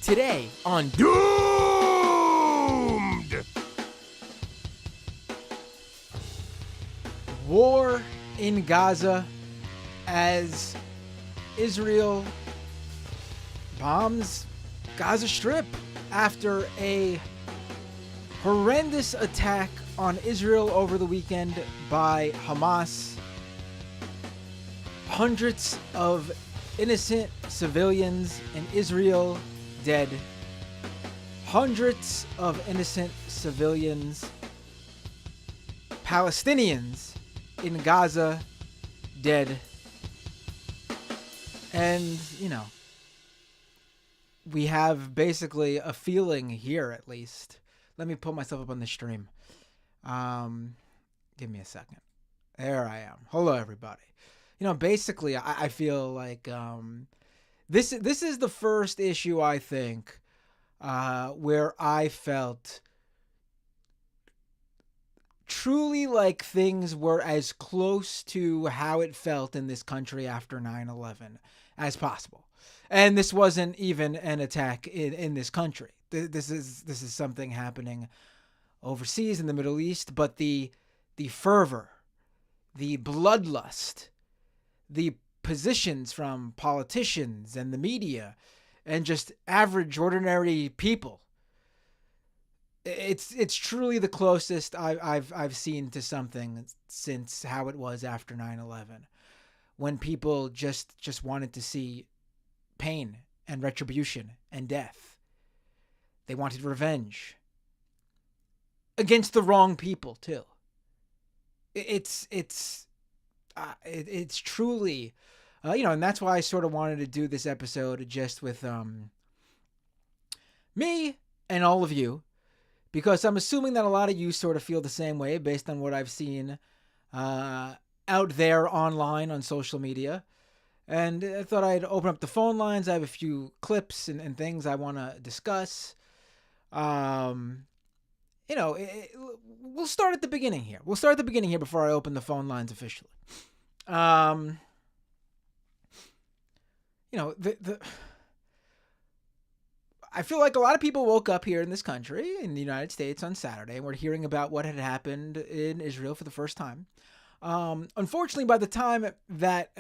Today on Doomed! War in Gaza as Israel bombs Gaza Strip after a horrendous attack on Israel over the weekend by Hamas. Hundreds of innocent civilians in Israel dead. Hundreds of innocent civilians, Palestinians in Gaza dead. And, we have basically a feeling here, at least. Let me pull myself up on the stream. Give me a second. There I am. Hello, everybody. Basically, I feel like this is the first issue, I think, where I felt truly like things were as close to how it felt in this country after 9/11 as possible. And this wasn't even an attack in this country. This is something happening overseas in the Middle East, but the fervor, the bloodlust, the positions from politicians and the media and just average ordinary people, it's truly the closest I've seen to something since how it was after 9/11, when people just wanted to see pain and retribution and death. They wanted revenge against the wrong people too. It's truly, and that's why I sort of wanted to do this episode just with me and all of you, because I'm assuming that a lot of you sort of feel the same way based on what I've seen out there online on social media. And I thought I'd open up the phone lines. I have a few clips and things I want to discuss. We'll start at the beginning here. Before I open the phone lines officially. I feel like a lot of people woke up here in this country, in the United States, on Saturday, and were hearing about what had happened in Israel for the first time. Unfortunately, by the time that,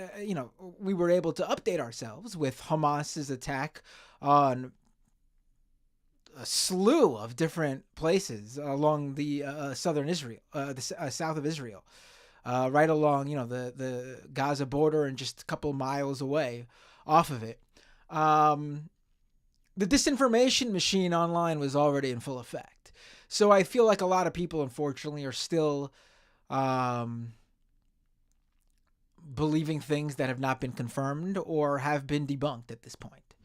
we were able to update ourselves with Hamas's attack on a slew of different places along the southern Israel, south of Israel, right along, the Gaza border and just a couple miles away off of it. The disinformation machine online was already in full effect. So I feel like a lot of people, unfortunately, are still believing things that have not been confirmed or have been debunked at this point.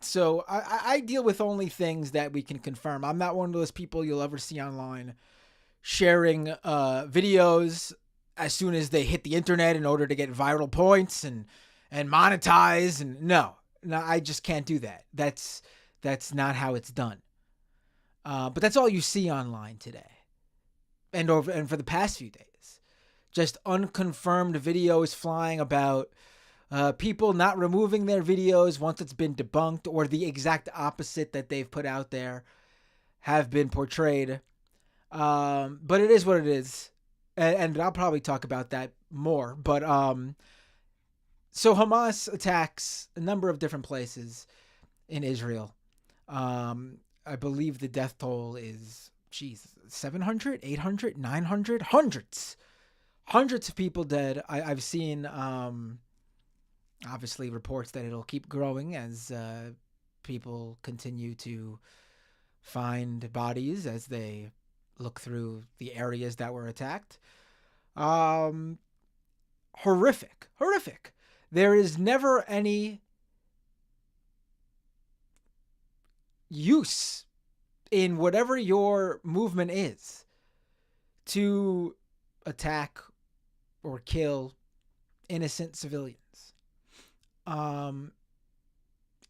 So I deal with only things that we can confirm. I'm not one of those people you'll ever see online sharing videos as soon as they hit the internet in order to get viral points and monetize. And no, I just can't do that. That's not how it's done. But that's all you see online today, and for the past few days. Just unconfirmed videos flying about people not removing their videos once it's been debunked, or the exact opposite that they've put out there have been portrayed. But it is what it is. And I'll probably talk about that more. But so Hamas attacks a number of different places in Israel. I believe the death toll is, 700, 800, 900, hundreds of people dead. I've seen, obviously, reports that it'll keep growing as people continue to find bodies as they look through the areas that were attacked. Horrific. There is never any use in whatever your movement is to attack or kill innocent civilians.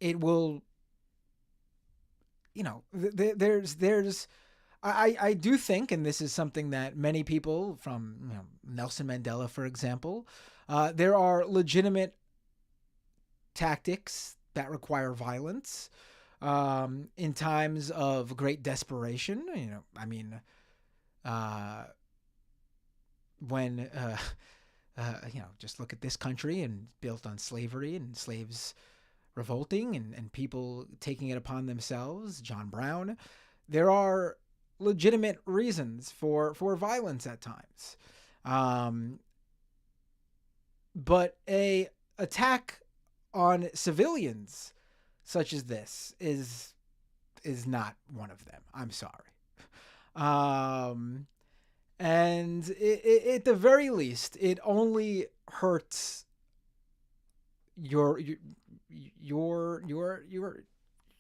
It will, I do think, and this is something that many people from Nelson Mandela, for example, there are legitimate tactics that require violence in times of great desperation. When just look at this country and built on slavery and slaves revolting and people taking it upon themselves, John Brown. There are legitimate reasons for violence at times. But a attack on civilians such as this is not one of them. I'm sorry. And at the very least, it only hurts your.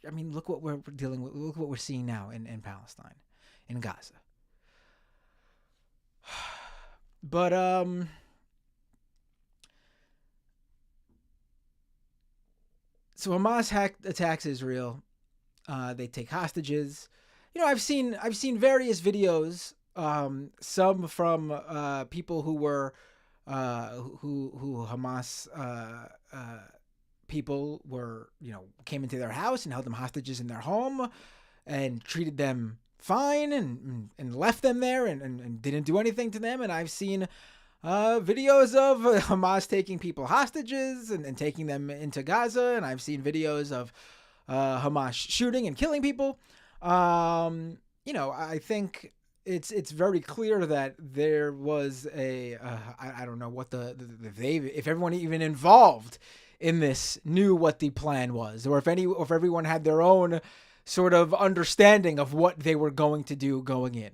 I mean, look what we're dealing with. Look what we're seeing now in Palestine, in Gaza. But so Hamas attacks Israel. They take hostages. I've seen various videos. Some from people who were who Hamas people were, came into their house and held them hostages in their home and treated them fine and left them there and didn't do anything to them. And I've seen videos of Hamas taking people hostages and taking them into Gaza. And I've seen videos of Hamas shooting and killing people. I think it's very clear that there was I don't know what if everyone even involved in this knew what the plan was, or if everyone had their own sort of understanding of what they were going to do going in,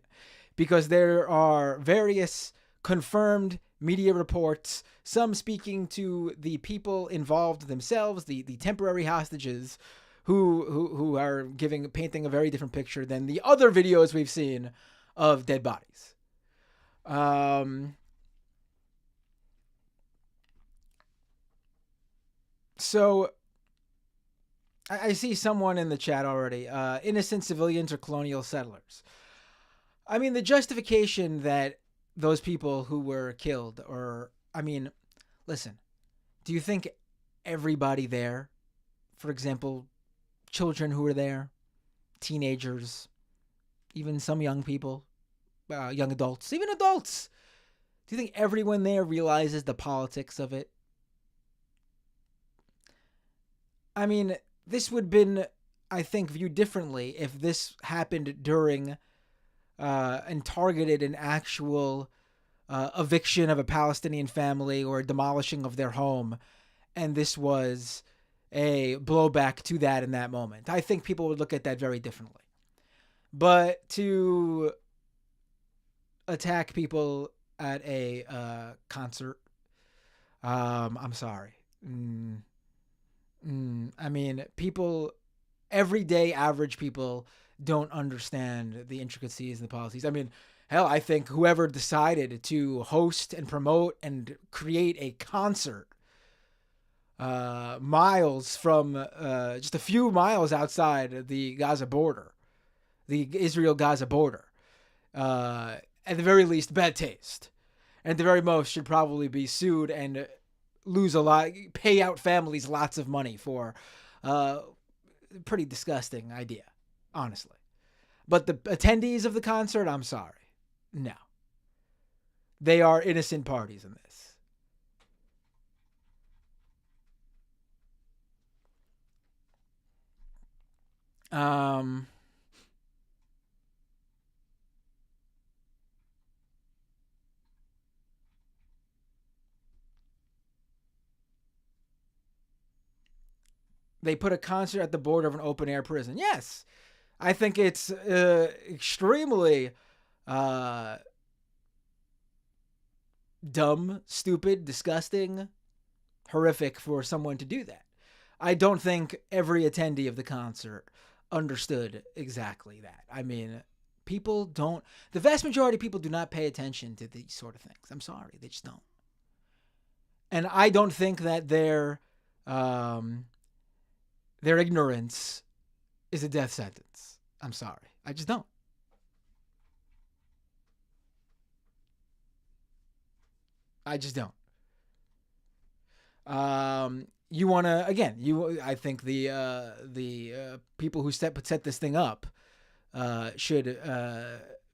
because there are various confirmed media reports, some speaking to the people involved themselves, the temporary hostages, who are painting a very different picture than the other videos we've seen of dead bodies. So I see someone in the chat already. Innocent civilians or colonial settlers. I mean, the justification that those people who were killed, listen, do you think everybody there, for example, children who were there, teenagers, even some young people, young adults, even adults, do you think everyone there realizes the politics of it? I mean, this would have been, I think, viewed differently if this happened during and targeted an actual eviction of a Palestinian family or a demolishing of their home, and this was a blowback to that in that moment. I think people would look at that very differently. But to attack people at a concert, I'm sorry. I mean, people, everyday average people don't understand the intricacies and the policies. I mean, hell, I think whoever decided to host and promote and create a concert miles from just a few miles outside the Gaza border, the Israel-Gaza border, at the very least, bad taste. And at the very most, should probably be sued and lose a lot, pay out families lots of money for pretty disgusting idea, honestly. But the attendees of the concert, I'm sorry. No. They are innocent parties in this. They put a concert at the border of an open air prison. Yes. I think it's extremely dumb, stupid, disgusting, horrific for someone to do that. I don't think every attendee of the concert understood exactly that. I mean, the vast majority of people do not pay attention to these sort of things. I'm sorry, they just don't. And I don't think that their ignorance is a death sentence. I'm sorry. I just don't. I just don't. you want to, again, I think the people who set this thing up should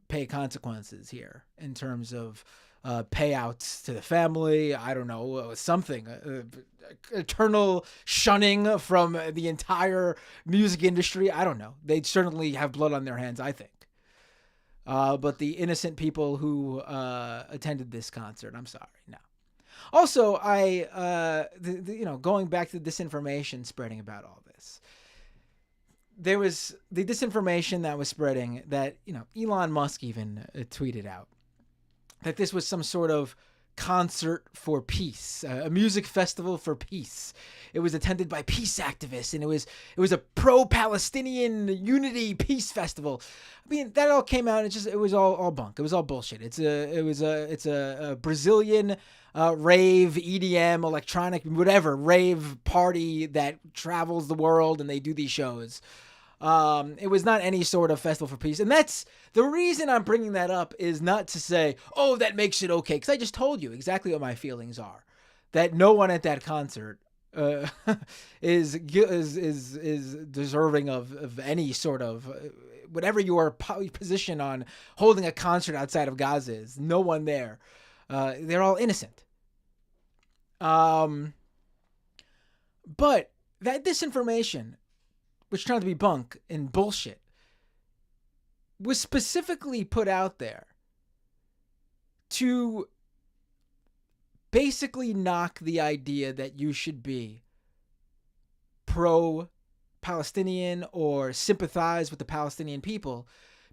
pay consequences here in terms of payouts to the family. I don't know, something, eternal shunning from the entire music industry. I don't know. They certainly have blood on their hands, I think. But the innocent people who attended this concert, I'm sorry, no. Also, going back to the disinformation spreading about all this, there was the disinformation that was spreading that, Elon Musk even tweeted out that this was some sort of concert for peace, a music festival for peace. It was attended by peace activists, and it was a pro-Palestinian unity peace festival. I mean, that all came out. It was all bunk. It was all bullshit. It's a Brazilian rave, EDM, electronic, whatever rave party that travels the world, and they do these shows. It was not any sort of festival for peace. And that's the reason I'm bringing that up, is not to say, oh, that makes it okay. Because I just told you exactly what my feelings are. That no one at that concert is deserving of any sort of, whatever your position on holding a concert outside of Gaza is. No one there. They're all innocent. But that disinformation, which turned out to be bunk and bullshit, was specifically put out there to basically knock the idea that you should be pro-Palestinian or sympathize with the Palestinian people.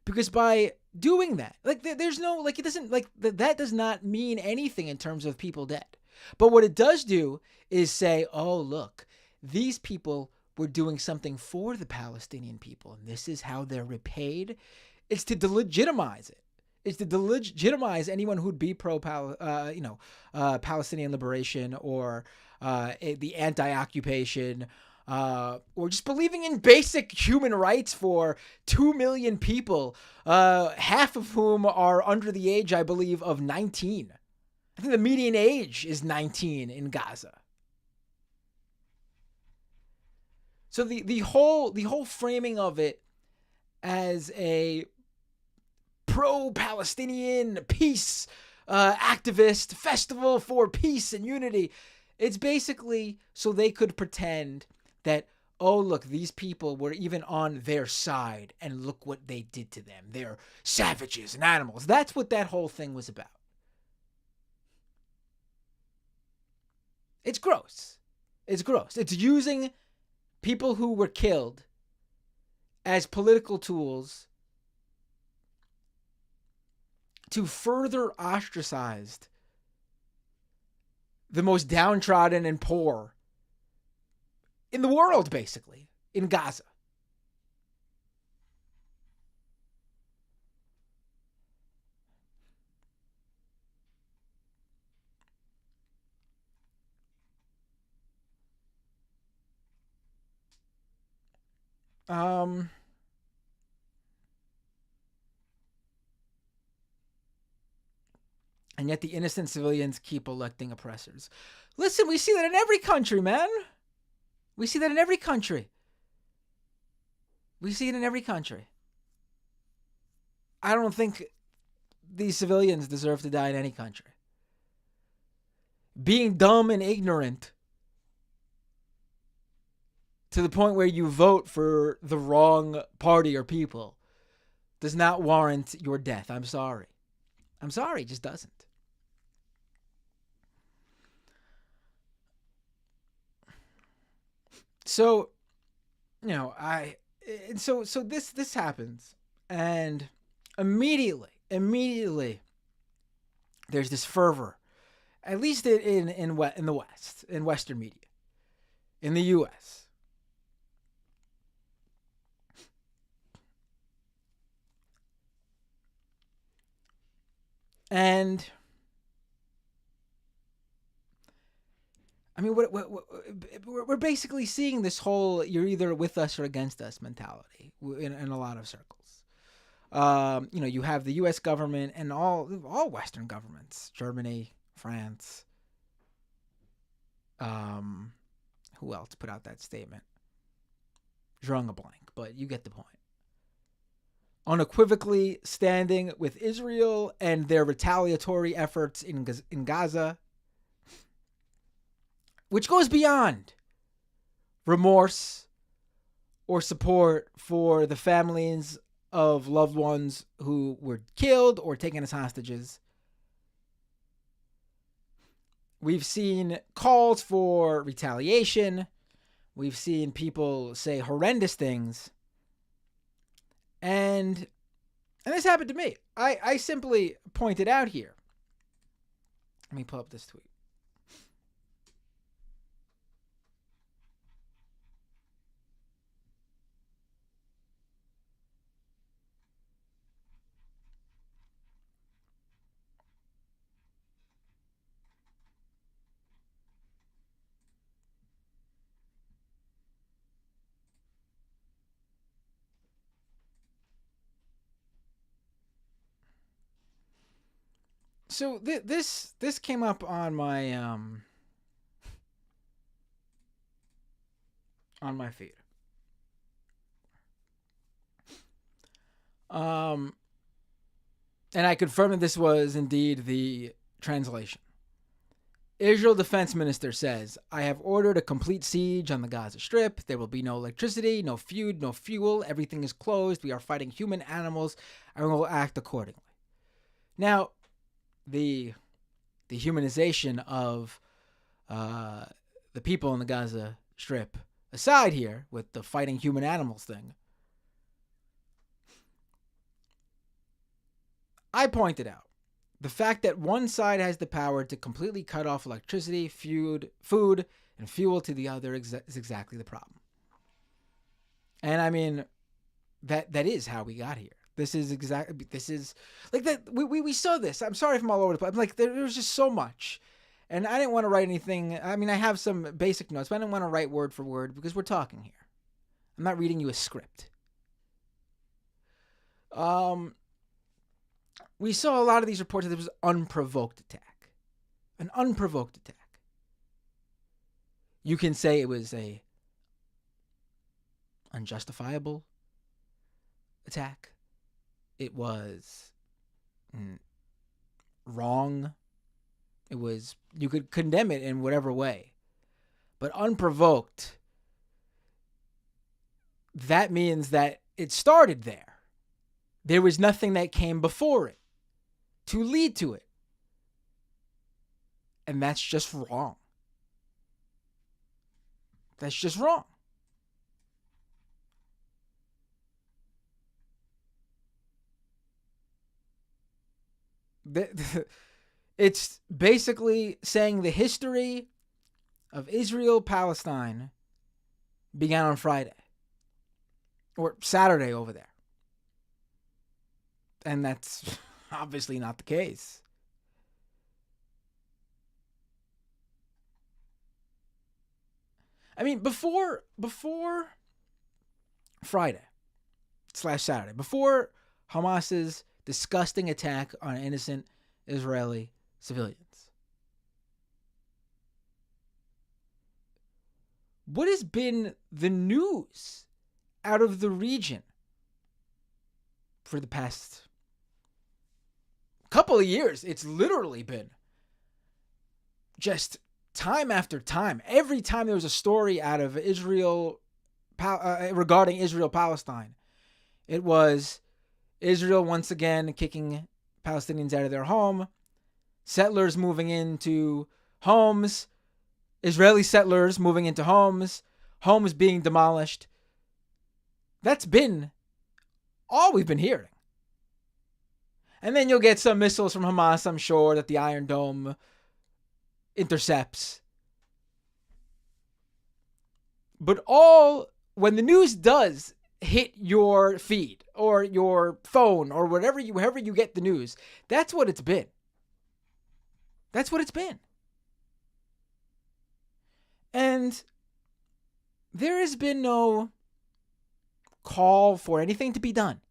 Because by doing that, there's no, it doesn't, that does not mean anything in terms of people dead. But what it does do is say, oh, look, these people were doing something for the Palestinian people, and this is how they're repaid. It's to delegitimize it. It's to delegitimize anyone who'd be Palestinian liberation or the anti-occupation, or just believing in basic human rights for 2 million people, half of whom are under the age, I believe, of 19. I think the median age is 19 in Gaza. So the whole framing of it as a pro-Palestinian peace activist festival for peace and unity, it's basically so they could pretend that, oh, look, these people were even on their side, and look what they did to them. They're savages and animals. That's what that whole thing was about. It's gross. It's gross. It's using people who were killed as political tools to further ostracize the most downtrodden and poor in the world, basically, in Gaza. And yet the innocent civilians keep electing oppressors. Listen, we see that in every country, man. We see that in every country. We see it in every country. I don't think these civilians deserve to die in any country. Being dumb and ignorant to the point where you vote for the wrong party or people does not warrant your death. I'm sorry. I'm sorry, it just doesn't. So, so this happens, and immediately there's this fervor, at least in the West, in Western media, in the U.S. And I mean, we're basically seeing this whole "you're either with us or against us" mentality in a lot of circles. You have the U.S. government and all Western governments, Germany, France, Who else put out that statement? Drawing a blank, but you get the point. Unequivocally standing with Israel and their retaliatory efforts in Gaza, which goes beyond remorse or support for the families of loved ones who were killed or taken as hostages. We've seen calls for retaliation. We've seen people say horrendous things. And this happened to me. I simply pointed out here. Let me pull up this tweet. So this came up on my feed. And I confirmed that this was indeed the translation. Israel Defense Minister says, I have ordered a complete siege on the Gaza Strip. There will be no electricity, no food, no fuel. Everything is closed. We are fighting human animals and we will act accordingly. Now, the humanization of the people in the Gaza Strip aside here with the fighting human animals thing, I pointed out the fact that one side has the power to completely cut off electricity, food, and fuel to the other is exactly the problem. And I mean, that is how we got here. This is like that. We saw this. I'm sorry if I'm all over the place. Like there was just so much, and I didn't want to write anything. I mean, I have some basic notes, but I didn't want to write word for word because we're talking here. I'm not reading you a script. We saw a lot of these reports that there was unprovoked attack, an unprovoked attack. You can say it was a unjustifiable attack. It was wrong. It was, you could condemn it in whatever way. But unprovoked, that means that it started there. There was nothing that came before it to lead to it. And that's just wrong. That's just wrong. It's basically saying the history of Israel-Palestine began on Friday. Or Saturday over there. And that's obviously not the case. I mean, before Friday/Saturday, before Hamas's disgusting attack on innocent Israeli civilians, what has been the news out of the region for the past couple of years? It's literally been just time after time. Every time there was a story out of Israel regarding Israel-Palestine, it was Israel once again kicking Palestinians out of their home, settlers moving into homes, Israeli settlers moving into homes, homes being demolished. That's been all we've been hearing. And then you'll get some missiles from Hamas, I'm sure, that the Iron Dome intercepts. But when the news does hit your feed or your phone or wherever you get the news, that's what it's been. That's what it's been. And there has been no call for anything to be done.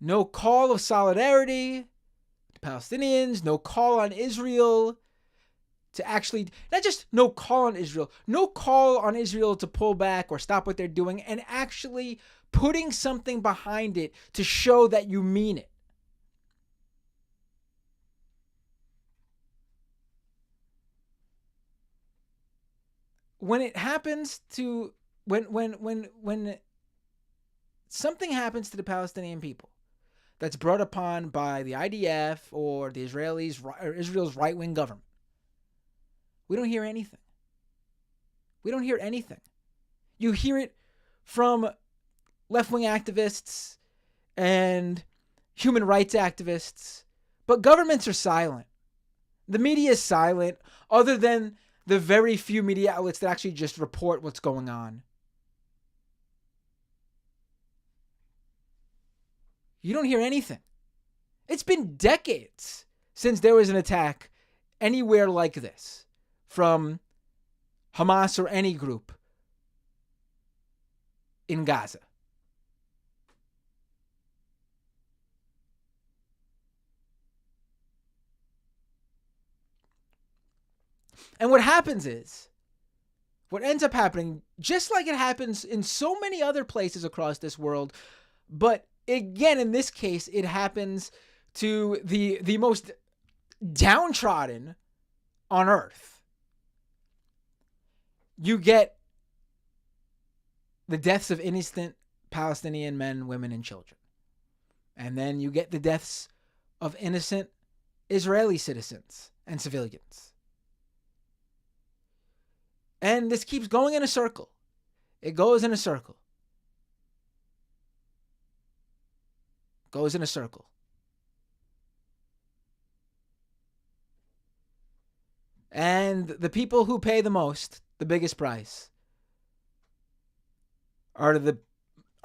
No call of solidarity to Palestinians, no call on Israel to actually, not just no call on Israel to pull back or stop what they're doing, and actually putting something behind it to show that you mean it. When it happens to, when something happens to the Palestinian people that's brought upon by the IDF or the Israel's right-wing government, we don't hear anything. We don't hear anything. You hear it from left-wing activists and human rights activists, but governments are silent. The media is silent, other than the very few media outlets that actually just report what's going on. You don't hear anything. It's been decades since there was an attack anywhere like this from Hamas or any group in Gaza. And what ends up happening, just like it happens in so many other places across this world, but again, in this case, it happens to the most downtrodden on earth. You get the deaths of innocent Palestinian men, women, and children. And then you get the deaths of innocent Israeli citizens and civilians. And this keeps going in a circle. It goes in a circle. Goes in a circle. And the people who pay the most, the biggest price, are the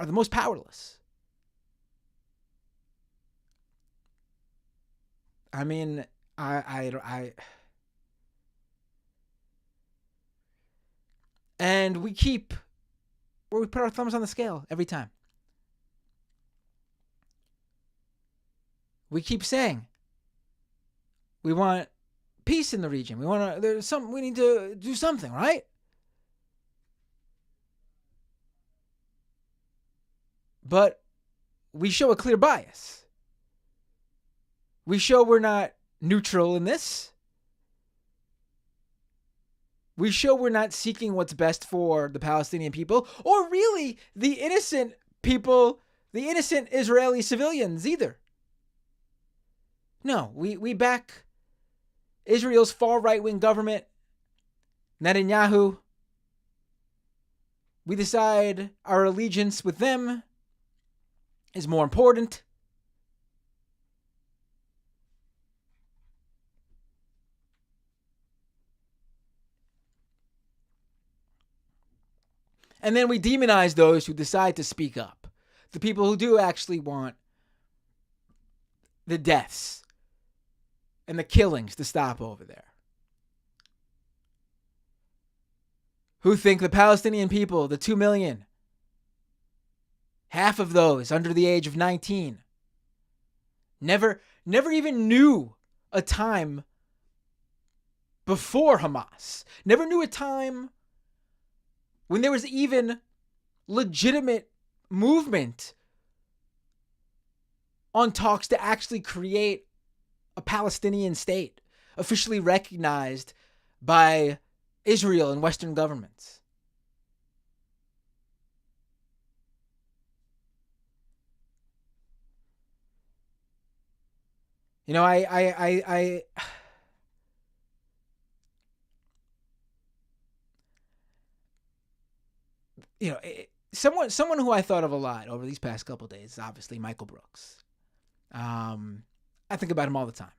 most powerless. I mean, and we put our thumbs on the scale every time. We keep saying we want peace in the region. We need to do something, right? But we show a clear bias. We show we're not neutral in this. We show we're not seeking what's best for the Palestinian people, or really the innocent people, the innocent Israeli civilians either. No, we back Israel's far right-wing government, Netanyahu. We decide our allegiance with them is more important. And then we demonize those who decide to speak up. The people who do actually want the deaths and the killings to stop over there. Who think the Palestinian people, the 2 million, half of those under the age of 19, never even knew a time before Hamas. Never knew a time when there was even legitimate movement on talks to actually create a Palestinian state officially recognized by Israel and Western governments. You know, someone who I thought of a lot over these past couple of days is obviously Michael Brooks. I think about him all the time.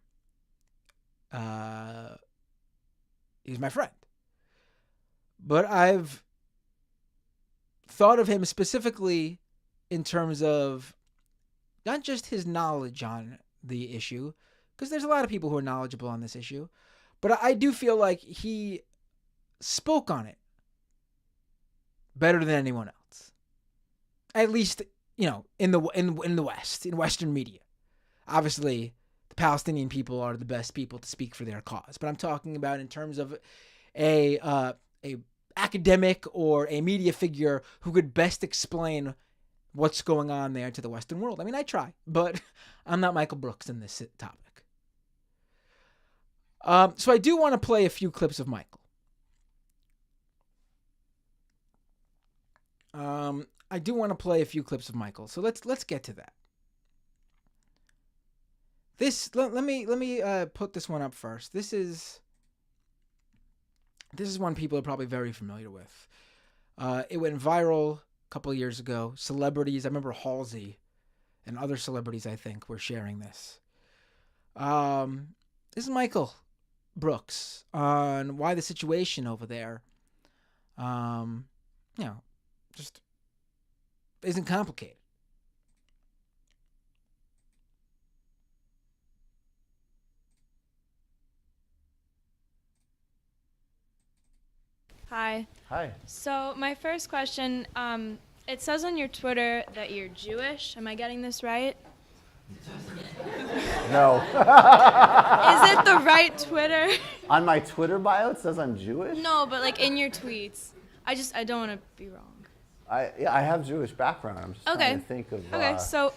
He's my friend. But I've thought of him specifically in terms of not just his knowledge on the issue, because there's a lot of people who are knowledgeable on this issue, but I do feel like he spoke on it better than anyone else. At least, in the West, in Western media. Obviously, the the Palestinian people are the best people to speak for their cause. But I'm talking about in terms of a academic or a media figure who could best explain what's going on there to the Western world. I mean, I try, but I'm not Michael Brooks in this topic. So I do want to play a few clips of Michael. I do want to play a few clips of Michael. So let's get to that. Let me put this one up first. This is one people are probably very familiar with. It went viral a couple of years ago. Celebrities, I remember Halsey and other celebrities, I think, were sharing this. This is Michael Brooks on why the situation over there, just isn't complicated. Hi. Hi. So my first question, it says on your Twitter that you're Jewish. Am I getting this right? No. Is it the right Twitter? On my Twitter bio, it says I'm Jewish? No, but like in your tweets. I don't want to be wrong. I have Jewish background. I'm just trying to think of... Okay, so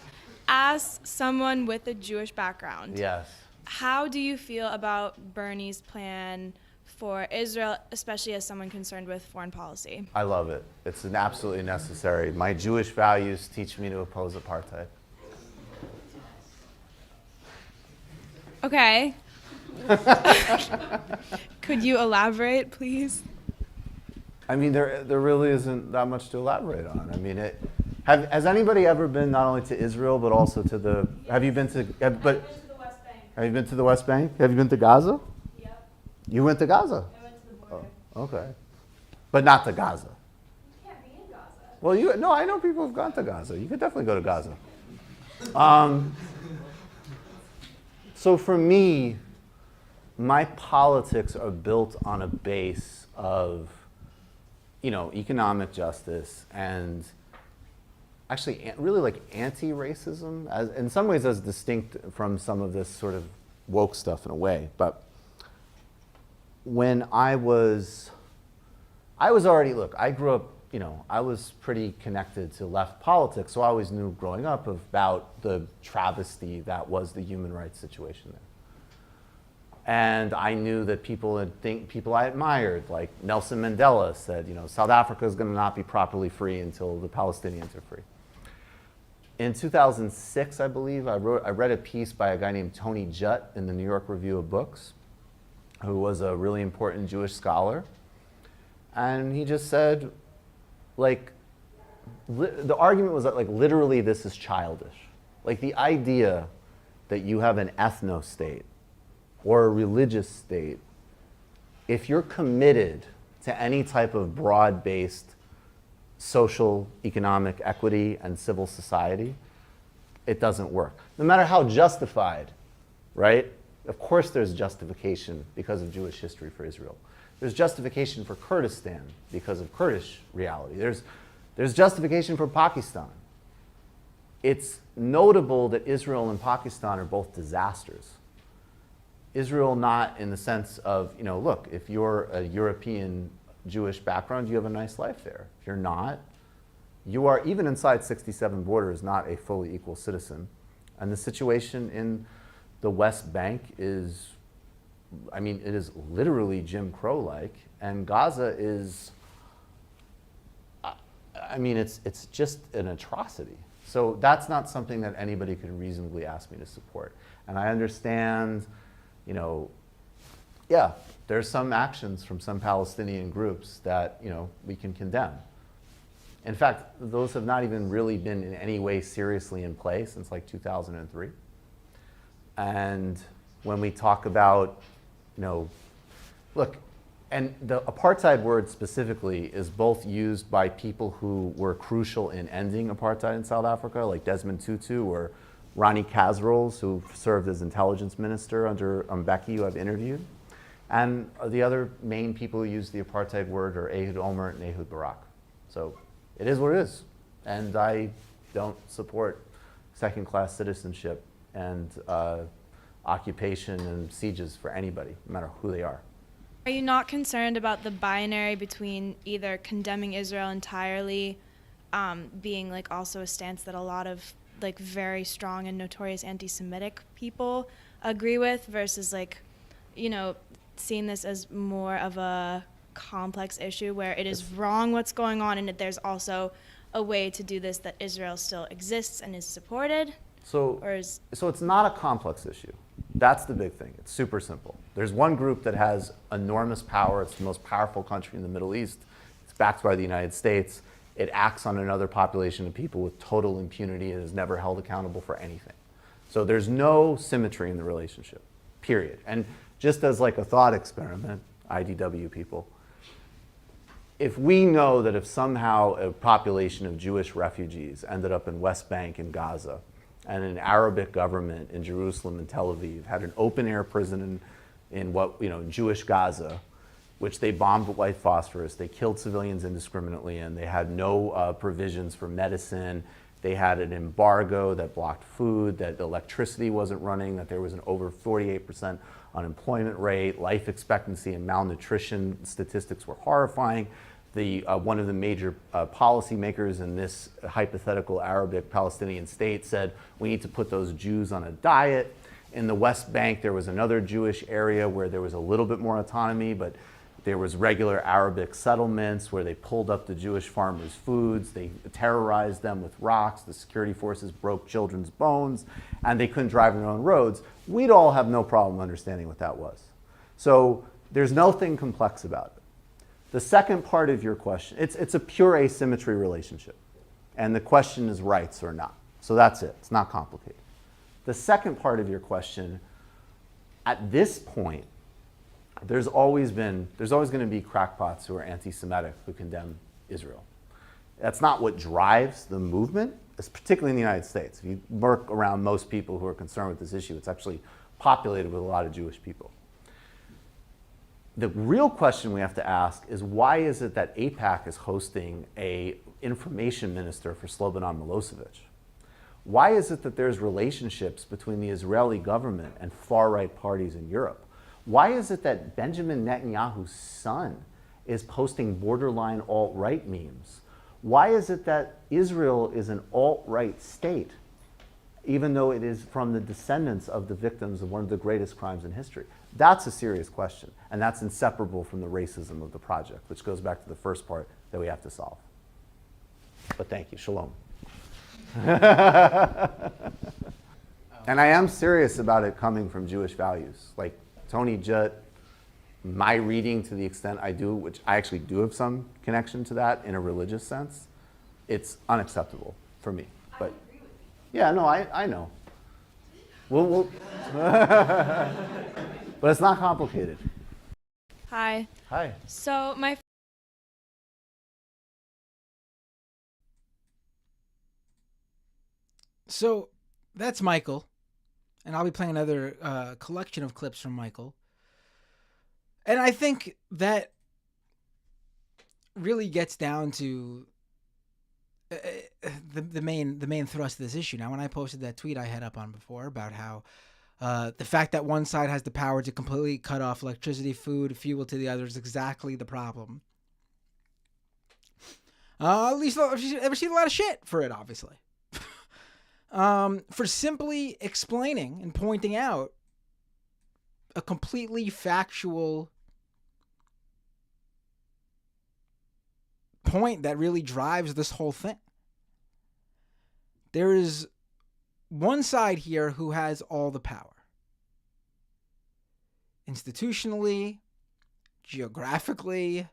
as someone with a Jewish background, yes. How do you feel about Bernie's plan for Israel, especially as someone concerned with foreign policy? I love it. It's absolutely necessary. My Jewish values teach me to oppose apartheid. Okay. Could you elaborate, please? I mean, there really isn't that much to elaborate on. I mean, has anybody ever been not only to Israel but also to the? Have you been to? I've been to the West Bank. Have you been to the West Bank? Have you been to Gaza? Yep. You went to Gaza. I went to the border. Oh, okay, but not to Gaza. You can't be in Gaza. Well, I know people who've gone to Gaza. You could definitely go to Gaza. So for me, my politics are built on a base of, economic justice and actually really like anti-racism, as in some ways as distinct from some of this sort of woke stuff in a way. But when I was already, I grew up, I was pretty connected to left politics, so I always knew growing up about the travesty that was the human rights situation there. And I knew that people I admired, like Nelson Mandela said, South Africa is going to not be properly free until the Palestinians are free. In 2006, I believe, I read a piece by a guy named Tony Judt in the New York Review of Books, who was a really important Jewish scholar. And he just said, the argument was that, literally this is childish. The idea that you have an ethno-state or a religious state, if you're committed to any type of broad-based social, economic equity and civil society, it doesn't work. No matter how justified, right? Of course there's justification because of Jewish history for Israel. There's justification for Kurdistan because of Kurdish reality. There's justification for Pakistan. It's notable that Israel and Pakistan are both disasters. Israel not in the sense of, look, if you're a European Jewish background, you have a nice life there. If you're not, you are, even inside 67 borders, not a fully equal citizen. And the situation in the West Bank is, it is literally Jim Crow-like, and Gaza is, it's just an atrocity. So that's not something that anybody could reasonably ask me to support. And I understand, there's some actions from some Palestinian groups that, we can condemn. In fact, those have not even really been in any way seriously in play since 2003. And when we talk about, look, and the apartheid word specifically is both used by people who were crucial in ending apartheid in South Africa, like Desmond Tutu or Ronnie Kasrils, who served as intelligence minister under Mbeki, who I've interviewed. And the other main people who use the apartheid word are Ehud Olmert and Ehud Barak. So it is what it is. And I don't support second-class citizenship. And occupation and sieges for anybody, no matter who they are. Are you not concerned about the binary between either condemning Israel entirely, being like also a stance that a lot of like very strong and notorious anti-Semitic people agree with, versus like, you know, seeing this as more of a complex issue where it is wrong what's going on, and that there's also a way to do this, that Israel still exists and is supported? So Or is it's not a complex issue. That's the big thing. It's super simple. There's one group that has enormous power. It's the most powerful country in the Middle East. It's backed by the United States. It acts on another population of people with total impunity and is never held accountable for anything. So there's no symmetry in the relationship, period. And just as like a thought experiment, IDW people, if we know that if somehow a population of Jewish refugees ended up in West Bank and Gaza, and an Arabic government in Jerusalem and Tel Aviv had an open-air prison in Jewish Gaza, which they bombed with white phosphorus, they killed civilians indiscriminately, and they had no provisions for medicine. They had an embargo that blocked food, that the electricity wasn't running, that there was an over 48% unemployment rate, life expectancy and malnutrition statistics were horrifying. One of the major policymakers in this hypothetical Arabic Palestinian state said, we need to put those Jews on a diet. In the West Bank, there was another Jewish area where there was a little bit more autonomy, but there was regular Arabic settlements where they pulled up the Jewish farmers' foods, they terrorized them with rocks, the security forces broke children's bones, and they couldn't drive their own roads. We'd all have no problem understanding what that was. So there's nothing complex about it. The second part of your question, it's a pure asymmetry relationship. And the question is rights or not. So that's it. It's not complicated. The second part of your question, at this point, there's always going to be crackpots who are anti-Semitic who condemn Israel. That's not what drives the movement, particularly in the United States. If you work around most people who are concerned with this issue, it's actually populated with a lot of Jewish people. The real question we have to ask is, why is it that AIPAC is hosting an information minister for Slobodan Milosevic? Why is it that there's relationships between the Israeli government and far-right parties in Europe? Why is it that Benjamin Netanyahu's son is posting borderline alt-right memes? Why is it that Israel is an alt-right state, even though it is from the descendants of the victims of one of the greatest crimes in history? That's a serious question, and that's inseparable from the racism of the project, which goes back to the first part that we have to solve. But thank you. Shalom. And I am serious about it coming from Jewish values. Like Tony Judd, my reading, to the extent I do, which I actually do have some connection to that in a religious sense, it's unacceptable for me. But yeah, no, I know. We'll but it's not complicated. Hi. Hi. So So that's Michael, and I'll be playing another collection of clips from Michael. And I think that really gets down to the main thrust of this issue. Now, when I posted that tweet I had up on before about how the fact that one side has the power to completely cut off electricity, food, fuel to the other is exactly the problem. At least I've received a lot of shit for it, obviously. For simply explaining and pointing out a completely factual point that really drives this whole thing. There is one side here who has all the power. Institutionally, geographically,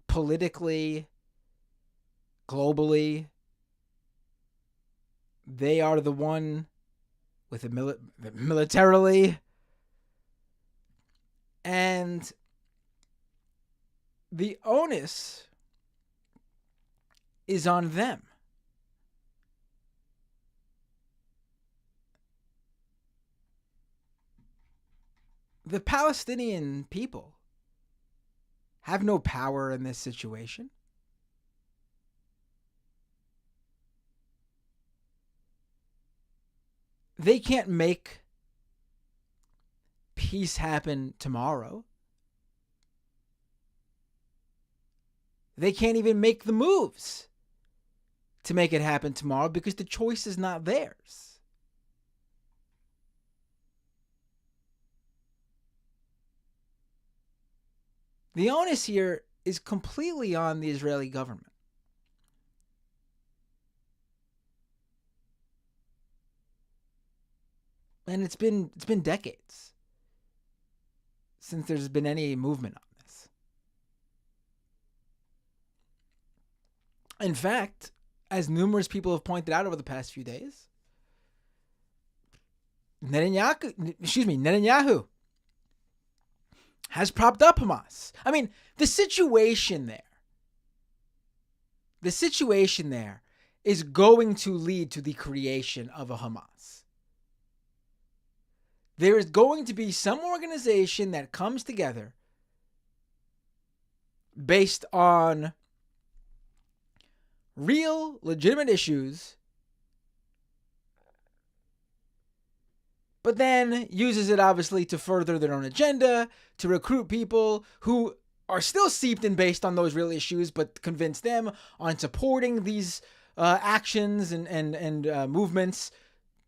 politically, globally. They are the one with the militarily. And the onus is on them. The Palestinian people have no power in this situation. They can't make peace happen tomorrow. They can't even make the moves to make it happen tomorrow because the choice is not theirs. The onus here is completely on the Israeli government. And it's been decades since there's been any movement on this. In fact, as numerous people have pointed out over the past few days, Netanyahu has propped up Hamas. I mean, the situation there is going to lead to the creation of a Hamas. There is going to be some organization that comes together based on real, legitimate issues, but then uses it obviously to further their own agenda, to recruit people who are still steeped in based on those real issues, but convince them on supporting these actions and movements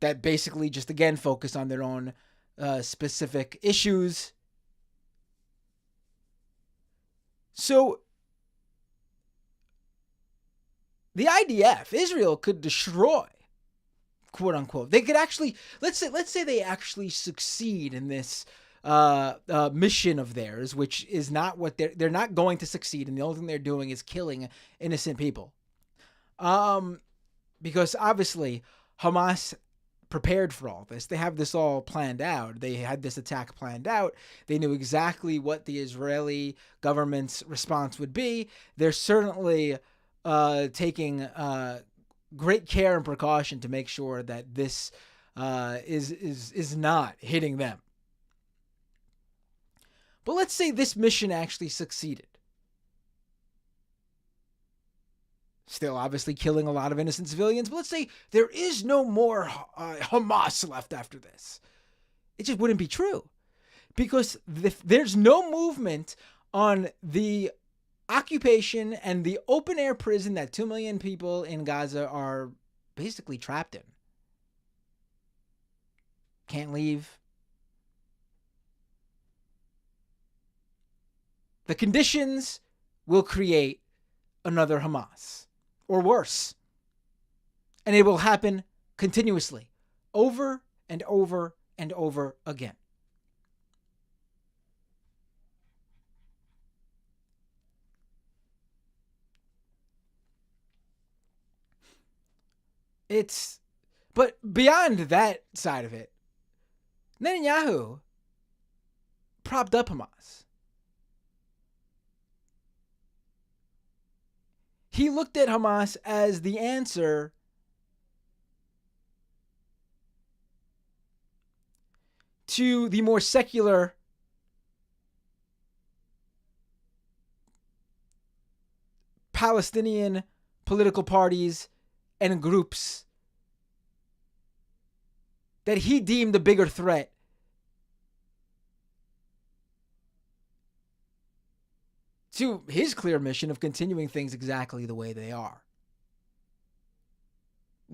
that basically just, again, focus on their own specific issues. So the IDF, Israel, could destroy, quote unquote. They could actually, let's say they actually succeed in this mission of theirs, which is not what they're not going to succeed, and the only thing they're doing is killing innocent people. Because obviously Hamas prepared for all this. They have this all planned out. They had this attack planned out. They knew exactly what the Israeli government's response would be. They're certainly taking great care and precaution to make sure that this is not hitting them. But let's say this mission actually succeeded. Still, obviously, killing a lot of innocent civilians. But let's say there is no more Hamas left after this. It just wouldn't be true. Because there's no movement on the occupation and the open-air prison that 2 million people in Gaza are basically trapped in. Can't leave. The conditions will create another Hamas, or worse. And it will happen continuously, over and over and over again. But beyond that side of it, Netanyahu propped up Hamas. He looked at Hamas as the answer to the more secular Palestinian political parties and groups that he deemed the bigger threat to his clear mission of continuing things exactly the way they are.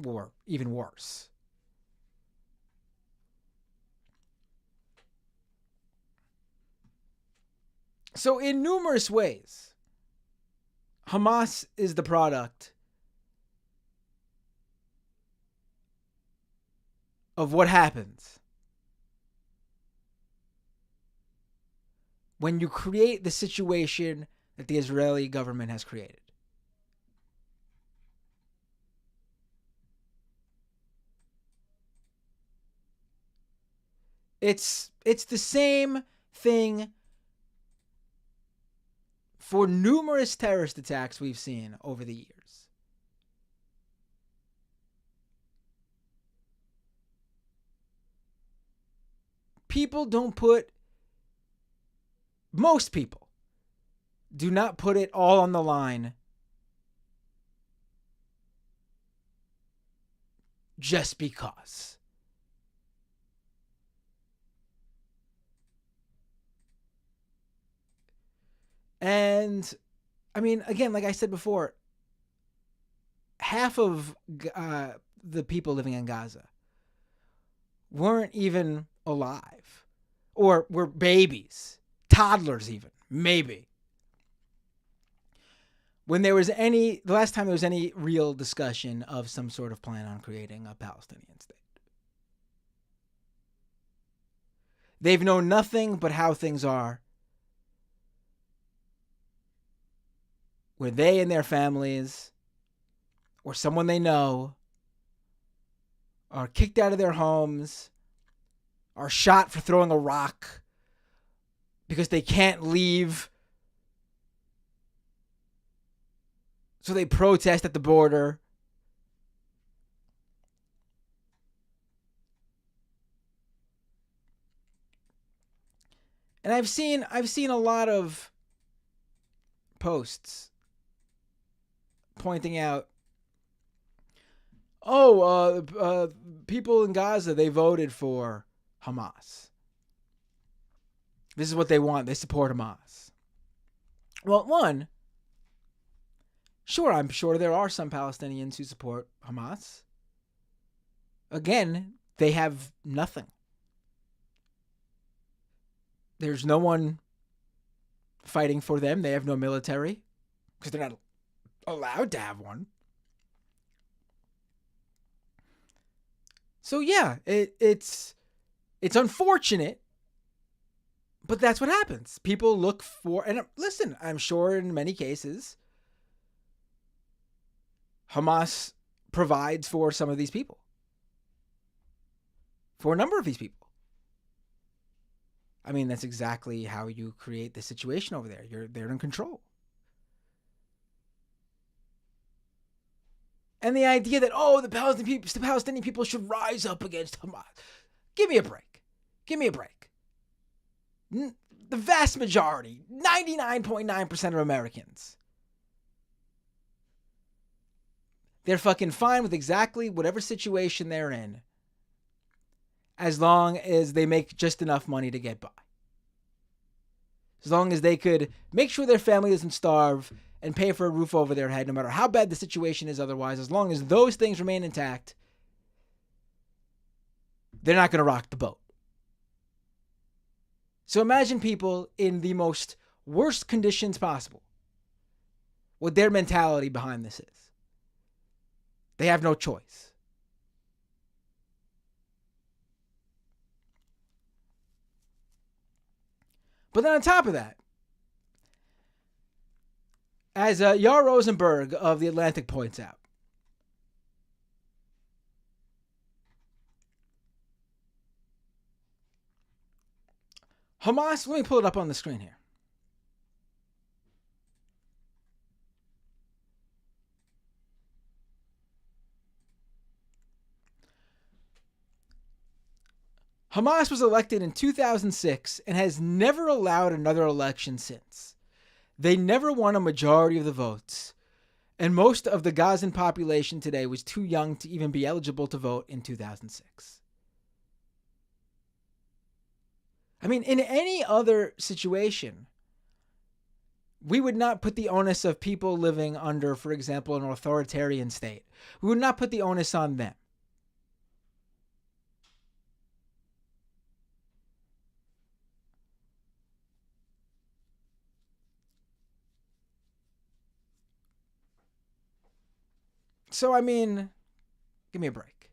Or even worse. So in numerous ways, Hamas is the product of what happens when you create the situation that the Israeli government has created. It's the same thing for numerous terrorist attacks we've seen over the years. Most people do not put it all on the line just because. And I mean, again, like I said before, half of the people living in Gaza weren't even alive, or were babies, toddlers, even maybe. When there was the last time there was any real discussion of some sort of plan on creating a Palestinian state. They've known nothing but how things are, where they and their families, or someone they know, are kicked out of their homes, are shot for throwing a rock because they can't leave. So they protest at the border. And I've seen a lot of posts pointing out, people in Gaza, they voted for Hamas. This is what they want. They support Hamas. Well, one, sure, I'm sure there are some Palestinians who support Hamas. Again, they have nothing. There's no one fighting for them. They have no military because they're not allowed to have one. So yeah, it's unfortunate, but that's what happens. People look for, and listen, I'm sure in many cases, Hamas provides for some of these people, for a number of these people. I mean, that's exactly how you create the situation over there. They're in control. And the idea that, the Palestinian people should rise up against Hamas. Give me a break. Give me a break. The vast majority, 99.9% of Americans, they're fucking fine with exactly whatever situation they're in, as long as they make just enough money to get by. As long as they could make sure their family doesn't starve and pay for a roof over their head, no matter how bad the situation is otherwise, as long as those things remain intact, they're not going to rock the boat. So imagine people in the most worst conditions possible, what their mentality behind this is. They have no choice. But then on top of that, as Yair Rosenberg of The Atlantic points out, Hamas, let me pull it up on the screen here. Hamas was elected in 2006 and has never allowed another election since. They never won a majority of the votes, and most of the Gazan population today was too young to even be eligible to vote in 2006. I mean, in any other situation, we would not put the onus of people living under, for example, an authoritarian state. We would not put the onus on them. So, I mean, give me a break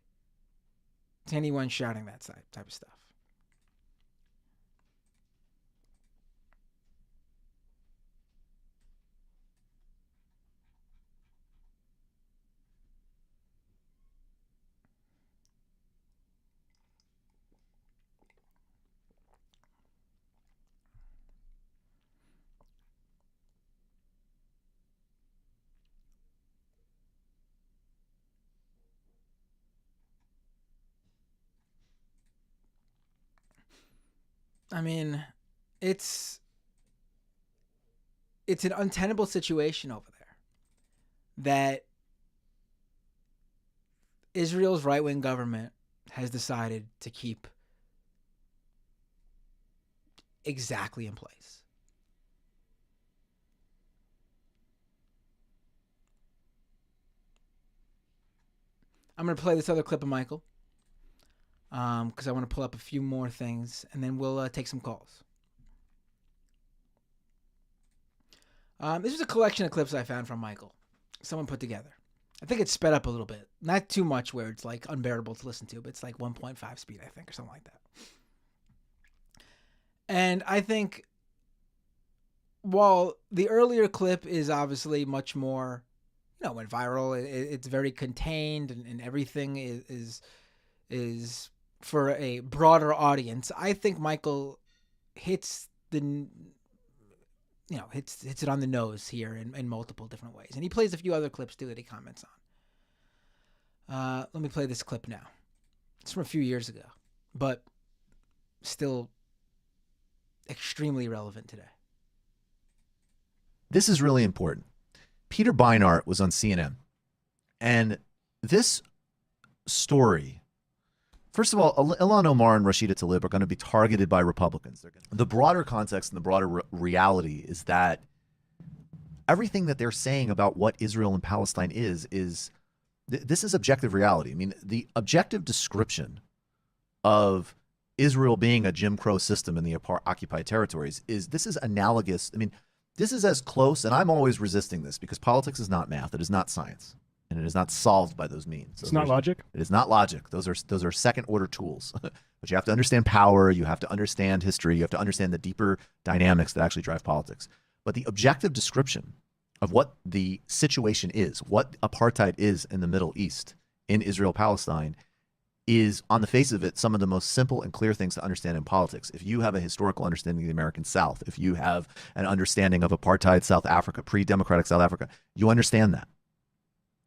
to anyone shouting that type of stuff. I mean, it's an untenable situation over there that Israel's right-wing government has decided to keep exactly in place. I'm going to play this other clip of Michael because I want to pull up a few more things, and then we'll take some calls. This is a collection of clips I found from Michael. Someone put together. I think it's sped up a little bit. Not too much where it's like unbearable to listen to, but it's like 1.5 speed, I think, or something like that. And I think while the earlier clip is obviously much more, went viral, it's very contained and everything is for a broader audience. I think Michael hits hits it on the nose here in multiple different ways. And he plays a few other clips too that he comments on. Let me play this clip now. It's from a few years ago, but still extremely relevant today. This is really important. Peter Beinart was on CNN. And this story, first of all, Ilhan Omar and Rashida Tlaib are going to be targeted by Republicans. The broader context and the broader reality is that everything that they're saying about what Israel and Palestine is this is objective reality. I mean, the objective description of Israel being a Jim Crow system in the occupied territories this is analogous. I mean, this is as close, and I'm always resisting this because politics is not math. It is not science. And it is not solved by those means. It's not logic? It is not logic. Those are second-order tools. But you have to understand power. You have to understand history. You have to understand the deeper dynamics that actually drive politics. But the objective description of what the situation is, what apartheid is in the Middle East, in Israel-Palestine, is, on the face of it, some of the most simple and clear things to understand in politics. If you have a historical understanding of the American South, if you have an understanding of apartheid South Africa, pre-democratic South Africa, you understand that.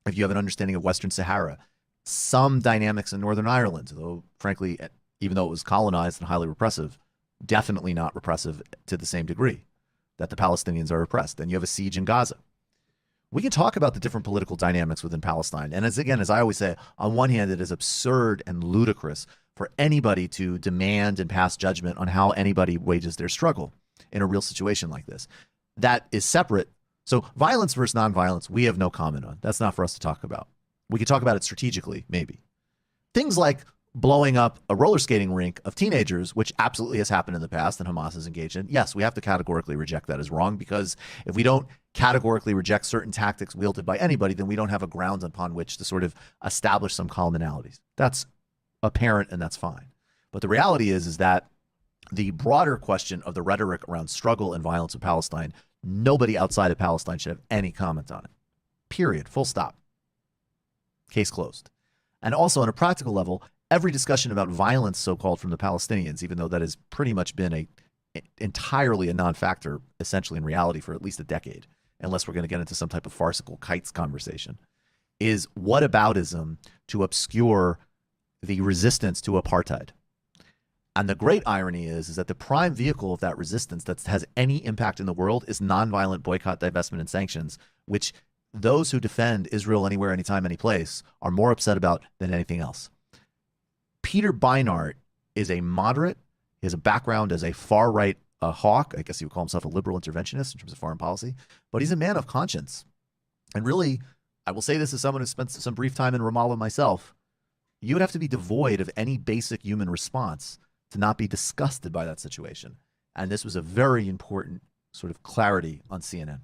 If you have an understanding of Western Sahara, some dynamics in Northern Ireland, though, frankly, even though it was colonized and highly repressive, definitely not repressive to the same degree that the Palestinians are oppressed. And you have a siege in Gaza. We can talk about the different political dynamics within Palestine. And as I always say, on one hand, it is absurd and ludicrous for anybody to demand and pass judgment on how anybody wages their struggle in a real situation like this. That is separate. So violence versus nonviolence, we have no comment on. That's not for us to talk about. We could talk about it strategically, maybe. Things like blowing up a roller skating rink of teenagers, which absolutely has happened in the past and Hamas is engaged in. Yes, we have to categorically reject that as wrong, because if we don't categorically reject certain tactics wielded by anybody, then we don't have a ground upon which to sort of establish some commonalities. That's apparent and that's fine. But the reality is that the broader question of the rhetoric around struggle and violence in Palestine, nobody outside of Palestine should have any comment on it. Period. Full stop. Case closed. And also on a practical level, every discussion about violence, so-called, from the Palestinians, even though that has pretty much been entirely a non-factor, essentially in reality, for at least a decade, unless we're going to get into some type of farcical kites conversation, is whataboutism to obscure the resistance to apartheid. And the great irony is that the prime vehicle of that resistance that has any impact in the world is nonviolent boycott, divestment, and sanctions, which those who defend Israel anywhere, anytime, any place are more upset about than anything else. Peter Beinart is a moderate. He has a background as a far-right hawk. I guess he would call himself a liberal interventionist in terms of foreign policy. But he's a man of conscience. And really, I will say this as someone who spent some brief time in Ramallah myself, you would have to be devoid of any basic human response to not be disgusted by that situation. And this was a very important sort of clarity on CNN.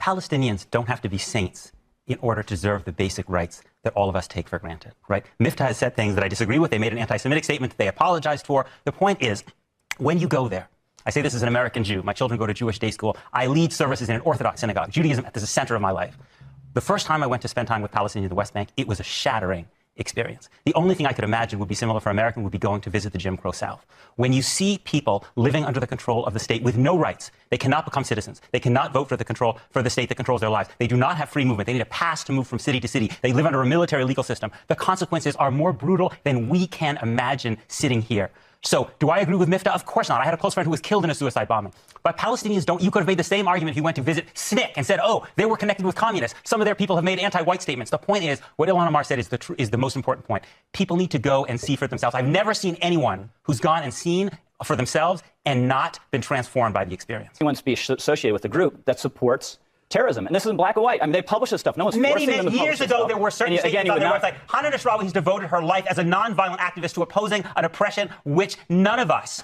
Palestinians don't have to be saints in order to deserve the basic rights that all of us take for granted, right? Miftah has said things that I disagree with. They made an anti-Semitic statement that they apologized for. The point is, when you go there, I say this as an American Jew. My children go to Jewish day school. I lead services in an Orthodox synagogue. Judaism is the center of my life. The first time I went to spend time with Palestinians in the West Bank, it was a shattering experience. The only thing I could imagine would be similar for American would be going to visit the Jim Crow South. When you see people living under the control of the state with no rights, they cannot become citizens. They cannot vote for the state that controls their lives. They do not have free movement. They need a pass to move from city to city. They live under a military legal system. The consequences are more brutal than we can imagine sitting here. So, do I agree with Miftah? Of course not. I had a close friend who was killed in a suicide bombing. But Palestinians don't. You could have made the same argument if you went to visit SNCC and said, oh, they were connected with communists. Some of their people have made anti-white statements. The point is, what Ilhan Omar said is the most important point. People need to go and see for themselves. I've never seen anyone who's gone and seen for themselves and not been transformed by the experience. He wants to be associated with a group that supports terrorism. And this is in black and white. I mean, they publish this stuff. No one's forcing them to publish years this ago, stuff. there were certain statements on their website. Hannah Nasrawi has devoted her life as a nonviolent activist to opposing an oppression which none of us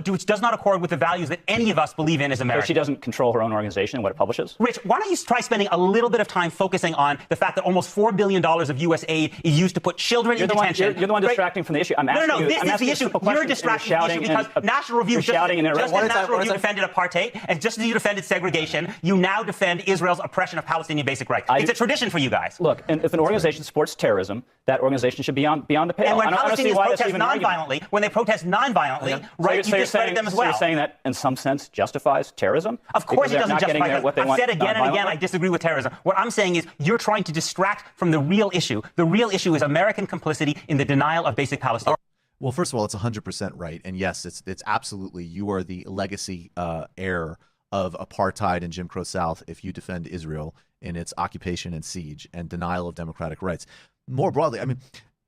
which does not accord with the values that any of us believe in as So Americans. she doesn't control her own organization and what it publishes? Rich, why don't you try spending a little bit of time focusing on the fact that almost $4 billion of U.S. aid is used to put children in detention? You're the one distracting from the issue. I'm asking No, this is the issue. You're distracting from the issue because National Review, just as National Review defended apartheid, and just as you defended segregation, you now defend Israel's oppression of Palestinian basic rights. It's a tradition for you guys. Look, and if an organization supports terrorism, that organization should be beyond the pale. And when I don't see Palestinians why that's protest even an argument. nonviolently, when they protest nonviolently, right, So you discredit them as well. So you're saying that in some sense justifies terrorism? Of course it doesn't justify what they I've want said again and again nonviolently? I disagree with terrorism. What I'm saying is you're trying to distract from the real issue. The real issue is American complicity in the denial of basic Palestine. Well, first of all, it's 100% right. And yes, it's absolutely, you are the legacy heir of apartheid and Jim Crow South if you defend Israel in its occupation and siege and denial of democratic rights. More broadly, I mean,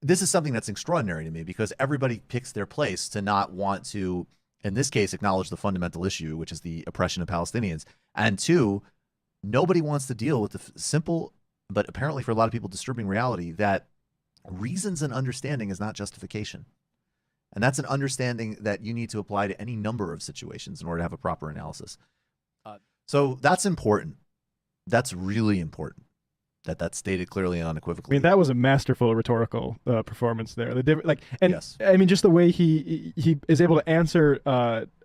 this is something that's extraordinary to me because everybody picks their place to not want to, in this case, acknowledge the fundamental issue, which is the oppression of Palestinians. And two, nobody wants to deal with the simple, but apparently for a lot of people, disturbing reality that reasons and understanding is not justification. And that's an understanding that you need to apply to any number of situations in order to have a proper analysis. So that's important. That's really important. That's stated clearly and I unequivocally. mean, that was a masterful rhetorical performance there. The different, Yes. I mean, just the way he is able to answer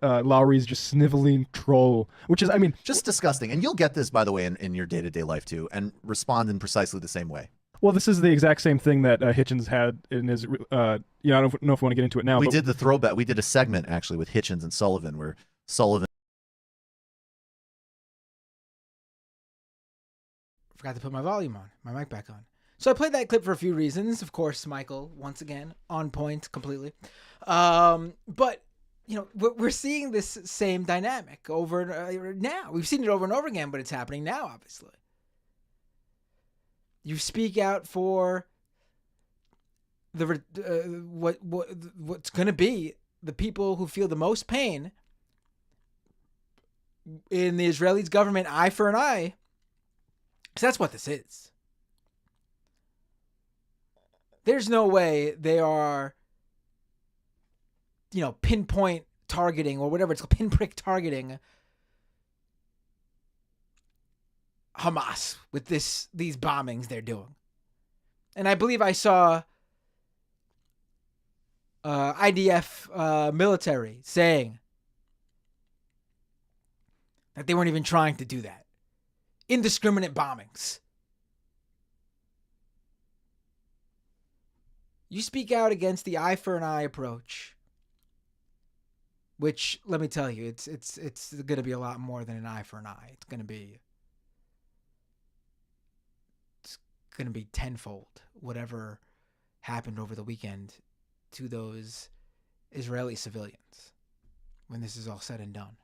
Lowry's just sniveling troll, which is, I mean, just disgusting. And you'll get this, by the way, in your day-to-day life too, and respond in precisely the same way. well, this is the exact same thing that Hitchens had in his. I don't know if we want to get into it now. We but did the throwback. We did a segment actually with Hitchens and Sullivan, where Sullivan. Forgot to put my volume on, my mic back on. So I played that clip for a few reasons. Of course, Michael, once again, on point completely. But, you know, we're seeing this same dynamic over now. We've seen it over and over again, but it's happening now, obviously. You speak out for the what's going to be the people who feel the most pain in the Israeli government, eye for an eye. Because that's what this is. There's no way they are, pinpoint targeting or whatever it's called, pinprick targeting Hamas with these bombings they're doing. And I believe I saw IDF military saying that they weren't even trying to do that. Indiscriminate bombings. You speak out against the eye for an eye approach, which, let me tell you, it's going to be a lot more than an eye for an eye. It's going to be tenfold whatever happened over the weekend to those Israeli civilians when this is all said and done.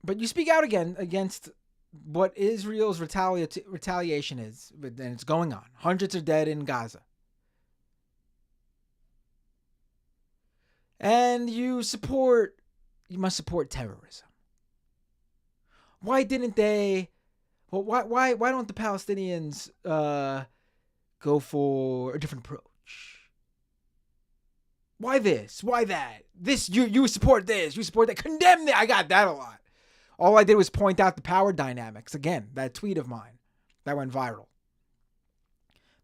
But you speak out again against what Israel's retaliation is, and it's going on. Hundreds are dead in Gaza. And you must support terrorism. Why didn't they? Well, why don't the Palestinians go for a different approach? Why this? Why that? This you support this, you support that. Condemn that. I got that a lot. All I did was point out the power dynamics. Again, that tweet of mine that went viral.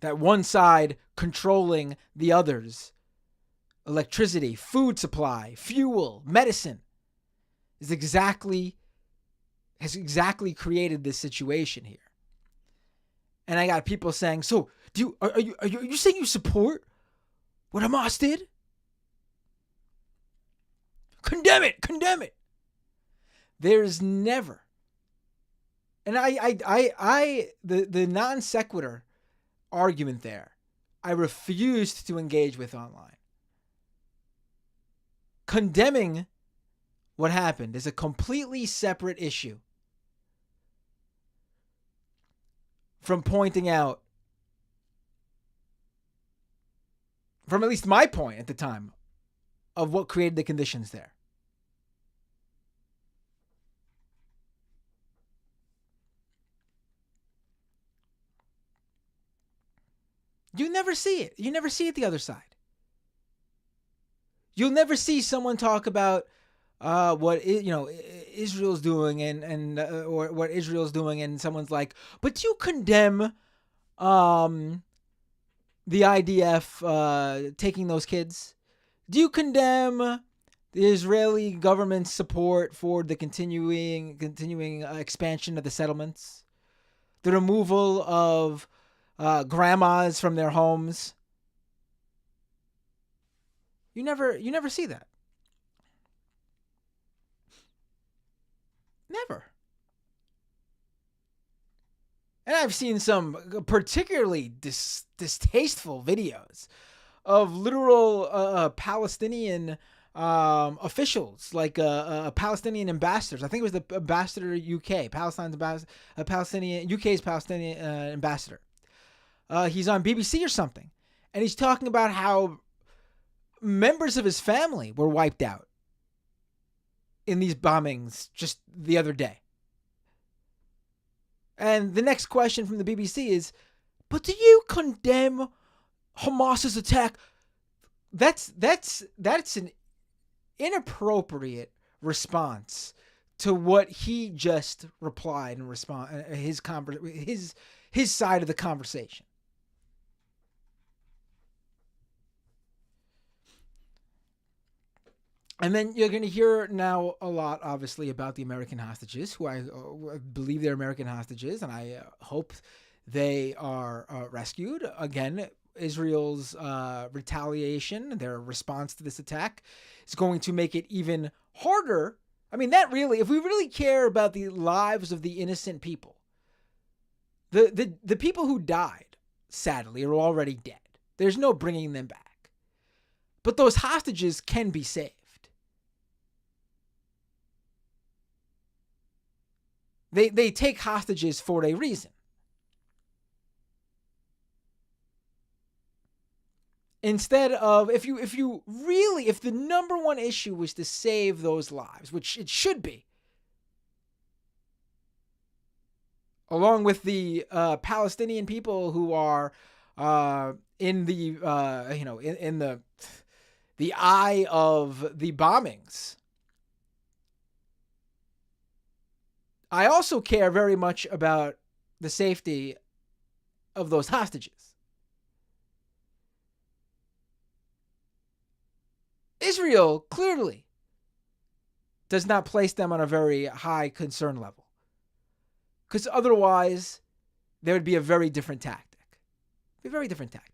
That one side controlling the others. Electricity, food supply, fuel, medicine has exactly created this situation here. And I got people saying, "So, are you saying you support what Hamas did? Condemn it, condemn it." There's never, and the non sequitur argument there, I refused to engage with online. Condemning what happened is a completely separate issue from pointing out, from at least my point at the time, of what created the conditions there. You never see it. You never see it the other side. You'll never see someone talk about what Israel's doing or what Israel's doing, and someone's like, "But you condemn the IDF taking those kids? Do you condemn the Israeli government's support for the continuing expansion of the settlements, the removal of grandmas from their homes?" You never see that. Never. And I've seen some particularly distasteful videos of literal Palestinian officials, like Palestinian ambassadors. I think it was the ambassador UK, Palestine's ambassador, UK's Palestinian ambassador. He's on BBC or something, and he's talking about how members of his family were wiped out in these bombings just the other day. And the next question from the BBC is, "But do you condemn Hamas's attack?" That's an inappropriate response to what he just replied and his side of the conversation. And then you're going to hear now a lot, obviously, about the American hostages, who I believe they're American hostages, and I hope they are rescued. Again, Israel's retaliation, their response to this attack, is going to make it even harder. I mean, if we really care about the lives of the innocent people, the people who died, sadly, are already dead. There's no bringing them back. But those hostages can be saved. They take hostages for a reason. Instead of, if the number one issue was to save those lives, which it should be, along with the Palestinian people who are in the in the eye of the bombings. I also care very much about the safety of those hostages. Israel clearly does not place them on a very high concern level, because otherwise there would be a very different tactic. A very different tactic.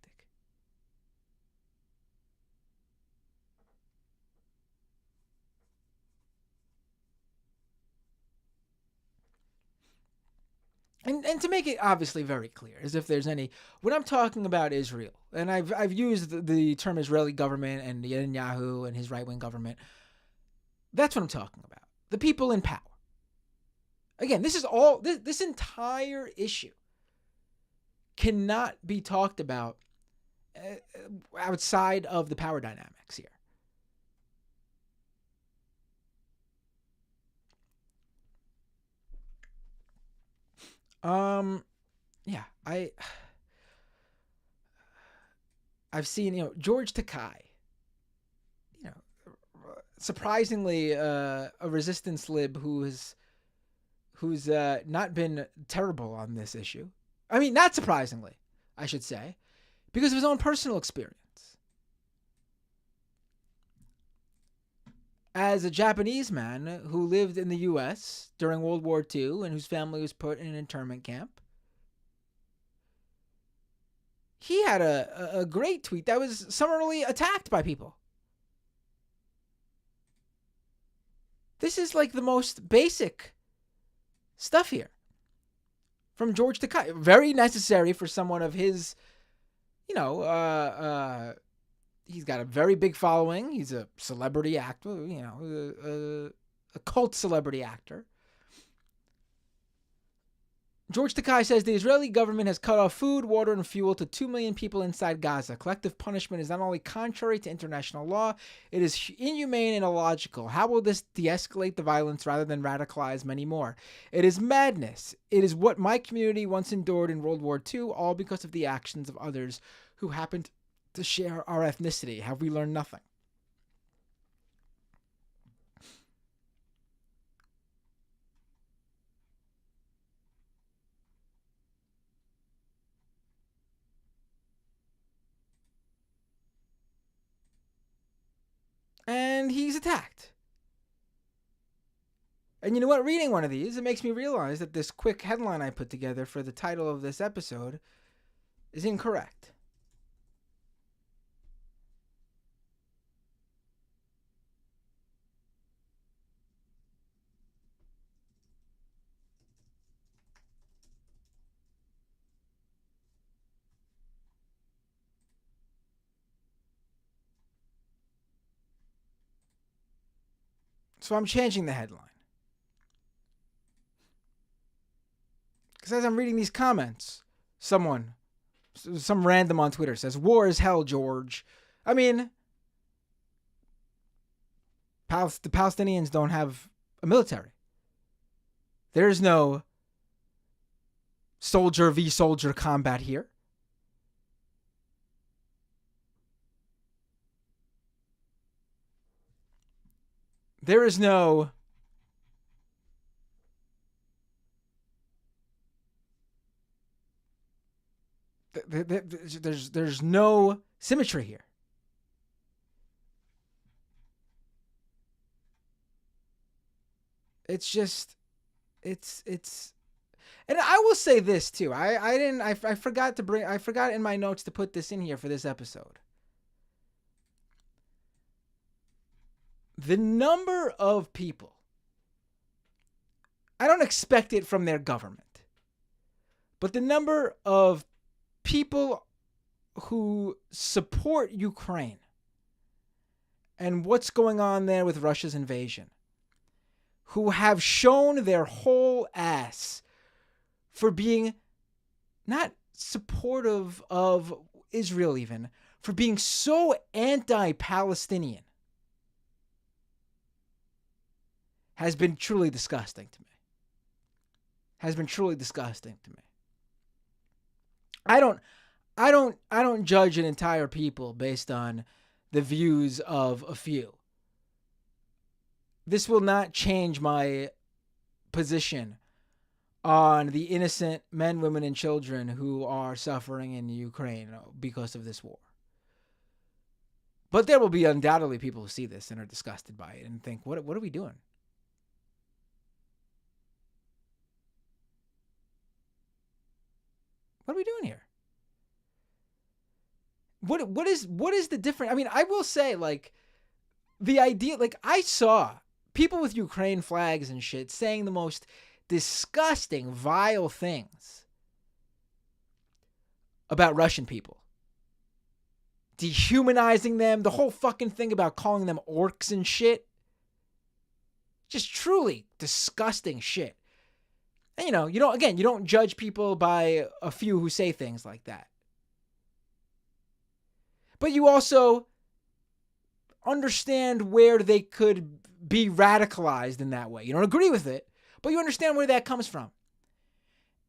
And to make it obviously very clear, as if there's any, when I'm talking about Israel, and I've used the term Israeli government and Netanyahu and his right-wing government, that's what I'm talking about. The people in power. Again, this entire issue cannot be talked about outside of the power dynamics here. Yeah, I've seen, George Takei, surprisingly, a resistance lib who's not been terrible on this issue. I mean, not surprisingly, I should say, because of his own personal experience. As a Japanese man who lived in the U.S. during World War II and whose family was put in an internment camp, he had a great tweet that was summarily attacked by people. This is like the most basic stuff here from George Takei. Very necessary for someone of his, he's got a very big following. He's a celebrity actor, a cult celebrity actor. George Takai says the Israeli government has cut off food, water, and fuel to 2 million people inside Gaza. Collective punishment is not only contrary to international law, it is inhumane and illogical. How will this de-escalate the violence rather than radicalize many more? It is madness. It is what my community once endured in World War II, all because of the actions of others who happened to share our ethnicity. Have we learned nothing? And he's attacked. And you know what? Reading one of these, it makes me realize that this quick headline I put together for the title of this episode is incorrect. So I'm changing the headline. Because as I'm reading these comments, some random on Twitter says, "War is hell, George." I mean, the Palestinians don't have a military. There's no soldier v. soldier combat here. There is no there's no symmetry here. It's just it's and I will say this too. I forgot in my notes to put this in here for this episode. The number of people, I don't expect it from their government, but the number of people who support Ukraine and what's going on there with Russia's invasion, who have shown their whole ass for being not supportive of Israel even, for being so anti-Palestinian, has been truly disgusting to me. I don't judge an entire people based on the views of a few. This will not change my position on the innocent men, women, and children who are suffering in Ukraine because of this war. But there will be undoubtedly people who see this and are disgusted by it and think, what are we doing? What are we doing here? What is the difference? I mean, I will say, like, the idea, like, I saw people with Ukraine flags and shit saying the most disgusting, vile things about Russian people. Dehumanizing them, the whole fucking thing about calling them orcs and shit. Just truly disgusting shit. And, you don't judge people by a few who say things like that. But you also understand where they could be radicalized in that way. You don't agree with it, but you understand where that comes from.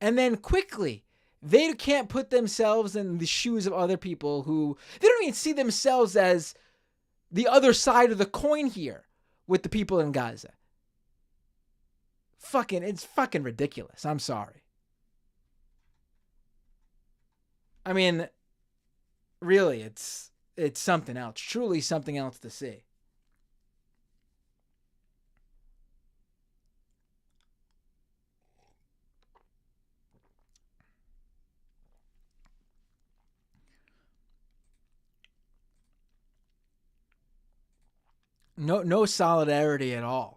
And then quickly, they can't put themselves in the shoes of other people who, they don't even see themselves as the other side of the coin here with the people in Gaza. It's fucking ridiculous. I'm sorry. I mean, really, it's something else. Truly something else to see. No solidarity at all.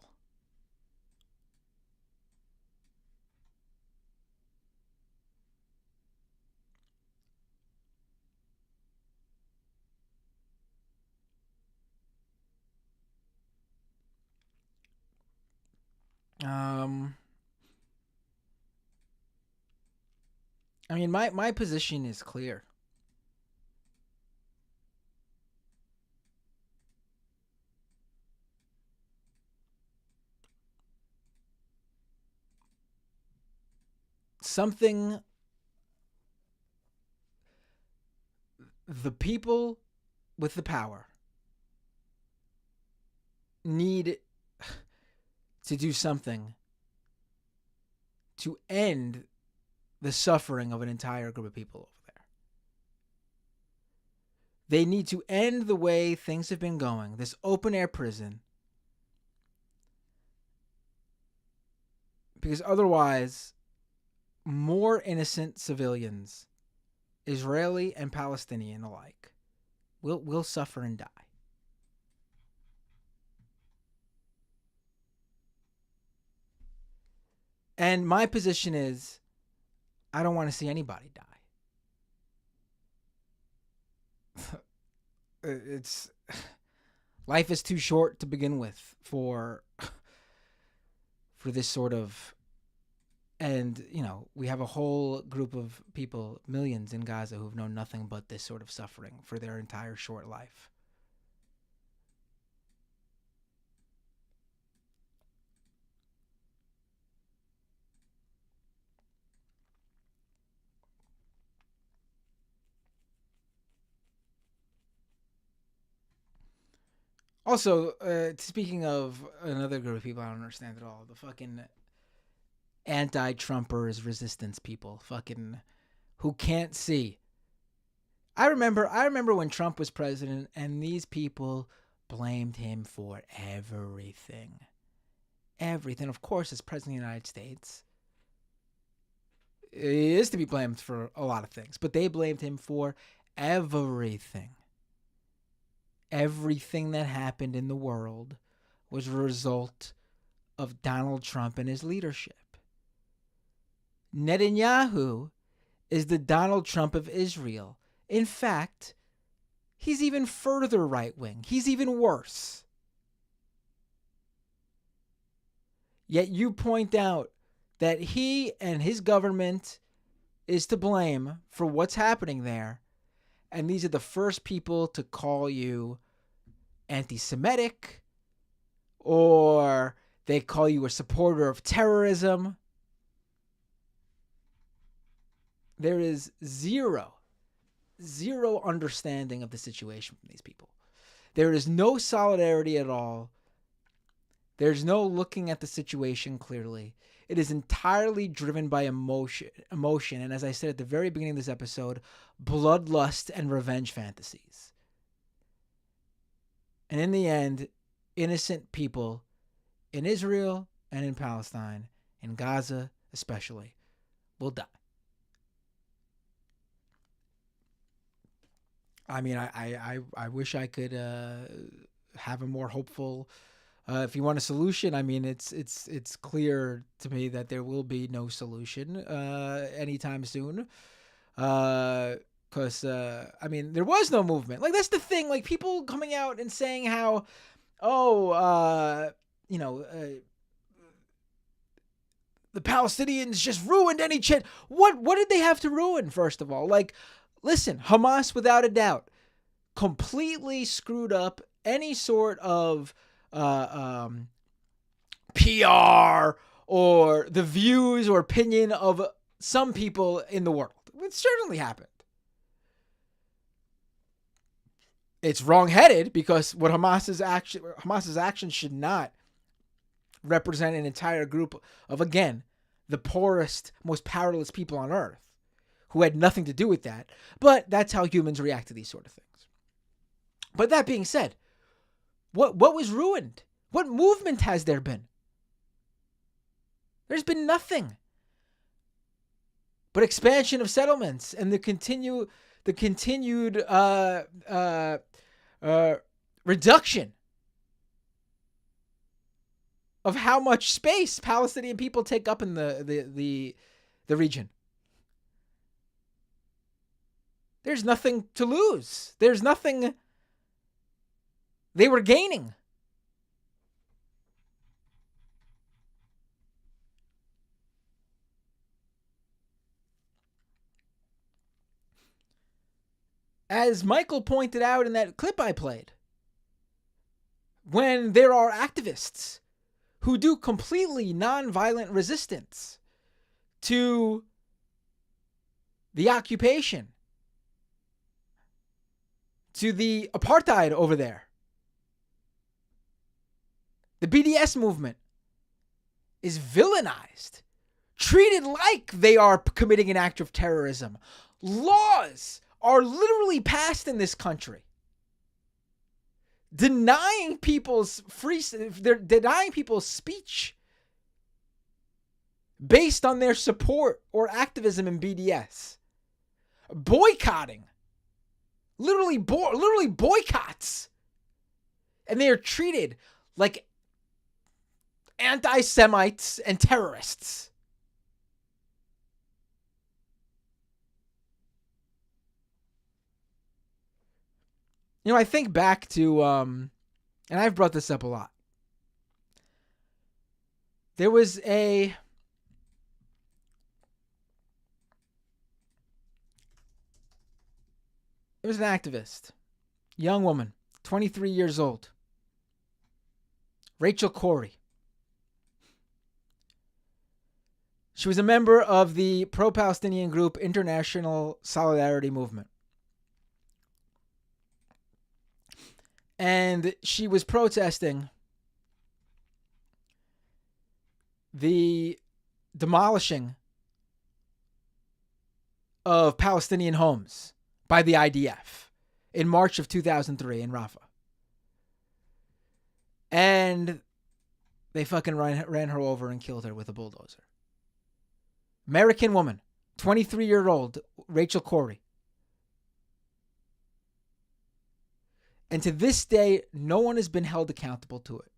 I mean, my position is clear. Something the people with the power need to do something to end the suffering of an entire group of people over there. They need to end the way things have been going, this open air prison, because otherwise, more innocent civilians, Israeli and Palestinian alike, will suffer and die. And my position is, I don't want to see anybody die. It's life is too short to begin with for this sort of, and we have a whole group of people, millions in Gaza, who've known nothing but this sort of suffering for their entire short life. Also, speaking of another group of people I don't understand at all, the fucking anti-Trumpers, resistance people, fucking who can't see. I remember when Trump was president, and these people blamed him for everything. Everything. Of course, as president of the United States, he is to be blamed for a lot of things, but they blamed him for everything. Everything that happened in the world was a result of Donald Trump and his leadership. Netanyahu is the Donald Trump of Israel. In fact, he's even further right-wing. He's even worse. Yet you point out that he and his government is to blame for what's happening there. And these are the first people to call you anti-Semitic, or they call you a supporter of terrorism. There is zero understanding of the situation from these people. There is no solidarity at all. There's no looking at the situation clearly. It is entirely driven by emotion, and as I said at the very beginning of this episode, bloodlust and revenge fantasies. And in the end, innocent people in Israel and in Palestine, in Gaza especially, will die. I mean, I wish I could have a more hopeful. If you want a solution, I mean, it's clear to me that there will be no solution anytime soon. Because, I mean, there was no movement. Like, that's the thing. Like, people coming out and saying how, the Palestinians just ruined any chance. What did they have to ruin, first of all? Like, listen, Hamas, without a doubt, completely screwed up any sort of PR or the views or opinion of some people in the world. It certainly happened. It's wrong-headed because what Hamas's action should not represent an entire group of, again, the poorest, most powerless people on earth who had nothing to do with that. But that's how humans react to these sort of things. But that being said, what was ruined? What movement has there been? There's been nothing but expansion of settlements and the continued reduction of how much space Palestinian people take up in the region. There's nothing to lose. There's nothing they were gaining. as Michael pointed out in that clip I played, when there are activists who do completely nonviolent resistance to the occupation, to the apartheid over there, the BDS movement is villainized, treated like they are committing an act of terrorism. Laws are literally passed in this country denying people's they're denying people's speech based on their support or activism in BDS. Boycotting. Literally boycotts. And they are treated like anti-Semites and terrorists. You know, I think back to, and I've brought this up a lot. There was an activist, young woman, 23 years old, Rachel Corrie. She was a member of the pro-Palestinian group International Solidarity Movement. And she was protesting the demolishing of Palestinian homes by the IDF in March of 2003 in Rafah. And they fucking ran her over and killed her with a bulldozer. American woman, 23-year-old Rachel Corrie. And to this day, no one has been held accountable to it.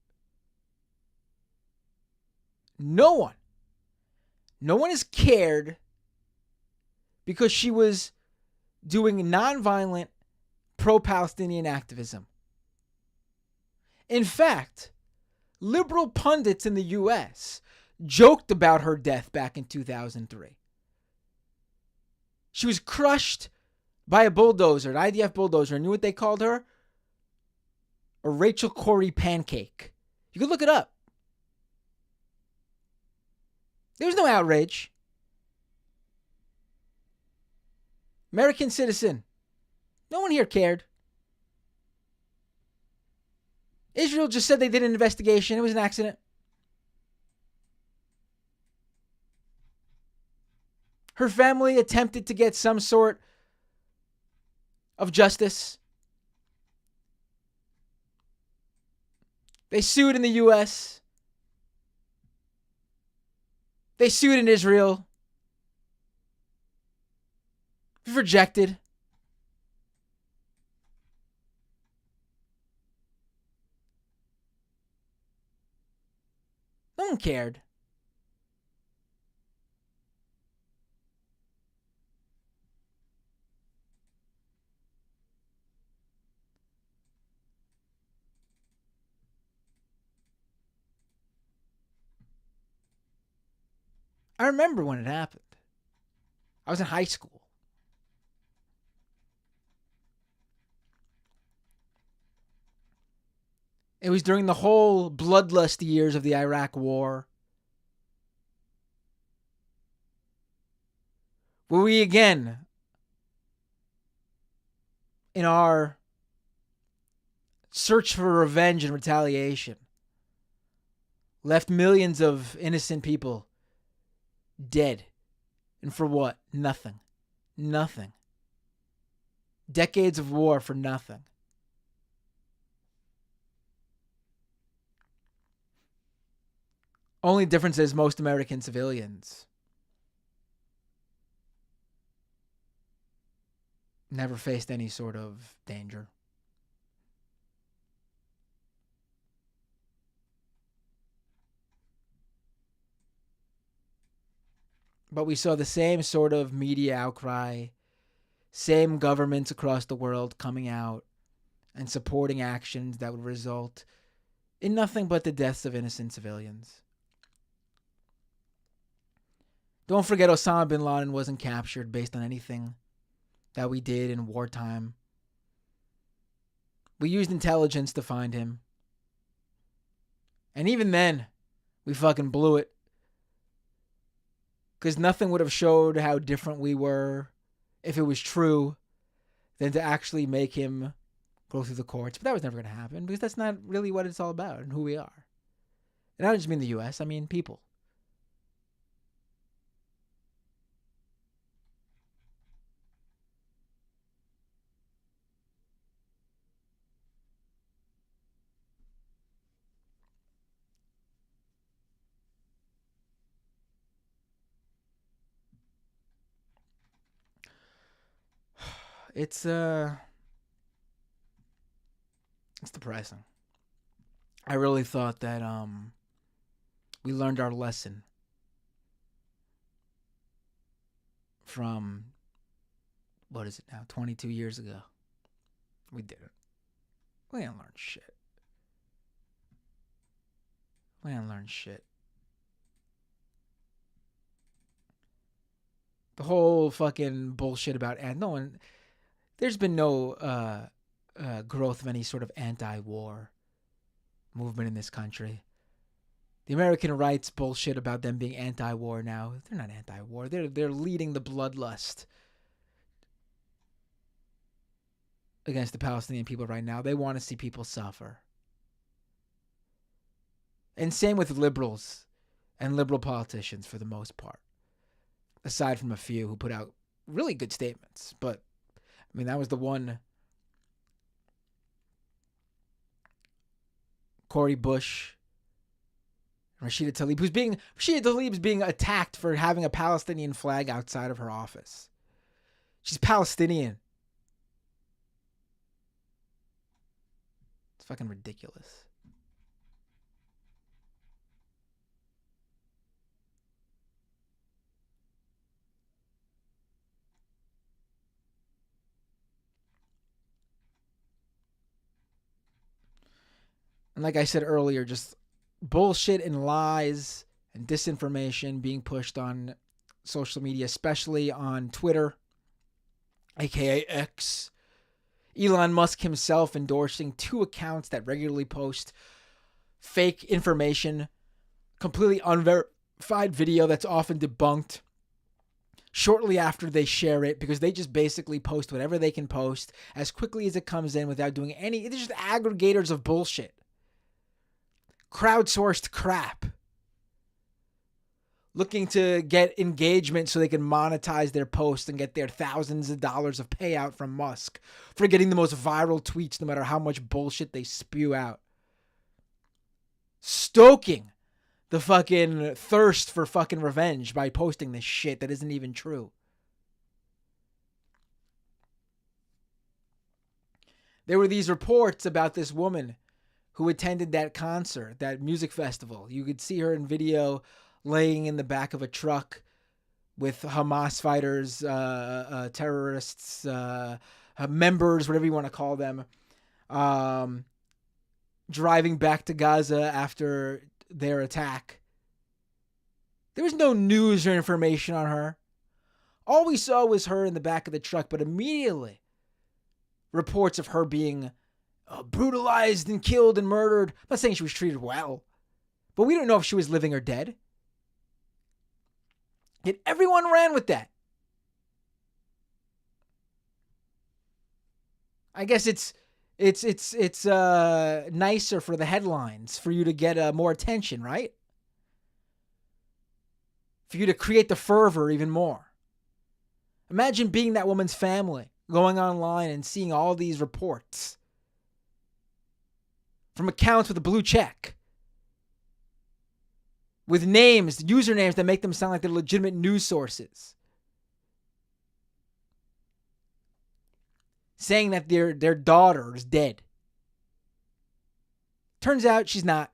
No one. No one has cared because she was doing nonviolent pro-Palestinian activism. In fact, liberal pundits in the U.S. joked about her death back in 2003. She was crushed by a bulldozer, an IDF bulldozer. And you know what they called her? A Rachel Corrie pancake. You can look it up. There was no outrage. American citizen. No one here cared. Israel just said they did an investigation. It was an accident. Her family attempted to get some sort of justice. They sued in the U.S. They sued in Israel. Rejected. No one cared. I remember when it happened. I was in high school. It was during the whole bloodlust years of the Iraq War, where we again, in our search for revenge and retaliation, left millions of innocent people dead. And for what? Nothing. Nothing. Decades of war for nothing. Only difference is most American civilians never faced any sort of danger. But we saw the same sort of media outcry, same governments across the world coming out and supporting actions that would result in nothing but the deaths of innocent civilians. Don't forget Osama bin Laden wasn't captured based on anything that we did in wartime We used intelligence to find him. And even then, we fucking blew it. Because nothing would have showed how different we were if it was true than to actually make him go through the courts. But that was never going to happen because that's not really what it's all about and who we are. And I don't just mean the U.S., I mean people. It's depressing. I really thought that we learned our lesson from, what is it now, 22 years ago. We didn't. We didn't learn shit. We didn't learn shit. The whole fucking bullshit about there's been no growth of any sort of anti-war movement in this country. The American rights bullshit about them being anti-war now, they're not anti-war. They're leading the bloodlust against the Palestinian people right now. They want to see people suffer. And same with liberals and liberal politicians for the most part. Aside from a few who put out really good statements. But, I mean, that was the one. Cori Bush, Rashida Tlaib's being attacked for having a Palestinian flag outside of her office. She's Palestinian. It's fucking ridiculous. And like I said earlier, just bullshit and lies and disinformation being pushed on social media, especially on Twitter, aka X. Elon Musk himself endorsing 2 accounts that regularly post fake information, completely unverified video that's often debunked shortly after they share it, because they just basically post whatever they can post as quickly as it comes in without doing any. They're just aggregators of bullshit. Crowdsourced crap. Looking to get engagement so they can monetize their posts and get their thousands of dollars of payout from Musk for getting the most viral tweets no matter how much bullshit they spew out. Stoking the fucking thirst for fucking revenge by posting this shit that isn't even true. There were these reports about this woman who attended that concert, that music festival. You could see her in video laying in the back of a truck with Hamas fighters, terrorists, members, whatever you want to call them, driving back to Gaza after their attack. There was no news or information on her. All we saw was her in the back of the truck, but immediately reports of her being brutalized and killed and murdered. I'm not saying she was treated well, but we don't know if she was living or dead. Yet everyone ran with that. I guess it's nicer for the headlines for you to get more attention, right? For you to create the fervor even more. Imagine being that woman's family, going online and seeing all these reports from accounts with a blue check, with names, usernames that make them sound like they're legitimate news sources, saying that their daughter is dead. Turns out she's not.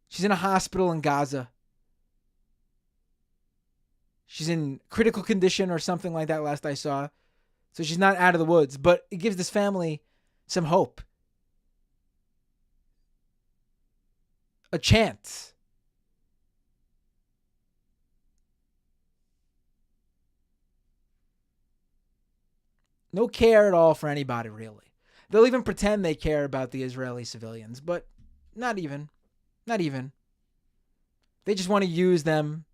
She's in a hospital in Gaza. She's in critical condition or something like that last I saw. So she's not out of the woods, but it gives this family some hope. A chance. No care at all for anybody, really. They'll even pretend they care about the Israeli civilians, but not even. Not even. They just want to use them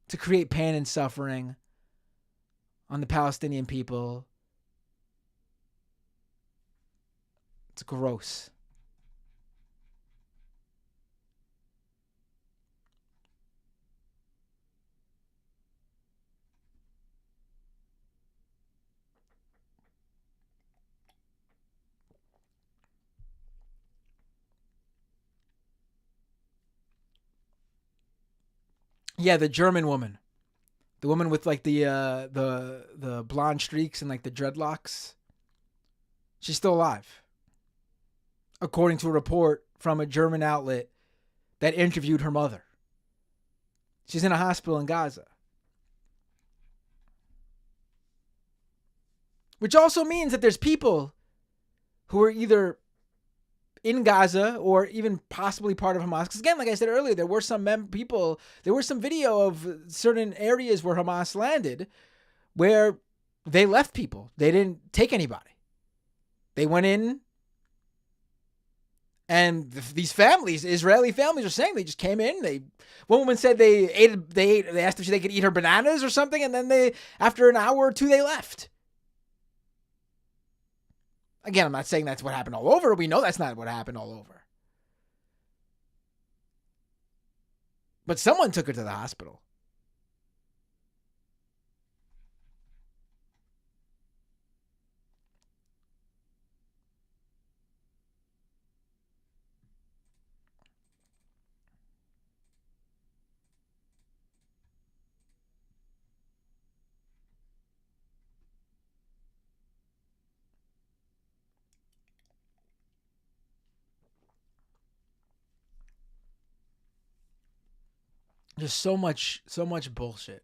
to create pain and suffering on the Palestinian people. It's gross. Yeah, the German woman. The woman with like the blonde streaks and like the dreadlocks. She's still alive. According to a report from a German outlet that interviewed her mother. She's in a hospital in Gaza. Which also means that there's people who are either in Gaza or even possibly part of Hamas. Because again, like I said earlier, there were some there was some video of certain areas where Hamas landed where they left people. They didn't take anybody. They went in, and these families, Israeli families, are saying they just came in. One woman said they asked if they could eat her bananas or something, and then after an hour or two, they left. Again, I'm not saying that's what happened all over. We know that's not what happened all over. But someone took her to the hospital. Just so much bullshit.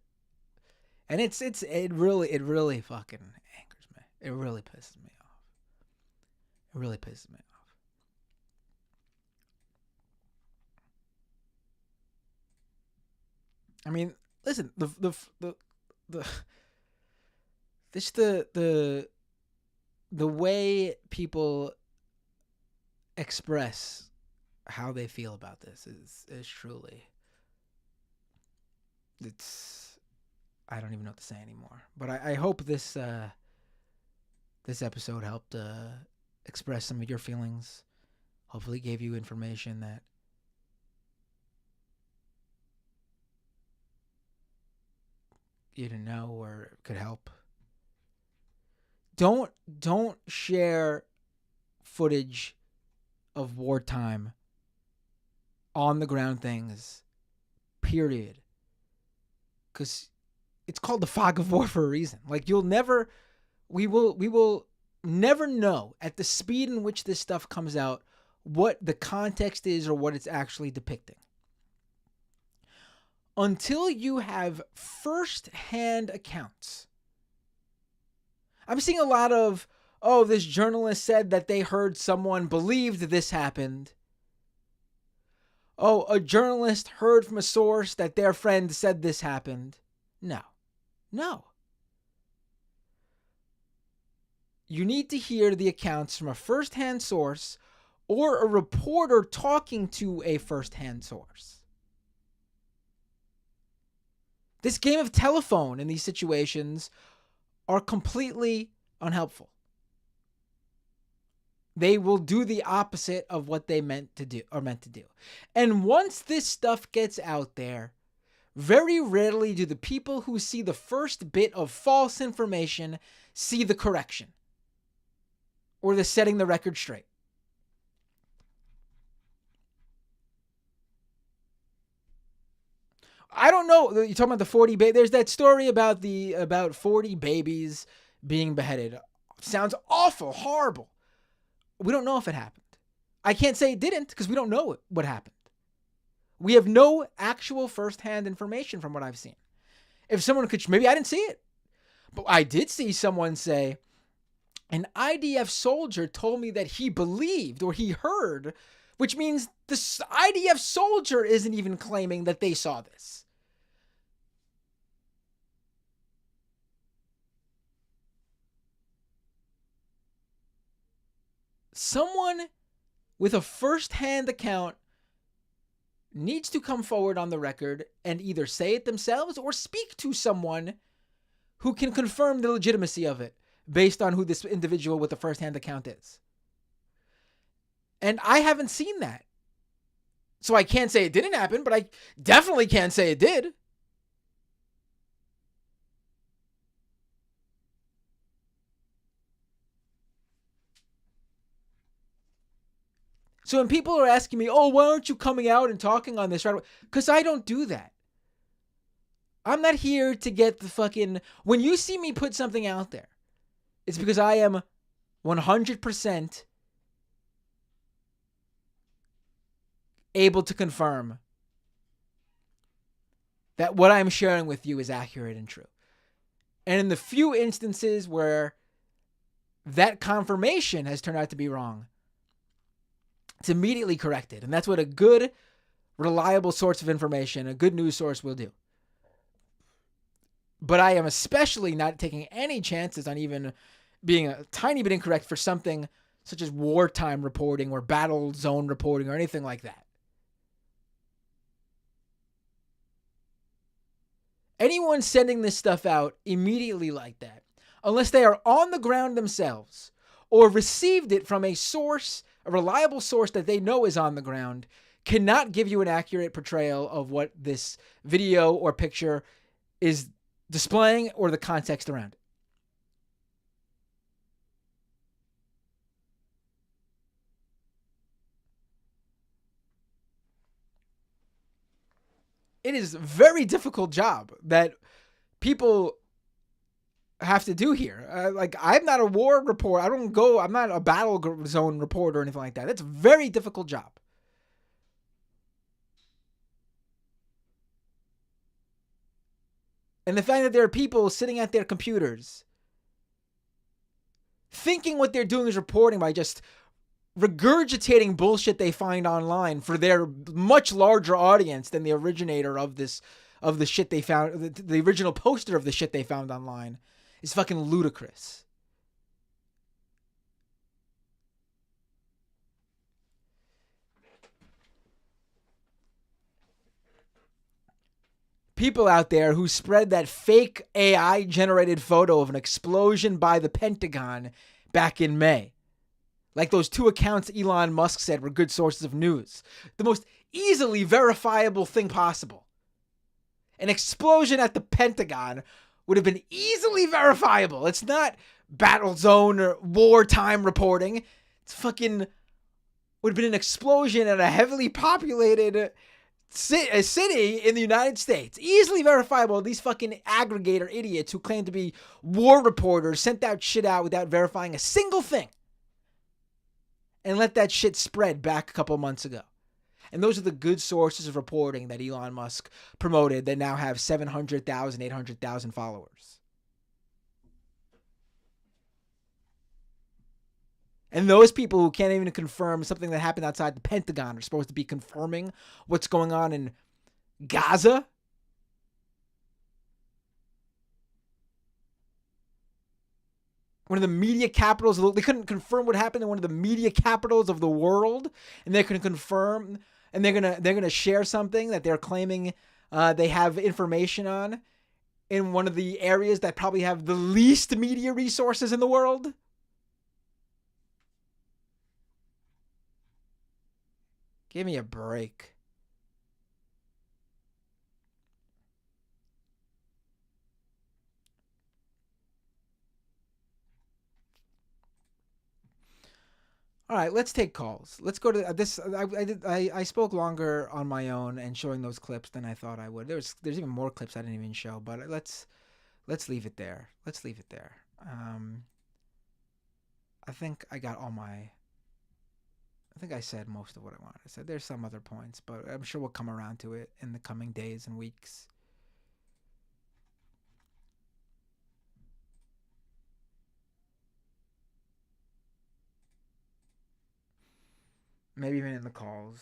And it really fucking angers me. It really pisses me off. It really pisses me off. I mean, listen, the way people express how they feel about this is truly, I don't even know what to say anymore. But I hope this episode helped express some of your feelings. Hopefully gave you information that you didn't know or could help. Don't share footage of wartime, on the ground things, period. Because it's called the fog of war for a reason. Like, we will never know at the speed in which this stuff comes out what the context is or what it's actually depicting. Until you have first-hand accounts. I'm seeing a lot of, this journalist said that they heard someone believed this happened. A journalist heard from a source that their friend said this happened. No. You need to hear the accounts from a first-hand source or a reporter talking to a first-hand source. This game of telephone in these situations are completely unhelpful. They will do the opposite of what they meant to do. And once this stuff gets out there, very rarely do the people who see the first bit of false information see the correction or the setting the record straight. I don't know. You're talking about the 40 babies. There's that story about 40 babies being beheaded. Sounds awful, horrible. We don't know if it happened. I can't say it didn't because we don't know what happened. We have no actual first-hand information from what I've seen. If someone could, maybe I didn't see it, but I did see someone say, an IDF soldier told me that he believed or he heard, which means the IDF soldier isn't even claiming that they saw this. someone with a first-hand account needs to come forward on the record and either say it themselves or speak to someone who can confirm the legitimacy of it based on who this individual with the first-hand account is. And I haven't seen that. So I can't say it didn't happen, but I definitely can't say it did. So when people are asking me, oh, why aren't you coming out and talking on this right away? Because I don't do that. I'm not here to get the fucking... When you see me put something out there, it's because I am 100% able to confirm that what I'm sharing with you is accurate and true. And in the few instances where that confirmation has turned out to be wrong, it's immediately corrected. And that's what a good, reliable source of information, a good news source will do. But I am especially not taking any chances on even being a tiny bit incorrect for something such as wartime reporting or battle zone reporting or anything like that. Anyone sending this stuff out immediately like that, unless they are on the ground themselves or received it from a source, a reliable source that they know is on the ground, cannot give you an accurate portrayal of what this video or picture is displaying or the context around it. It is a very difficult job that people have to do here. I'm not a war reporter. I'm not a battle zone reporter or anything like that. It's a very difficult job. And the fact that there are people sitting at their computers thinking what they're doing is reporting by just regurgitating bullshit they find online for their much larger audience than the originator of the shit they found, the original poster of the shit they found online, is fucking ludicrous. People out there who spread that fake AI generated photo of an explosion by the Pentagon back in May. Like those two accounts Elon Musk said were good sources of news. The most easily verifiable thing possible. An explosion at the Pentagon would have been easily verifiable. It's not battle zone or wartime reporting. It's fucking would have been an explosion at a heavily populated city in the United States. Easily verifiable. These fucking aggregator idiots who claim to be war reporters sent that shit out without verifying a single thing. And let that shit spread back a couple months ago. And those are the good sources of reporting that Elon Musk promoted that now have 700,000, 800,000 followers. And those people who can't even confirm something that happened outside the Pentagon are supposed to be confirming what's going on in Gaza. One of the media capitals, they couldn't confirm what happened in one of the media capitals of the world, and they can confirm, and they're gonna share something that they're claiming they have information on in one of the areas that probably have the least media resources in the world. Give me a break. All right, let's take calls. Let's go to this. I spoke longer on my own and showing those clips than I thought I would. There's even more clips I didn't even show, but let's leave it there. Let's leave it there. I think I got all my. I think I said most of what I wanted to say. There's some other points, but I'm sure we'll come around to it in the coming days and weeks. Maybe even in the calls.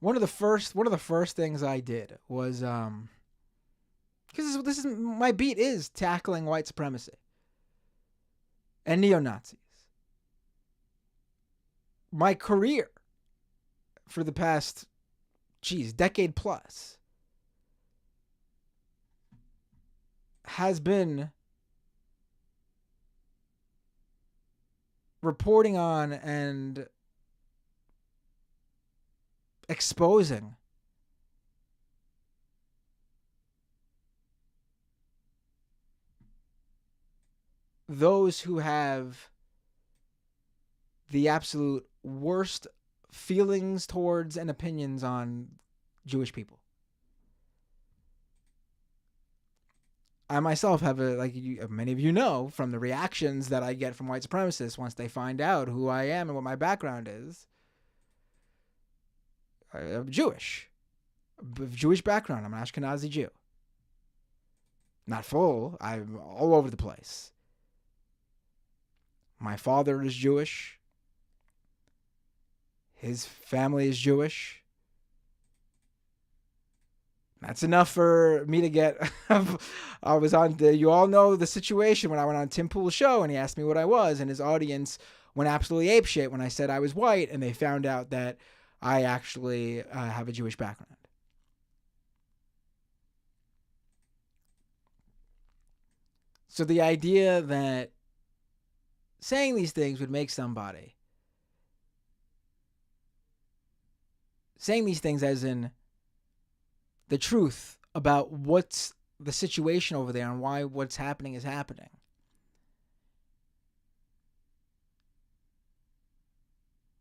one of the first things I did was because this is my beat is tackling white supremacy and neo-Nazis. My career for the past decade plus has been reporting on and exposing those who have the absolute worst feelings towards and opinions on Jewish people. I myself have many of you know from the reactions that I get from white supremacists once they find out who I am and what my background is. I'm Jewish. Of Jewish background. I'm an Ashkenazi Jew. Not full. I'm all over the place. My father is Jewish. His family is Jewish. That's enough for me to get. I was on you all know the situation when I went on Tim Pool's show and he asked me what I was, and his audience went absolutely apeshit when I said I was white, and they found out that I actually have a Jewish background. So the idea that saying these things would make somebody, saying these things as in the truth about what's the situation over there and why what's happening is happening,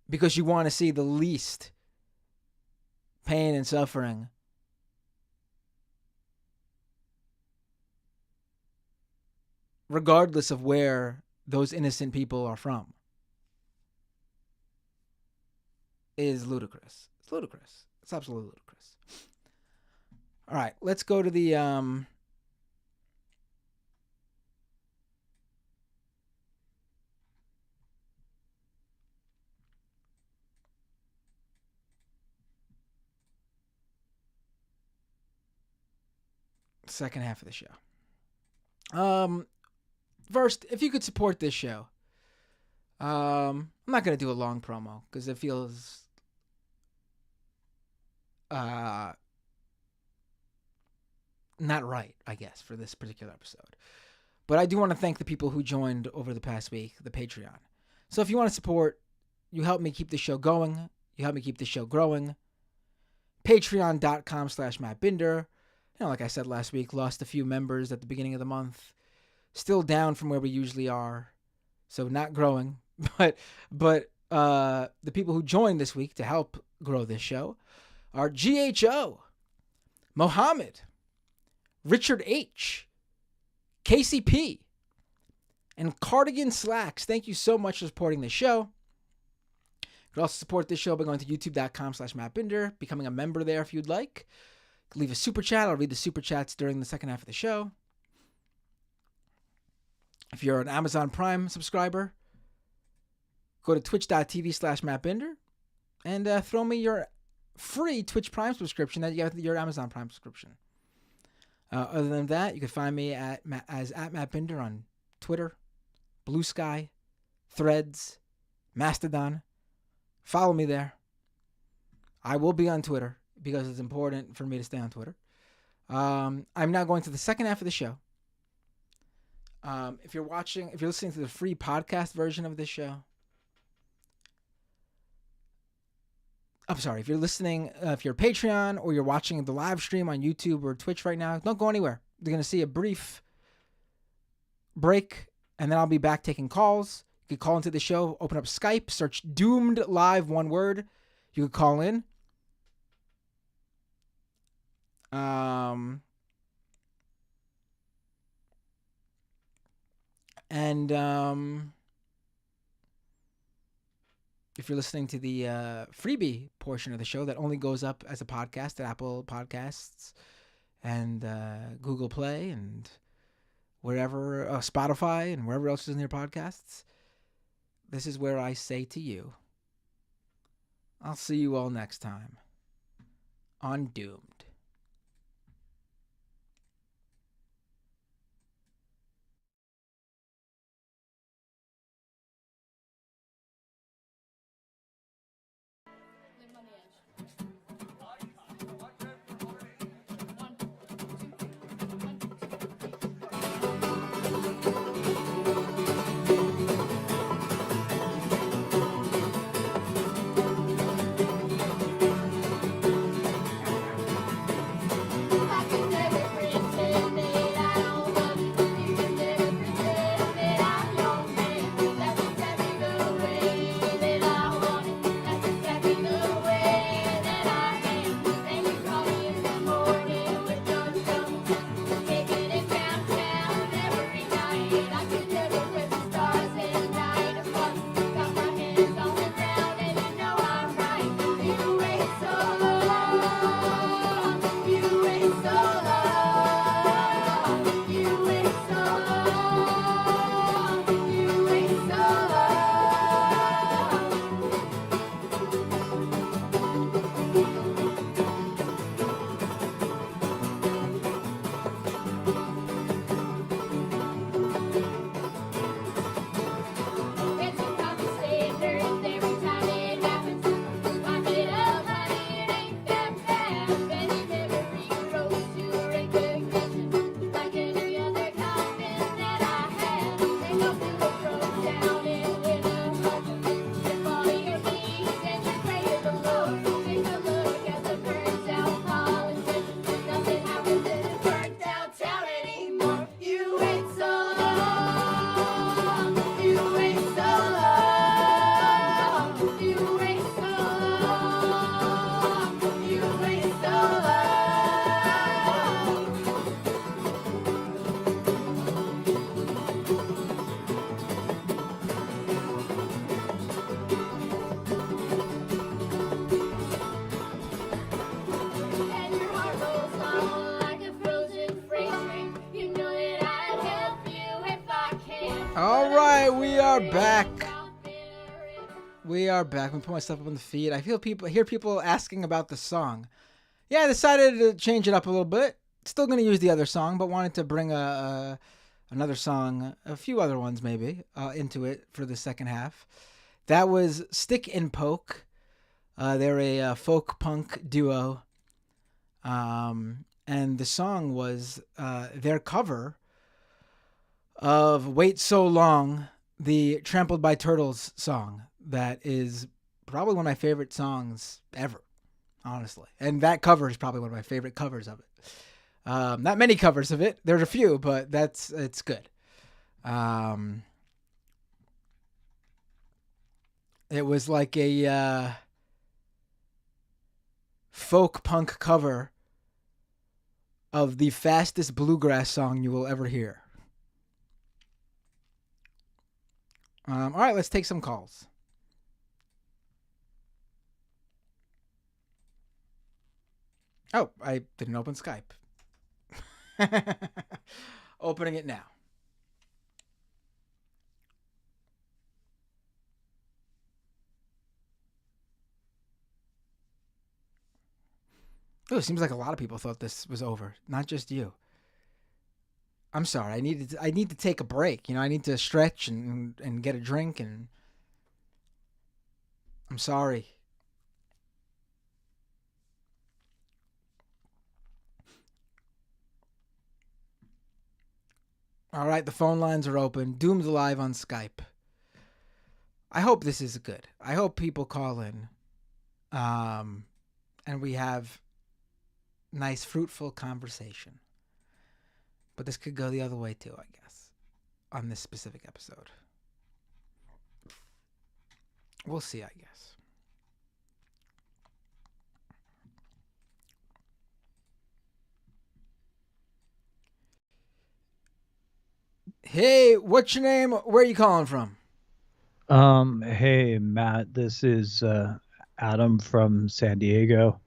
because you want to see the least pain and suffering, regardless of where those innocent people are from, is ludicrous. It's ludicrous. It's absolutely ludicrous. All right, let's go to the second half of the show. First, if you could support this show, I'm not going to do a long promo because it feels not right, I guess, for this particular episode. But I do want to thank the people who joined over the past week, the Patreon. So if you want to support, you help me keep the show going. You help me keep the show growing. Patreon.com/MattBinder. Like I said last week, lost a few members at the beginning of the month. Still down from where we usually are. So not growing. But the people who joined this week to help grow this show are GHO, Mohammed, Richard H., KCP, and Cardigan Slacks. Thank you so much for supporting this show. You can also support this show by going to youtube.com/MattBinder, becoming a member there if you'd like. Leave a super chat. I'll read the super chats during the second half of the show. If you're an Amazon Prime subscriber, go to twitch.tv/MattBinder and throw me your free Twitch Prime subscription that you have your Amazon Prime subscription. Other than that, you can find me as @MattBinder on Twitter, Blue Sky, Threads, Mastodon. Follow me there. I will be on Twitter because it's important for me to stay on Twitter. I'm now going to the second half of the show. If you're listening to the free podcast version of this show, I'm sorry, if you're listening, if you're a Patreon or you're watching the live stream on YouTube or Twitch right now, don't go anywhere. You're going to see a brief break, and then I'll be back taking calls. You could call into the show, open up Skype, search Doomed Live, one word. You could call in. If you're listening to the freebie portion of the show that only goes up as a podcast at Apple Podcasts and Google Play and wherever, Spotify and wherever else is in your podcasts, this is where I say to you, I'll see you all next time. on Doomed. All right, we are back. We are back. I'm putting myself up on the feed. I hear people asking about the song. Yeah, I decided to change it up a little bit. Still going to use the other song, but wanted to bring another song, a few other ones maybe, into it for the second half. That was Stick and Poke. They're a folk punk duo. And the song was their cover of Wait So Long, the Trampled by Turtles song. That is probably one of my favorite songs ever, honestly. And that cover is probably one of my favorite covers of it. Not many covers of it. There's a few, but it's good. It was like a folk punk cover of the fastest bluegrass song you will ever hear. All right, let's take some calls. Oh, I didn't open Skype. Opening it now. Oh, it seems like a lot of people thought this was over, not just you. I'm sorry. I need to take a break. I need to stretch and get a drink, and I'm sorry. All right, the phone lines are open. Doom's live on Skype. I hope this is good. I hope people call in, and we have nice, fruitful conversation. But this could go the other way too, I guess, on this specific episode. We'll see, I guess. Hey, what's your name? Where are you calling from? Hey, Matt, this is Adam from San Diego.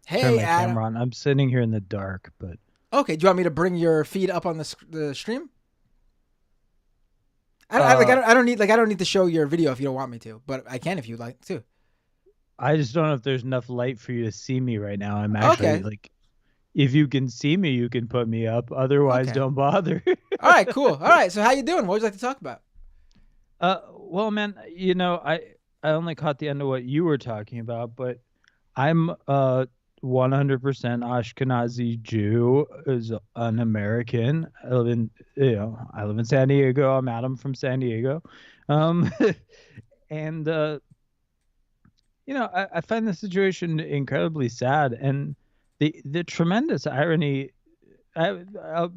Hey, Turn my Adam. camera on. I'm sitting here in the dark, but Okay, do you want me to bring your feed up on the stream? I don't need to show your video if you don't want me to, but I can if you'd like to. I just don't know if there's enough light for you to see me right now. I'm actually Okay. like, if you can see me, you can put me up. Otherwise, Okay. don't bother. All right, cool. All right, so how you doing? What would you like to talk about? Well, man, I only caught the end of what you were talking about, but I'm 100% Ashkenazi Jew, is an American. I live in San Diego. I'm Adam from San Diego. Um, and I find the situation incredibly sad, and the tremendous irony. I have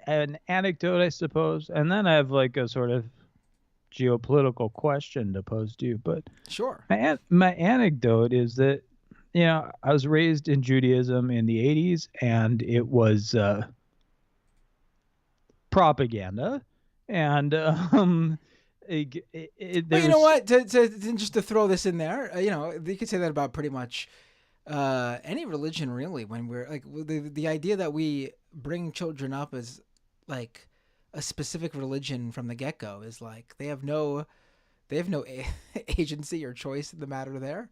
an anecdote, I suppose, and then I have like a sort of geopolitical question to pose to you. But Sure. my anecdote is that I was raised in Judaism in the 80s, and it was propaganda, and Well, there you know was what? To just to throw this in there, you could say that about pretty much any religion, really. When we're like the idea that we bring children up as like a specific religion from the get go is like they have no agency or choice in the matter there.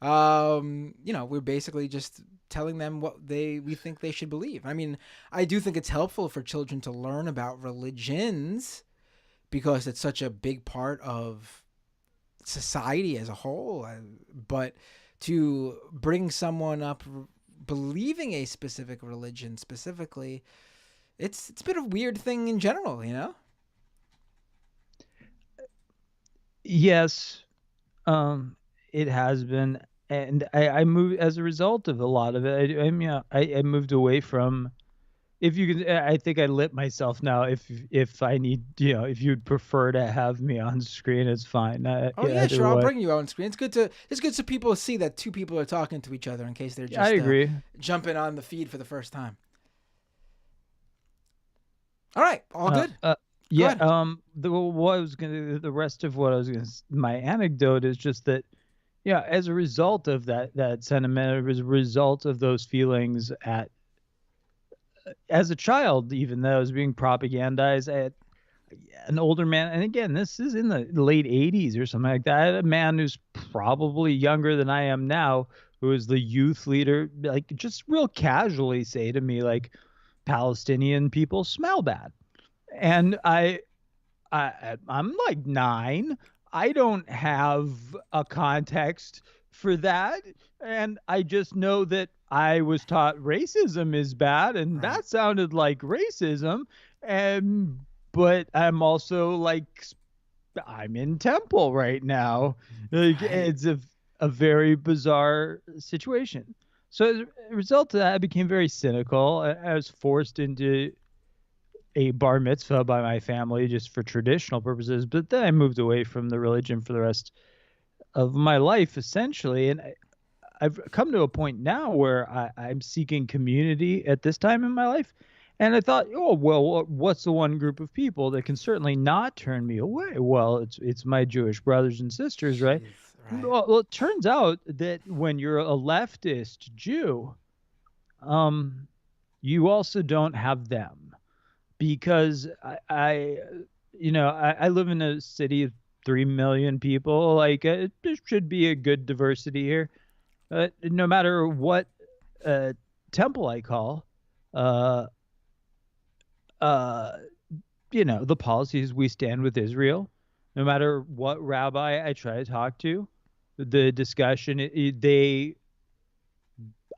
We're basically just telling them what we think they should believe. I mean, I do think it's helpful for children to learn about religions because it's such a big part of society as a whole. But to bring someone up believing a specific religion specifically, it's been a weird thing in general, yes, it has been, and I moved as a result of a lot of it. I moved away from. If you can, I think I lit myself now. If I need, if you'd prefer to have me on screen, it's fine. Oh yeah, Either sure. I'll way. bring you on screen. It's good so people see that two people are talking to each other in case they're Yeah, I just agree. jumping on the feed for the first time. All right, all good. Yeah. ahead. The rest of what I was gonna, my anecdote is just that, as a result of that sentiment, as a result of those feelings as a child, even though I was being propagandized at an older man, and again, this is in the late 80s or something like that. I had a man who's probably younger than I am now, who is the youth leader, like just real casually say to me, like, Palestinian people smell bad. And I'm like 9. I don't have a context for that, and I just know that I was taught racism is bad, and Right. that sounded like racism. And but I'm also like, I'm in Temple right now. Like, Right. it's a very bizarre situation. So as a result of that, I became very cynical. I was forced into a bar mitzvah by my family just for traditional purposes, but then I moved away from the religion for the rest of my life, essentially. And I've come to a point now where I'm seeking community at this time in my life. And I thought, oh, well, what's the one group of people that can certainly not turn me away? Well, it's my Jewish brothers and sisters, right? Jeez, right. Well, it turns out that when you're a leftist Jew, you also don't have them, because I live in a city of 3 million people. Like, there should be a good diversity here. No matter what temple I call, uh, the policies we stand with Israel. No matter what rabbi I try to talk to, the discussion,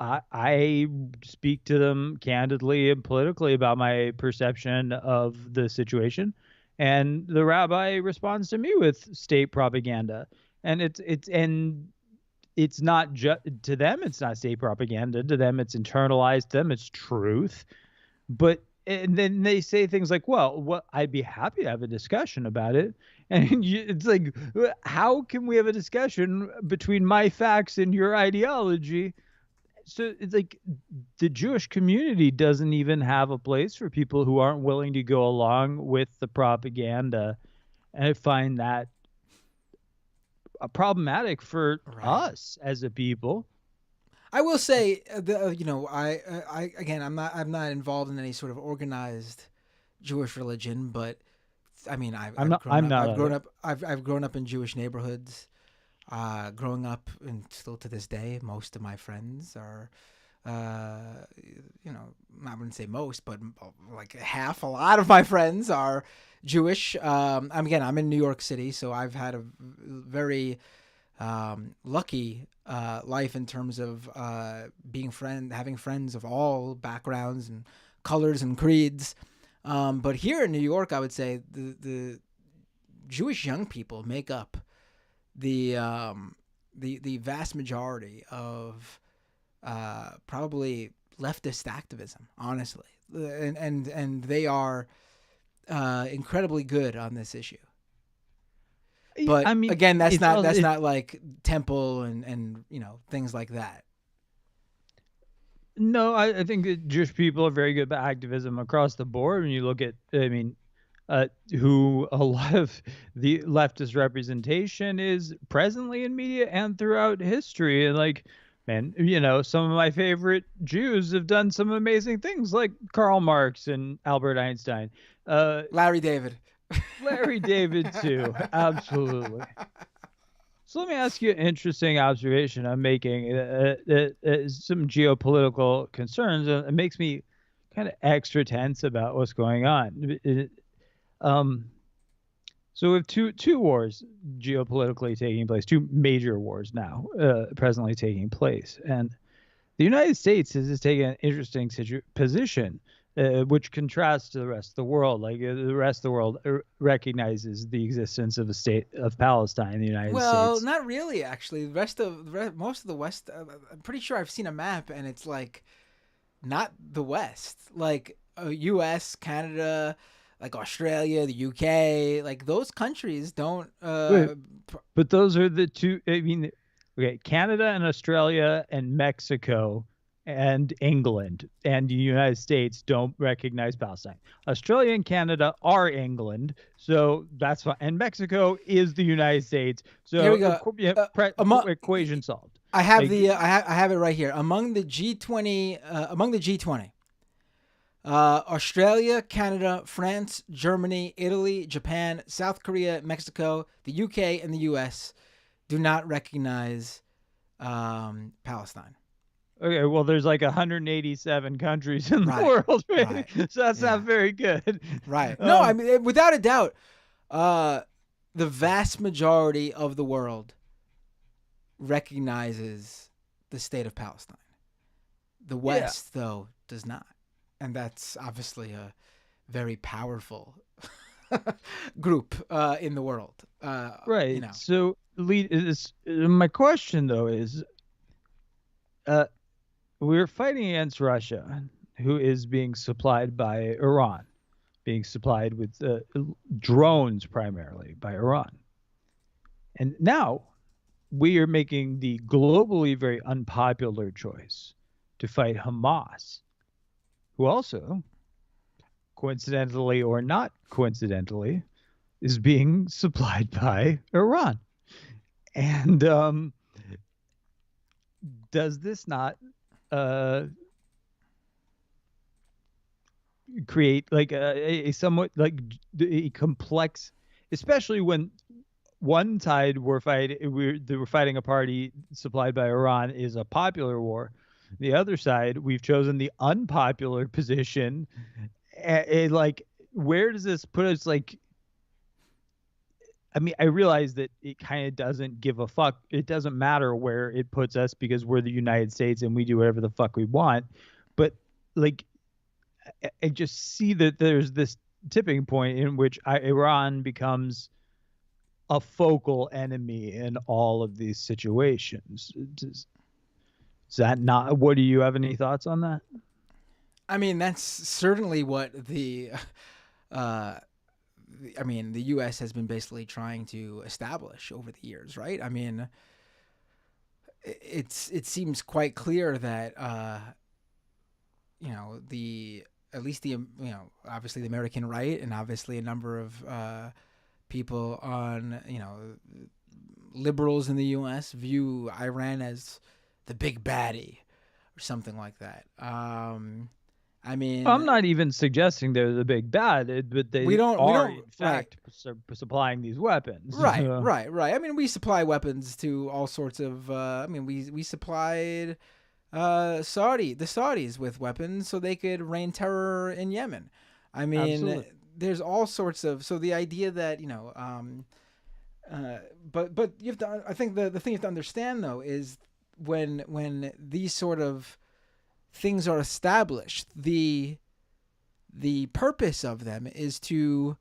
I speak to them candidly and politically about my perception of the situation, and the rabbi responds to me with state propaganda, and it's not just to them. It's not state propaganda to them. It's internalized to them. It's truth. But and then they say things like, "Well, what I'd be happy to have a discussion about it." And it's like, how can we have a discussion between my facts and your ideology? So it's like the Jewish community doesn't even have a place for people who aren't willing to go along with the propaganda. And I find that problematic for Right. us as a people. I will say, I again, I'm not involved in any sort of organized Jewish religion, but I mean, I've grown up in Jewish neighborhoods. Growing up, and still to this day, most of my friends are, I wouldn't say most, but like half, a lot of my friends are Jewish. I'm in New York City, so I've had a very lucky life in terms of having friends of all backgrounds and colors and creeds. But here in New York, I would say the Jewish young people make up the vast majority of probably leftist activism, honestly, and they are incredibly good on this issue. But I mean, again, that's it's not like Temple and things like that. No, I think that Jewish people are very good at activism across the board. When you look at, I mean, who a lot of the leftist representation is presently in media and throughout history. And like, man, some of my favorite Jews have done some amazing things, like Karl Marx and Albert Einstein. Larry David. Larry David too, absolutely. So let me ask you an interesting observation I'm making. Some geopolitical concerns. It makes me kind of extra tense about what's going on. So we have two wars geopolitically taking place, two major wars now presently taking place, and the United States is taking an interesting position, which contrasts to the rest of the world. Like the rest of the world recognizes the existence of a state of Palestine. The United Well, States. not really, actually. Most of the West, I'm pretty sure I've seen a map, and it's like not the West, like U.S., Canada, like Australia, the UK, like those countries don't. But those are the two. I mean, okay, Canada and Australia and Mexico and England and the United States don't recognize Palestine. Australia and Canada are England, so that's fine. And Mexico is the United States. So Here we go. Equation solved. I have Like, I have it right here. Among the G20, Australia, Canada, France, Germany, Italy, Japan, South Korea, Mexico, the UK, and the US do not recognize Palestine. Okay, well, there's like 187 countries in the world, right? So that's not very good. Right. No, I mean, without a doubt, the vast majority of the world recognizes the state of Palestine. The West, though, does not. And that's obviously a very powerful group in the world. Right. So, my question, though, is we're fighting against Russia, who is being supplied by Iran, being supplied with drones primarily by Iran. And now we are making the globally very unpopular choice to fight Hamas, who also, coincidentally or not coincidentally, is being supplied by Iran. And does this not create like a somewhat like a complex, especially when one side we're fighting a party supplied by Iran is a popular war. The other side, we've chosen the unpopular position. Like, where does this put us? Like, I mean, I realize that it kind of doesn't give a fuck. It doesn't matter where it puts us because we're the United States and we do whatever the fuck we want. But like, I just see that there's this tipping point in which Iran becomes a focal enemy in all of these situations. Is that not? What do you have any thoughts on that? I mean, that's certainly what the U.S. has been basically trying to establish over the years, right? I mean, it seems quite clear that obviously the American right and obviously a number of people on liberals in the U.S. view Iran as the big baddie or something like that. I mean, I'm not even suggesting they're the big bad, but they we don't, in fact, supplying these weapons. right, right, right. I mean, we supply weapons to all sorts of. I mean, we supplied the Saudis with weapons so they could rain terror in Yemen. I mean, Absolutely. there's all sorts of. So the idea that but you have to. I think the thing you have to understand though is when these sort of things are established, the purpose of them is to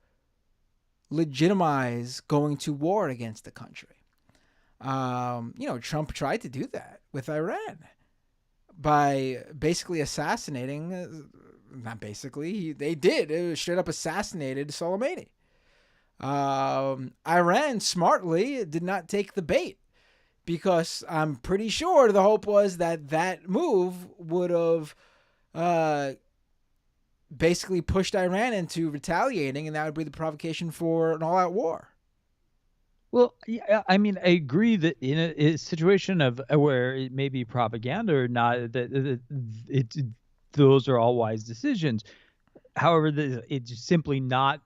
legitimize going to war against the country. Trump tried to do that with Iran by basically assassinating. Not basically, they did. It straight up assassinated Soleimani. Iran smartly did not take the bait, because I'm pretty sure the hope was that move would have basically pushed Iran into retaliating, and that would be the provocation for an all-out war. Well, yeah, I mean, I agree that in a situation of where it may be propaganda or not, those are all wise decisions. However, it's simply not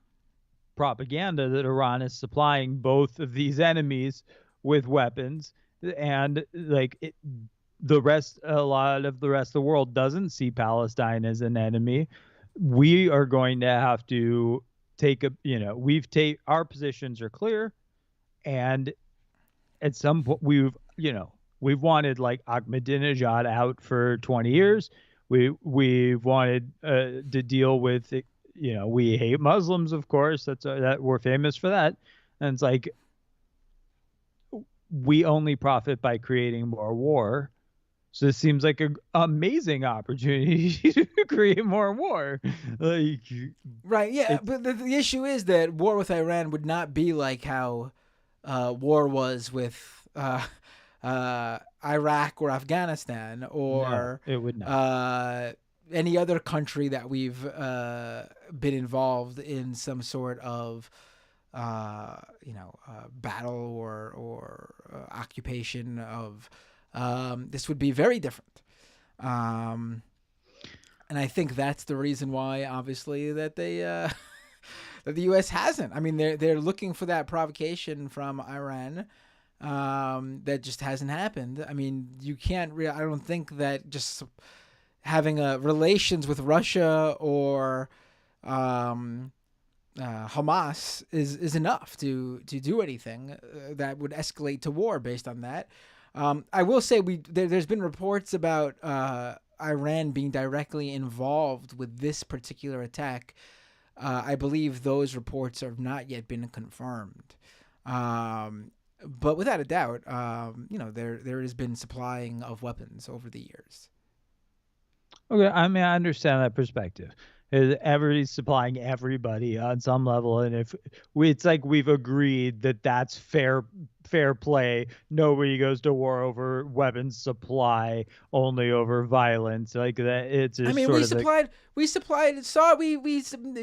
propaganda that Iran is supplying both of these enemies with weapons, and a lot of the rest of the world doesn't see Palestine as an enemy. We are going to have to take our positions are clear, and at some point we've wanted like Ahmadinejad out for 20 years. We've wanted to deal with we hate Muslims, of course. That we're famous for that. And it's like, we only profit by creating more war. So this seems like an amazing opportunity to create more war. Right, yeah. But the issue is that war with Iran would not be like how war was with Iraq or Afghanistan or no, it would not. Any other country that we've been involved in some sort of battle or occupation of. This would be very different, and I think that's the reason why, obviously, that they that the U.S. hasn't. I mean, they're looking for that provocation from Iran. That just hasn't happened. I mean, you can't. I don't think that just having relations with Russia or Hamas is enough to do anything that would escalate to war based on that. I will say there's been reports about Iran being directly involved with this particular attack. I believe those reports have not yet been confirmed. But without a doubt, there has been supplying of weapons over the years. Okay, I mean, I understand that perspective. Everybody's supplying everybody on some level, and it's like we've agreed that that's fair play. Nobody goes to war over weapons supply, only over violence. Like that, it's. I mean, we supplied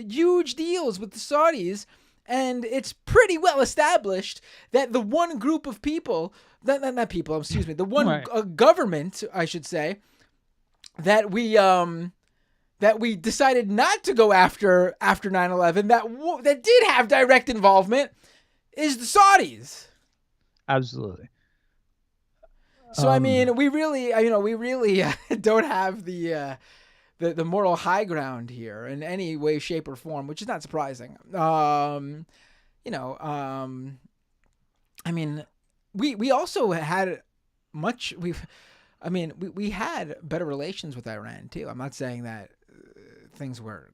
huge deals with the Saudis, and it's pretty well established that the one group of people, not people, excuse me, the one right. Government, I should say, that we decided not to go after 9/11, that did have direct involvement, is the Saudis. Absolutely. So I mean, we really don't have the moral high ground here in any way, shape, or form, which is not surprising. I mean, we also had we had better relations with Iran too. I'm not saying that things were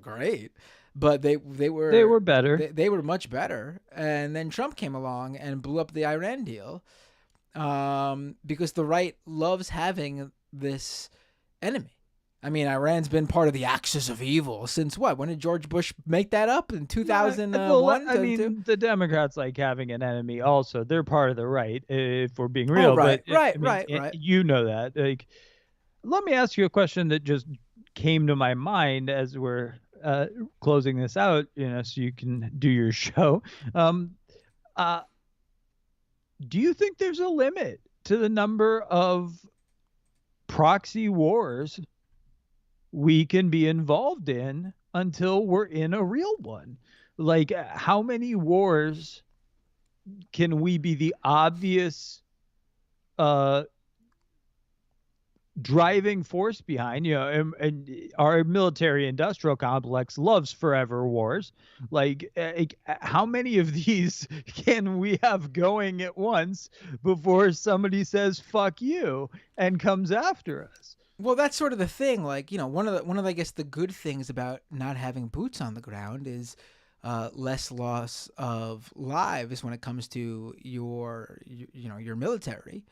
great, but they were better. They were much better. And then Trump came along and blew up the Iran deal, because the right loves having this enemy. I mean, Iran's been part of the axis of evil since what? When did George Bush make that up? In 2001? I mean, the Democrats like having an enemy also. They're part of the right, if we're being real. Oh, right, but, right. You know that. Like, let me ask you a question that just came to my mind as we're closing this out, so you can do your show. Do you think there's a limit to the number of proxy wars we can be involved in until we're in a real one. Like, how many wars can we be the obvious uh driving force behind? And our military industrial complex loves forever wars. Like, how many of these can we have going at once before somebody says fuck you and comes after us? Well, that's sort of the thing. Like, one of I guess the good things about not having boots on the ground is less loss of lives when it comes to your military.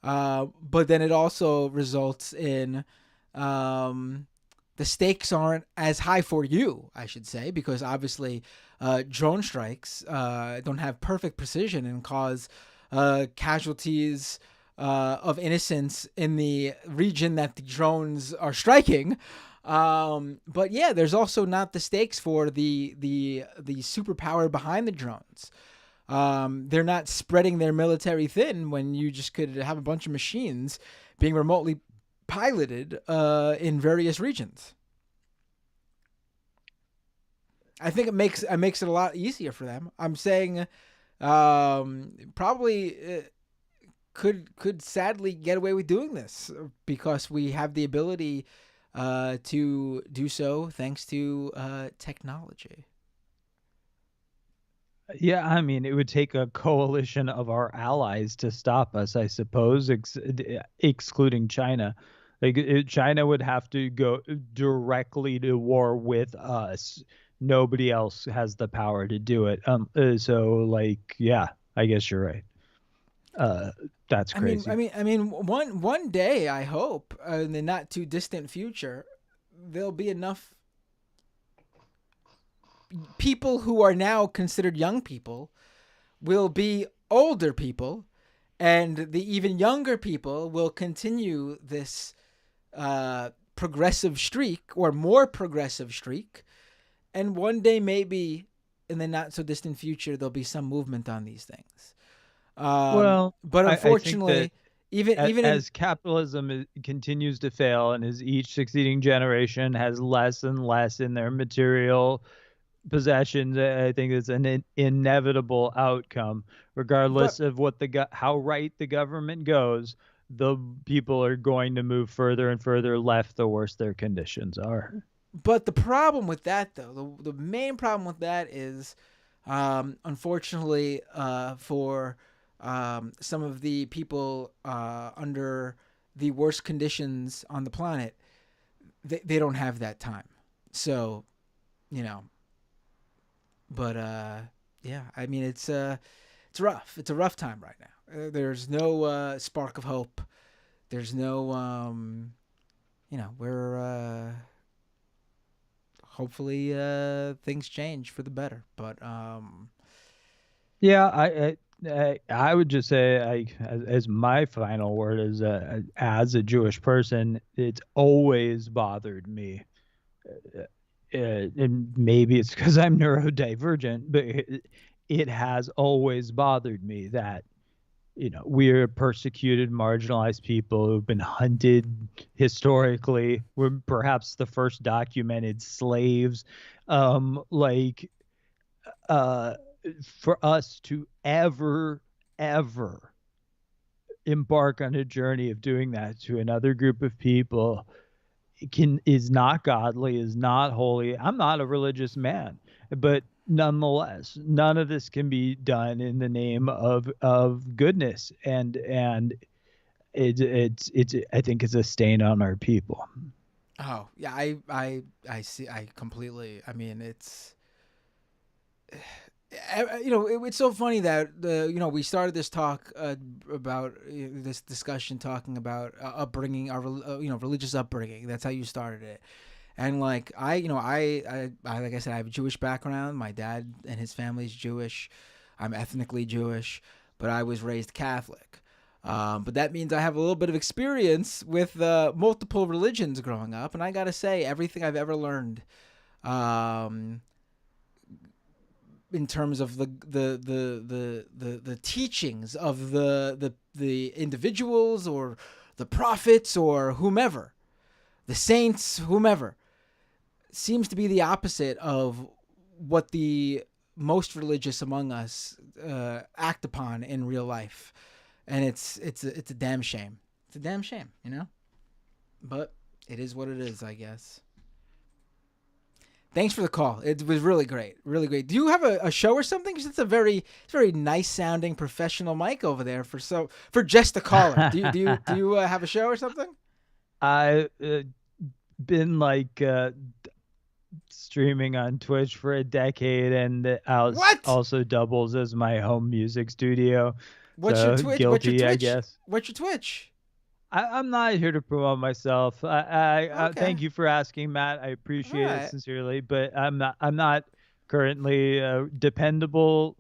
But then it also results in the stakes aren't as high for you, I should say, because obviously drone strikes don't have perfect precision and cause casualties of innocents in the region that the drones are striking. But yeah, there's also not the stakes for the superpower behind the drones. They're not spreading their military thin when you just could have a bunch of machines being remotely piloted in various regions. I think it makes it a lot easier for them. I'm saying probably could sadly get away with doing this because we have the ability to do so thanks to technology. Yeah, I mean, it would take a coalition of our allies to stop us, I suppose, excluding China. Like, China would have to go directly to war with us. Nobody else has the power to do it. So, like, yeah, I guess you're right. That's crazy. I mean, one day I hope in the not too distant future there'll be enough people who are now considered young people will be older people, and the even younger people will continue this progressive streak or more progressive streak. And one day, maybe in the not so distant future, there'll be some movement on these things. But unfortunately, even as capitalism continues to fail and as each succeeding generation has less and less in their material possessions, I think it's an inevitable outcome, regardless of what how right the government goes. The people are going to move further and further left the worse their conditions are. But the problem with that, though, the main problem with that is, unfortunately, for some of the people under the worst conditions on the planet, they don't have that time. So, but yeah, I mean, it's rough. It's a rough time right now. There's no spark of hope. There's no, we're hopefully things change for the better. But yeah, I would just say, as my final word is, as a Jewish person, it's always bothered me. And maybe it's because I'm neurodivergent, but it has always bothered me that, we're persecuted, marginalized people who've been hunted historically. We're perhaps the first documented slaves. For us to ever embark on a journey of doing that to another group of people is not godly, is not holy. I'm not a religious man, but nonetheless, none of this can be done in the name of goodness, and it's I think it's a stain on our people. Oh yeah, I see. I completely. I mean, it's it's so funny that we started this talk about this discussion talking about upbringing, our religious upbringing. That's how you started it. And like I like I said, I have a Jewish background. My dad and his family's Jewish. I'm ethnically Jewish, but I was raised Catholic. But that means I have a little bit of experience with multiple religions growing up, and I gotta say, everything I've ever learned, in terms of the teachings of the individuals or the prophets or whomever, the saints, whomever, seems to be the opposite of what the most religious among us act upon in real life, and it's a damn shame. It's a damn shame, you know. But it is what it is, I guess. Thanks for the call. It was really great, really great. Do you have a show or something? Because it's a very nice sounding professional mic over there for just a caller. Do you have a show or something? I've been like streaming on Twitch for a decade, and also doubles as my home music studio. What's so your Twitch? Guilty, I guess. What's your Twitch? I'm not here to promote myself. I Okay. thank you for asking, Matt. I appreciate All right. it sincerely, but I'm not currently a dependable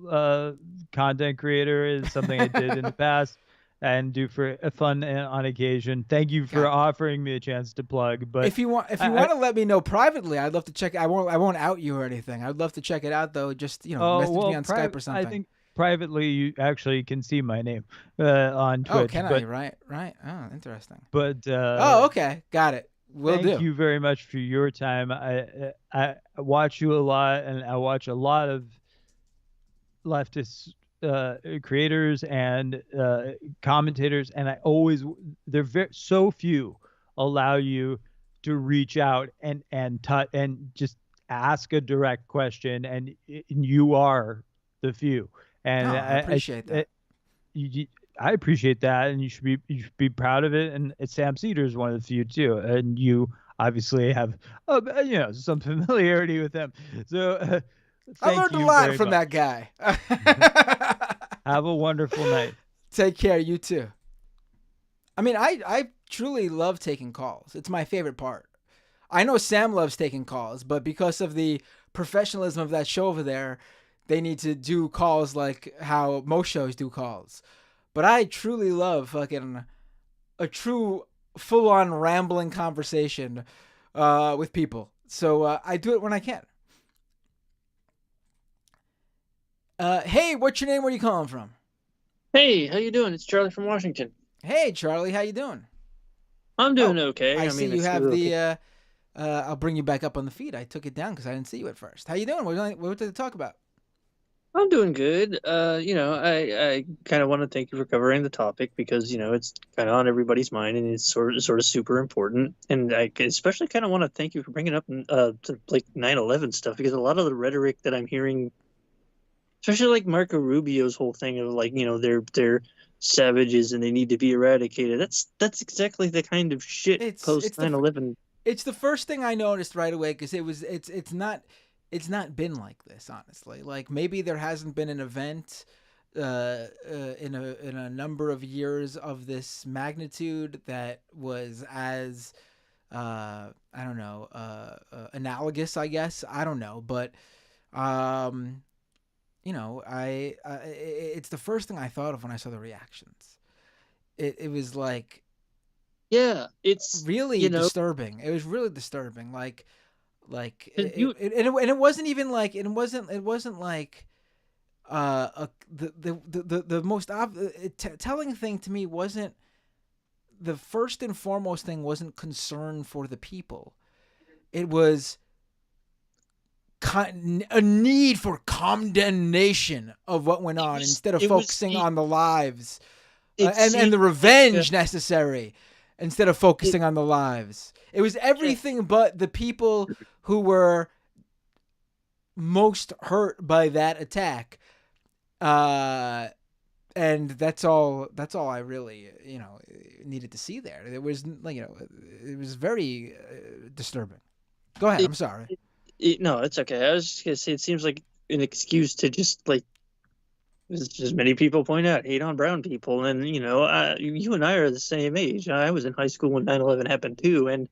content creator. Is something I did in the past and do for fun on occasion. Thank you for offering me a chance to plug. But if you want to let me know privately, I'd love to check. I won't out you or anything. I'd love to check it out though. Just message me on Skype or something. I think privately you actually can see my name on Twitch. Oh, can I? Right. Oh, interesting. But okay, got it. Thank you very much for your time. I watch you a lot, and I watch a lot of leftist creators and commentators, and so few allow you to reach out and just ask a direct question, and you are the few. And I appreciate that. I appreciate that, and you should be proud of it. And Sam Cedar is one of the few too, and you obviously have some familiarity with them. So I learned a lot from that guy. Have a wonderful night. Take care. You too. I mean, I truly love taking calls. It's my favorite part. I know Sam loves taking calls, but because of the professionalism of that show over there, they need to do calls like how most shows do calls. But I truly love fucking a true full-on rambling conversation with people. So I do it when I can. Hey, what's your name? Where are you calling from? Hey, how you doing? It's Charlie from Washington. Hey, Charlie, how you doing? I'm doing okay. I see you have the... I'll bring you back up on the feed. I took it down because I didn't see you at first. How you doing? What did they talk about? I'm doing good. I kind of want to thank you for covering the topic because, it's kind of on everybody's mind and it's sort of super important. And I especially kind of want to thank you for bringing up like 9/11 stuff, because a lot of the rhetoric that I'm hearing, especially like Marco Rubio's whole thing of like, they're savages and they need to be eradicated. That's exactly the kind of shit post 9/11. It's the first thing I noticed right away because it's not been like this, honestly. Like maybe there hasn't been an event in a number of years of this magnitude that was as analogous, I guess. I don't know, but it's the first thing I thought of when I saw the reactions. It was like, yeah, it's really disturbing. It was really disturbing. It wasn't even like the most telling thing to me wasn't the first and foremost thing wasn't concern for the people. It was a need for condemnation of what went on instead of focusing on the lives and the revenge necessary instead of focusing on the lives. It was everything but the people who were most hurt by that attack. And that's all I really, needed to see there. It was, it was very disturbing. Go ahead. I'm sorry. No, it's okay. I was just going to say, it seems like an excuse to just like, as many people point out, hate on brown people. And, you and I are the same age. I was in high school when 9/11 happened too. And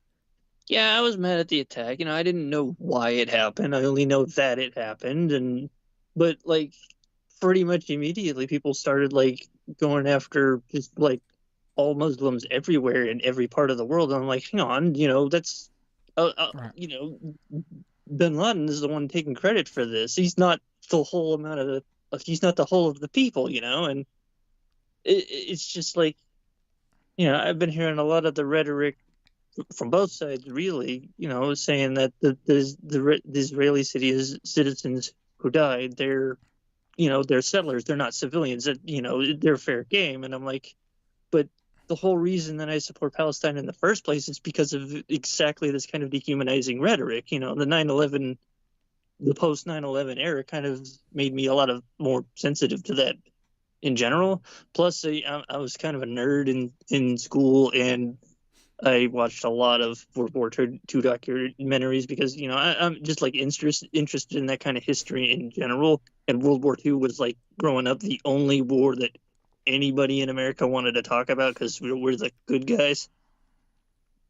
yeah, I was mad at the attack. I didn't know why it happened. I only know that it happened. But like pretty much immediately people started like going after just like all Muslims everywhere in every part of the world. And I'm like, hang on, that's, Bin Laden is the one taking credit for this. He's not the whole amount he's not the whole of the people, and it's just like, I've been hearing a lot of the rhetoric from both sides, really, saying that the Israeli citizens who died, they're settlers, they're not civilians, that, they're fair game. And I'm like, but the whole reason that I support Palestine in the first place is because of exactly this kind of dehumanizing rhetoric. The 9/11, the post 9/11 era kind of made me a lot of more sensitive to that in general. Plus, I was kind of a nerd in school, and I watched a lot of World War II documentaries because, I'm just like interested in that kind of history in general. And World War II was, like, growing up, the only war that anybody in America wanted to talk about because we're the good guys.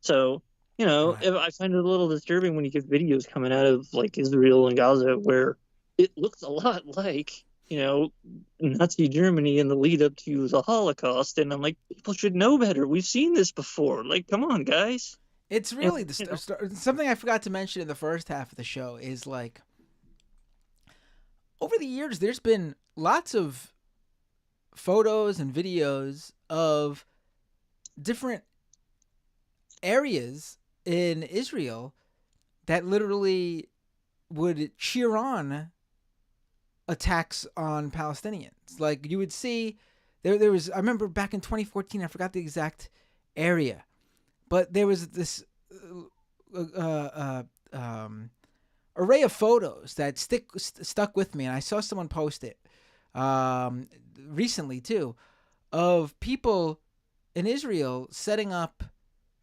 So, Right. I find it a little disturbing when you get videos coming out of, like, Israel and Gaza where it looks a lot like, Nazi Germany in the lead up to the Holocaust. And I'm like, people should know better. We've seen this before. Like, come on, guys. It's really something I forgot to mention in the first half of the show is, like, over the years, there's been lots of photos and videos of different areas in Israel that literally would cheer on attacks on Palestinians. Like, you would see there was, I remember back in 2014, I forgot the exact area, but there was this array of photos that stuck with me, and I saw someone post it recently too, of people in Israel setting up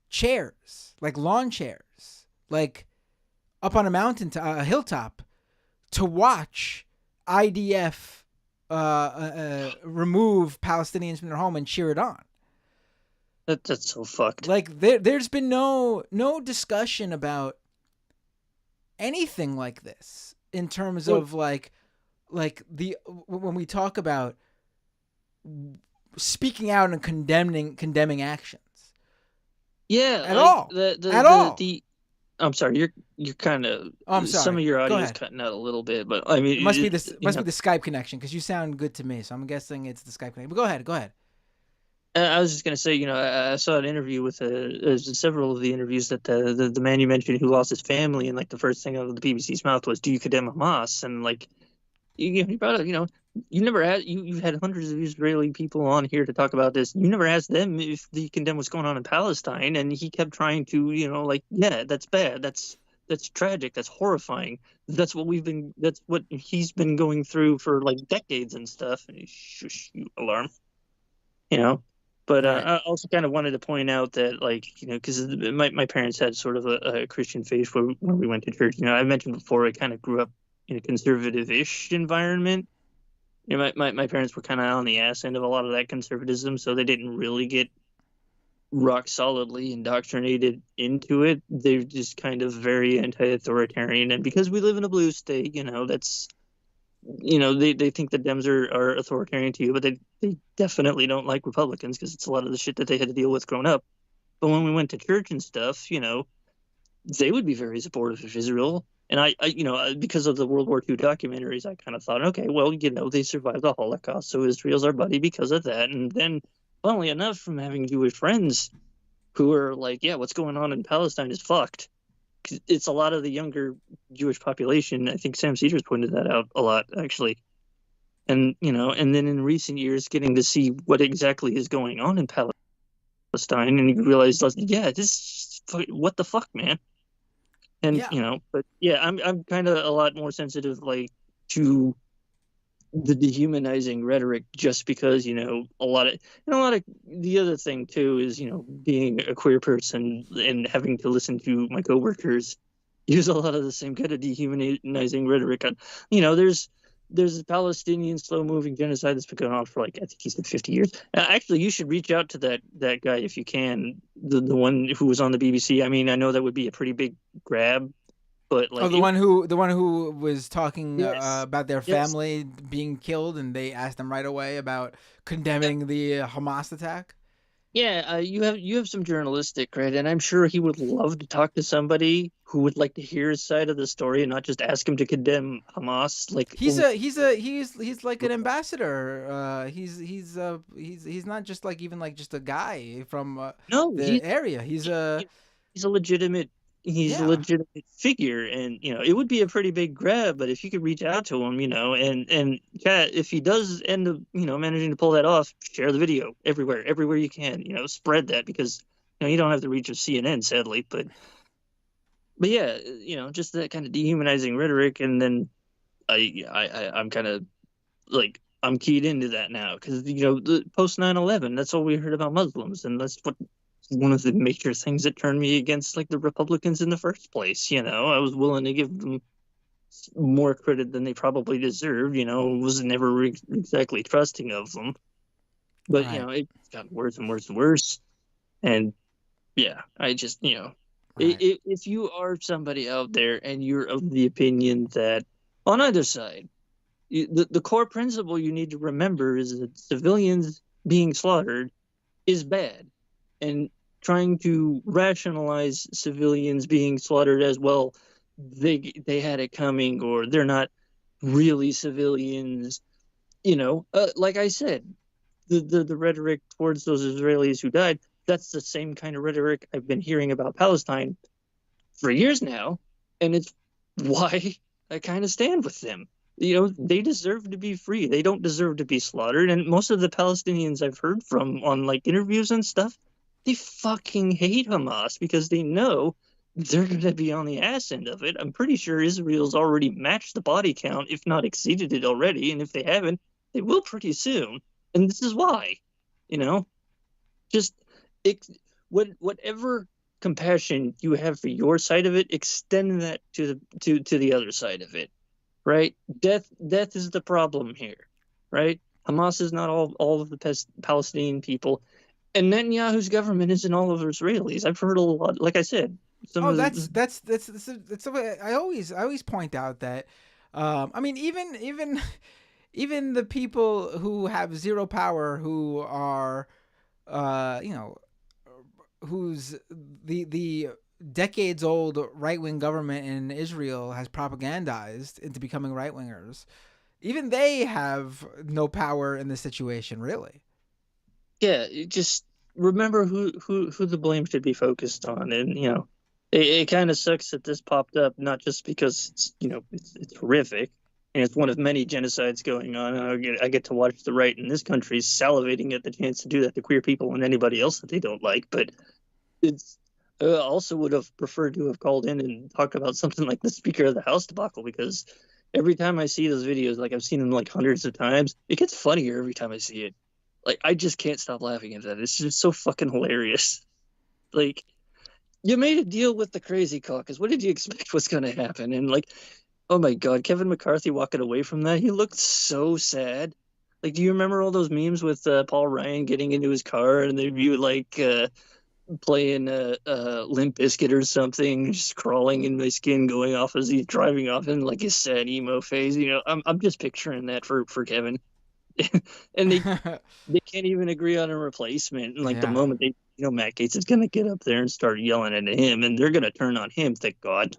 chairs, like lawn chairs, like up on a mountain, a hilltop, to watch IDF remove Palestinians from their home and cheer it on. That's so fucked. Like, there's been no discussion about anything like this in terms of like when we talk about speaking out and condemning actions. Yeah, At all. At all. I'm sorry, you're kind of. Oh, I'm sorry. Some of your Go audio is ahead. cutting out a little bit, but I mean, It must be the Skype connection, because you sound good to me, so I'm guessing it's the Skype connection. But go ahead. I was just gonna say, I saw an interview with several of the interviews that the man you mentioned who lost his family, and like the first thing out of the BBC's mouth was, "Do you condemn Hamas?" And like, you brought up, you never asked. You've had hundreds of Israeli people on here to talk about this. You never asked them if they condemn what's going on in Palestine, and he kept trying to, yeah, that's bad. That's tragic. That's horrifying. That's what he's been going through for like decades and stuff. And shush, you alarm. But Right. I also kind of wanted to point out that, like, because my parents had sort of a Christian faith where we went to church. I mentioned before I kind of grew up in a conservative-ish environment. My parents were kind of on the ass end of a lot of that conservatism, so they didn't really get rock solidly indoctrinated into it. They're just kind of very anti-authoritarian, and because we live in a blue state, that's they think the Dems are authoritarian to you, but they definitely don't like Republicans because it's a lot of the shit that they had to deal with growing up. But when we went to church and stuff, they would be very supportive of Israel. And I because of the World War II documentaries, I kind of thought, okay, well, they survived the Holocaust, so Israel's our buddy because of that. And then, funnily enough, from having Jewish friends who are like, yeah, what's going on in Palestine is fucked. It's a lot of the younger Jewish population. I think Sam Cedars pointed that out a lot, actually. And, and then in recent years, getting to see what exactly is going on in Palestine, and you realize, yeah, what the fuck, man? And, Yeah. but yeah, I'm kind of a lot more sensitive, like, to the dehumanizing rhetoric, just because, a lot of the other thing too is, being a queer person and having to listen to my coworkers use a lot of the same kind of dehumanizing rhetoric. There's a Palestinian slow-moving genocide that's been going on for, like, I think he said 50 years. Actually, you should reach out to that guy if you can, the one who was on the BBC. I mean, I know that would be a pretty big grab, but like, the one who was talking Yes. about their Yes. family being killed, and they asked him right away about condemning the Hamas attack. Yeah, you have some journalistic credit, and I'm sure he would love to talk to somebody who would like to hear his side of the story and not just ask him to condemn Hamas. Like, He's like an ambassador. He's not just like even like just a guy from no, the area. He's a a legitimate figure, and it would be a pretty big grab. But if you could reach out to him, and chat, if he does end up managing to pull that off, share the video everywhere you can. Spread that, because you don't have the reach of CNN, sadly, but yeah, just that kind of dehumanizing rhetoric. And then I'm kind of like, I'm keyed into that now, because the post 9/11, that's all we heard about Muslims, and that's what one of the major things that turned me against the Republicans in the first place. I was willing to give them more credit than they probably deserved. Was never exactly trusting of them, but Right. it's gotten worse and worse and worse. And yeah, I just Right. if you are somebody out there and you're of the opinion that on either side, the core principle you need to remember is that civilians being slaughtered is bad, and trying to rationalize civilians being slaughtered as, well, they had it coming, or they're not really civilians, like I said, the rhetoric towards those Israelis who died, that's the same kind of rhetoric I've been hearing about Palestine for years now, and it's why I kind of stand with them. They deserve to be free. They don't deserve to be slaughtered. And most of the Palestinians I've heard from on interviews and stuff, they fucking hate Hamas, because they know they're going to be on the ass end of it. I'm pretty sure Israel's already matched the body count, if not exceeded it already. And if they haven't, they will pretty soon. And this is why, just whatever compassion you have for your side of it, extend that to the other side of it, right? Death is the problem here, right? Hamas is not all of the Palestinian people, and Netanyahu's government isn't all of Israelis. I've heard a lot, like I said, some Oh, of that's the way I always point out that, I mean, even the people who have zero power, who are, who's the decades old right wing government in Israel has propagandized into becoming right wingers, even they have no power in this situation, really. yeah, just remember who the blame should be focused on. And it kind of sucks that this popped up, not just because it's horrific and it's one of many genocides going on. I get to watch the right in this country salivating at the chance to do that to queer people and anybody else that they don't like. But it's also would have preferred to have called in and talked about something like the Speaker of the House debacle, because every time I see those videos, I've seen them hundreds of times, it gets funnier every time I see it. I just can't stop laughing at that. It's just so fucking hilarious. You made a deal with the crazy caucus. What did you expect was going to happen? And oh my God, Kevin McCarthy walking away from that, he looked so sad. Do you remember all those memes with Paul Ryan getting into his car and they'd be playing Limp Bizkit or something, just crawling in my skin, going off as he's driving off in his sad emo phase? I'm just picturing that for Kevin. And they can't even agree on a replacement. And the moment they, Matt Gaetz is going to get up there and start yelling at him, and they're going to turn on him, thank God.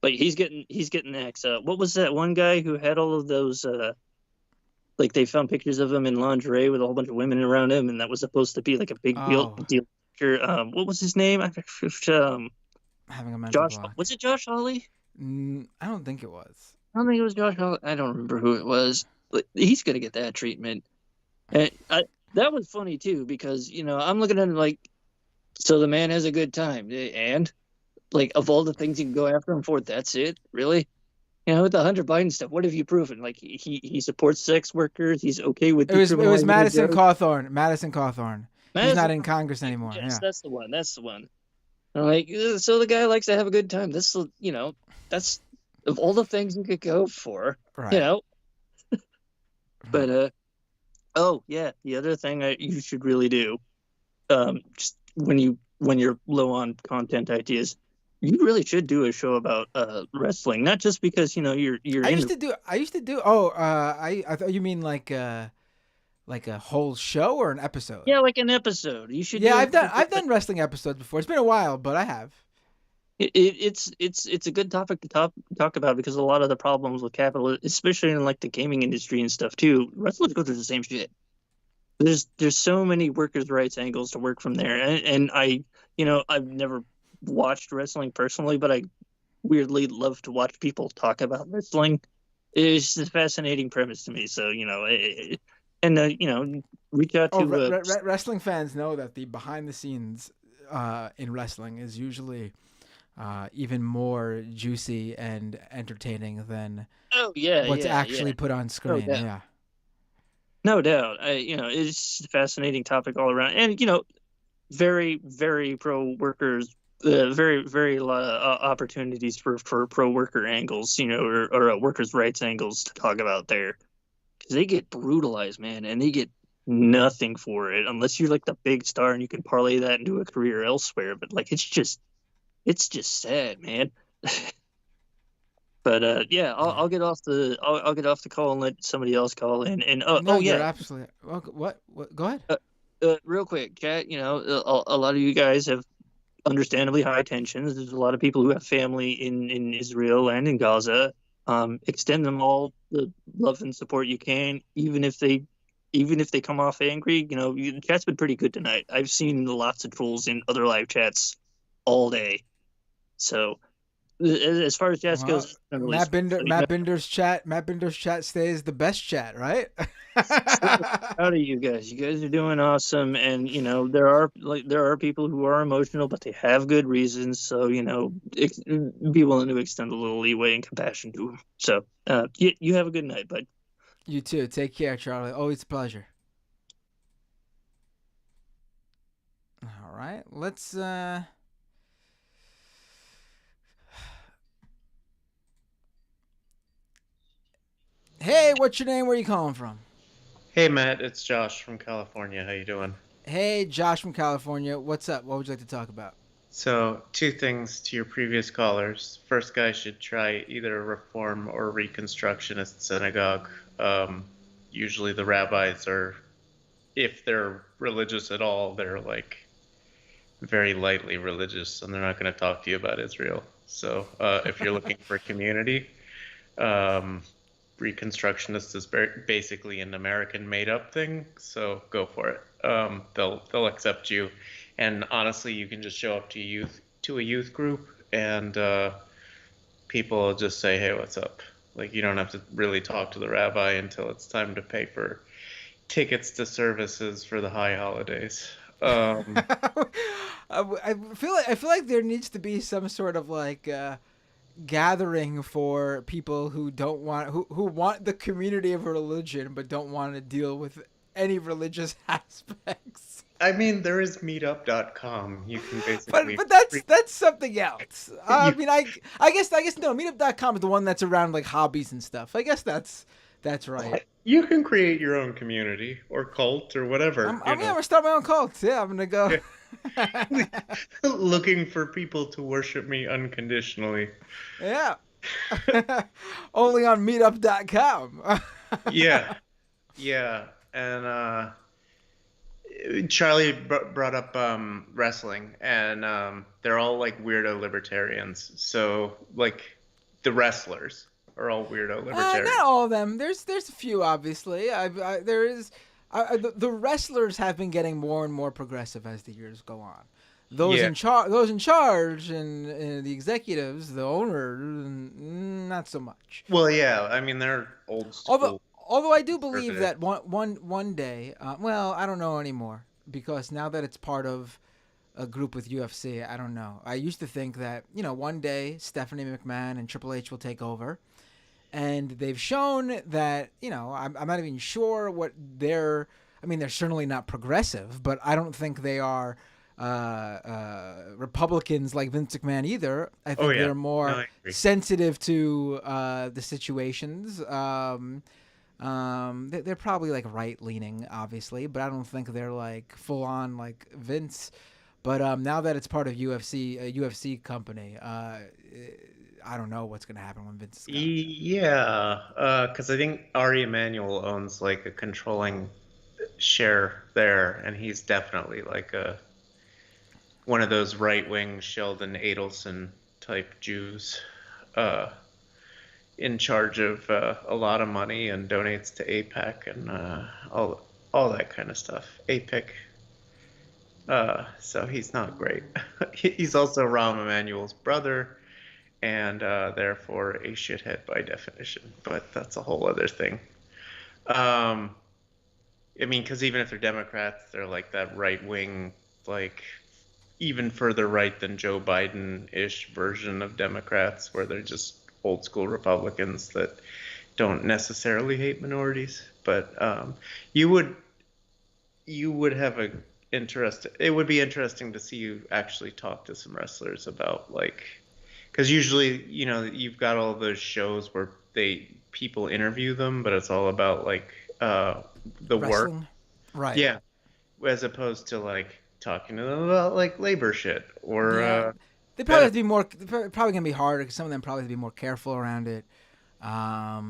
He's getting axed up. What was that one guy who had all of those? They found pictures of him in lingerie with a whole bunch of women around him, and that was supposed to be a big deal. What was his name? Having a mental Josh. block. Was it Josh Hawley? I don't think it was. I don't think it was Josh Hawley. I don't remember who it was. But he's gonna get that treatment. And that was funny too, because I'm looking at it so the man has a good time, and of all the things you can go after him for, that's it, really? With the Hunter Biden stuff, what have you proven? He supports sex workers. He's okay with It was Madison drugs. Cawthorn. Madison Cawthorn. He's not in Congress anymore. Yes, Yeah. that's the one. That's the one. So the guy likes to have a good time. That's of all the things you could go for, Right. But oh yeah, the other thing you should really do, just when you're low on content ideas, you really should do a show about wrestling. Not just because you're. I used to do. Oh, I thought you mean like a whole show or an episode. Yeah, like an episode. You should. Yeah, I've done wrestling episodes before. It's been a while, but I have. It's a good topic to talk about, because a lot of the problems with capital, especially in the gaming industry and stuff too, wrestlers go through the same shit. There's so many workers' rights angles to work from there, and I've never watched wrestling personally, but I weirdly love to watch people talk about wrestling. It's just a fascinating premise to me. So, reach out Oh, to wrestling fans know that the behind the scenes in wrestling is usually even more juicy and entertaining than oh yeah, what's yeah, actually yeah. put on No screen. doubt. Yeah. No doubt. It's just a fascinating topic all around. And, very, very pro workers, very, very lot of opportunities for pro worker angles, or workers' rights angles to talk about there. Because they get brutalized, man, and they get nothing for it unless you're like the big star and you can parlay that into a career elsewhere. But like, it's just sad, man. But yeah, I'll get off I'll get off the call and let somebody else call in. And No, you're yeah, absolutely what? Go ahead. real quick, chat. A lot of you guys have understandably high tensions. There's a lot of people who have family in Israel and in Gaza. Extend them all the love and support you can, even if they come off angry. The chat's been pretty good tonight. I've seen lots of trolls in other live chats all day. So as far as chats Well, goes, I'm really sorry. So, Matt Binder's chat stays the best chat, right? proud of you guys. You guys are doing awesome, and there are people who are emotional, but they have good reasons. So be willing to extend a little leeway and compassion to them. So you have a good night, bud. You too. Take care, Charlie. Always a pleasure. All right, let's. Hey, what's your name? Where you calling from? Hey Matt, it's Josh from California. How you doing? Hey, Josh from California. What's up? What would you like to talk about? So, two things to your previous callers. First guy should try either a Reform or Reconstructionist synagogue. Usually the rabbis are, if they're religious at all, they're like very lightly religious and they're not going to talk to you about Israel. So, if you're looking for community, Reconstructionist is basically an American made-up thing, so go for it. They'll accept you, and honestly, you can just show up to a youth group, and people will just say, "Hey, what's up?" Like you don't have to really talk to the rabbi until it's time to pay for tickets to services for the high holidays. I feel like there needs to be some sort of like gathering for people who don't want who want the community of a religion but don't want to deal with any religious aspects. I mean, there is meetup.com. You can basically But that's something else. I mean, I guess no, meetup.com is the one that's around like hobbies and stuff. I guess that's right. you can create your own community or cult or whatever. I'm gonna start my own cult. Yeah, I'm gonna go. Looking for people to worship me unconditionally. Yeah. Only on meetup.com. Yeah. And Charlie brought up wrestling, and they're all like weirdo libertarians. So like the wrestlers are all weirdo libertarians. Not all of them. There's a few, obviously. The wrestlers have been getting more and more progressive as the years go on. Those in charge, and the executives, the owners, not so much. Well, yeah. I mean, they're old school. Although I do believe that one day, well, I don't know anymore because now that it's part of a group with UFC, I don't know. I used to think that one day Stephanie McMahon and Triple H will take over. And they've shown that, I'm not even sure what they're certainly not progressive, but I don't think they are Republicans like Vince McMahon either. I think they're more sensitive to the situations. They're probably like right-leaning, obviously, but I don't think they're like full-on like Vince. But now that it's part of UFC, a UFC company, I don't know what's going to happen when Vince is gone. Yeah, because I think Ari Emanuel owns like a controlling share there, and he's definitely like one of those right-wing Sheldon Adelson type Jews in charge of a lot of money and donates to AIPAC and all that kind of stuff. AIPAC. So he's not great. He's also Rahm Emanuel's brother, and therefore a shithead by definition. But that's a whole other thing. I mean, because even if they're Democrats, they're like that right wing, like even further right than Joe Biden-ish version of Democrats, where they're just old school Republicans that don't necessarily hate minorities. But you would have a interest. It would be interesting to see you actually talk to some wrestlers about like, because usually you've got all those shows where people interview them, but it's all about like the work. Wrestling? Right. Yeah, as opposed to like talking to them about like labor shit or Yeah. They probably have to be more. They're probably gonna be harder because some of them probably have to be more careful around it. Yeah.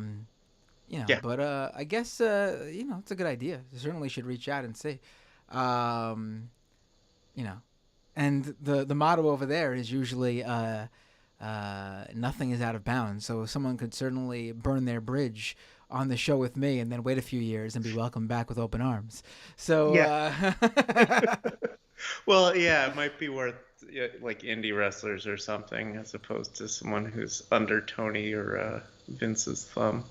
But I guess it's a good idea. You certainly should reach out and see. And the motto over there is usually nothing is out of bounds. So someone could certainly burn their bridge on the show with me and then wait a few years and be welcomed back with open arms. So yeah. Well, yeah, it might be worth like indie wrestlers or something as opposed to someone who's under Tony or Vince's thumb.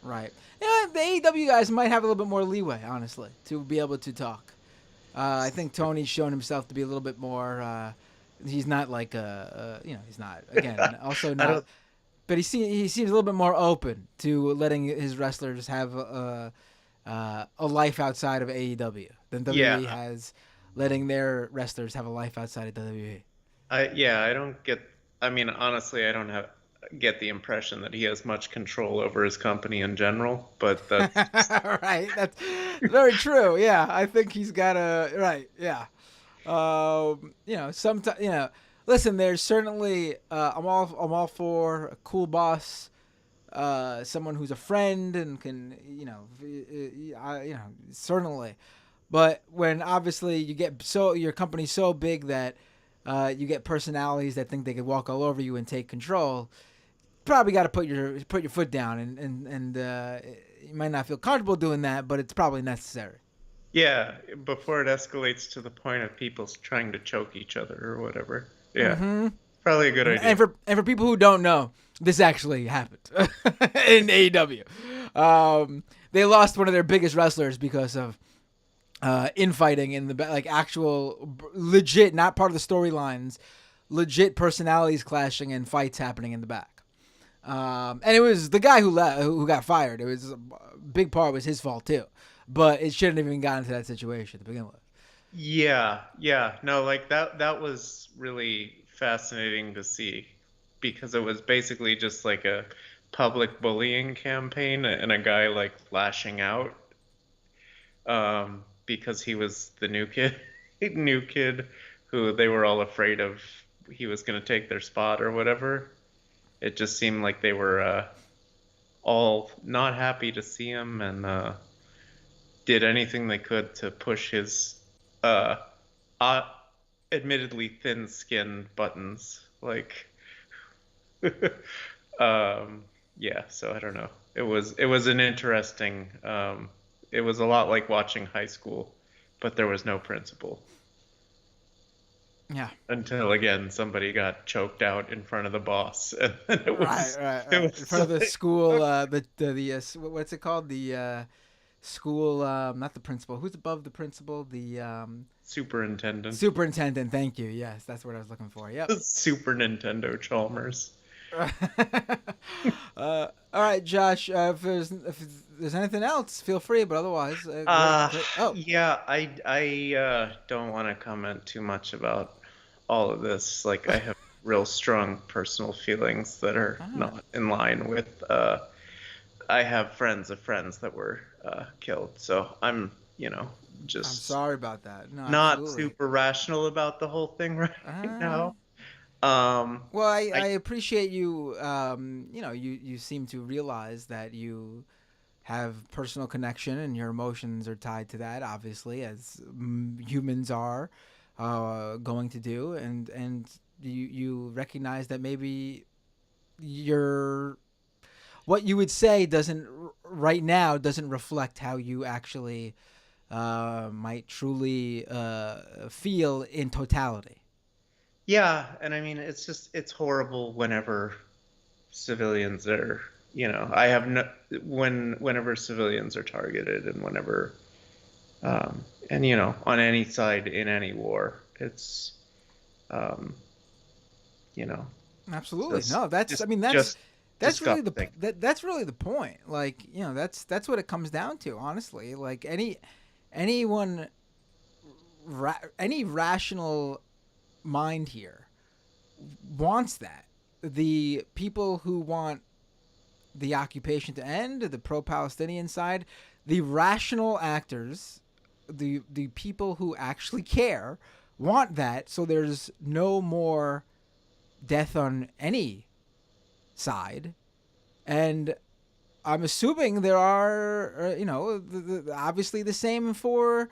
Right. Yeah, the AEW guys might have a little bit more leeway, honestly, to be able to talk. I think Tony's shown himself to be a little bit more. He's not like he's not again. Also not. But he seems a little bit more open to letting his wrestlers have a life outside of AEW than WWE has letting their wrestlers have a life outside of WWE. I don't get. I mean, honestly, I don't get the impression that he has much control over his company in general. But that's right. That's very true. Yeah, I think he's got a right. Yeah. Sometimes listen, there's certainly I'm all for a cool boss, someone who's a friend and can certainly, but when obviously you get your company's so big that you get personalities that think they could walk all over you and take control, probably got to put your foot down and you might not feel comfortable doing that, but it's probably necessary. Yeah, before it escalates to the point of people trying to choke each other or whatever. Yeah, probably a good idea. And for people who don't know, this actually happened in AEW. They lost one of their biggest wrestlers because of infighting in the like actual legit, not part of the storylines, legit personalities clashing and fights happening in the back. And it was the guy who got fired. It was a big part was his fault too. But it shouldn't have even gotten to that situation to begin with. Yeah. No, like that was really fascinating to see because it was basically just like a public bullying campaign and a guy like lashing out because he was the new kid who they were all afraid of he was going to take their spot or whatever. It just seemed like they were all not happy to see him and did anything they could to push his admittedly thin-skinned buttons. Like, yeah. So I don't know. It was an interesting. It was a lot like watching high school, but there was no principal. Yeah. Until again, somebody got choked out in front of the boss, and then it was right. In front of the school. What's it called? The school, not the principal. Who's above the principal? The superintendent. Superintendent. Thank you. Yes, that's what I was looking for. Yep. Super Nintendo Chalmers. All right, Josh. If there's anything else, feel free. But otherwise, great. Yeah, I don't want to comment too much about all of this. Like, I have real strong personal feelings that are not in line with. I have friends of friends that were killed, so I'm just. I'm sorry about that. No, not absolutely. super rational about the whole thing right now. Well, I appreciate you. You seem to realize that you have personal connection and your emotions are tied to that, obviously, as humans are going to do, and you recognize that maybe what you would say doesn't reflect how you actually might truly feel in totality. Yeah, and I mean, it's horrible whenever civilians are, I have no whenever civilians are targeted, and whenever and on any side in any war, it's you know Absolutely. just No, that's just I mean just that's really disgusting. that's really the point. Like, that's what it comes down to, honestly. Like anyone any rational mind here wants that. The people who want the occupation to end, the pro-Palestinian side, the rational actors, the people who actually care want that, so there's no more death on any side. And I'm assuming there are, obviously the same for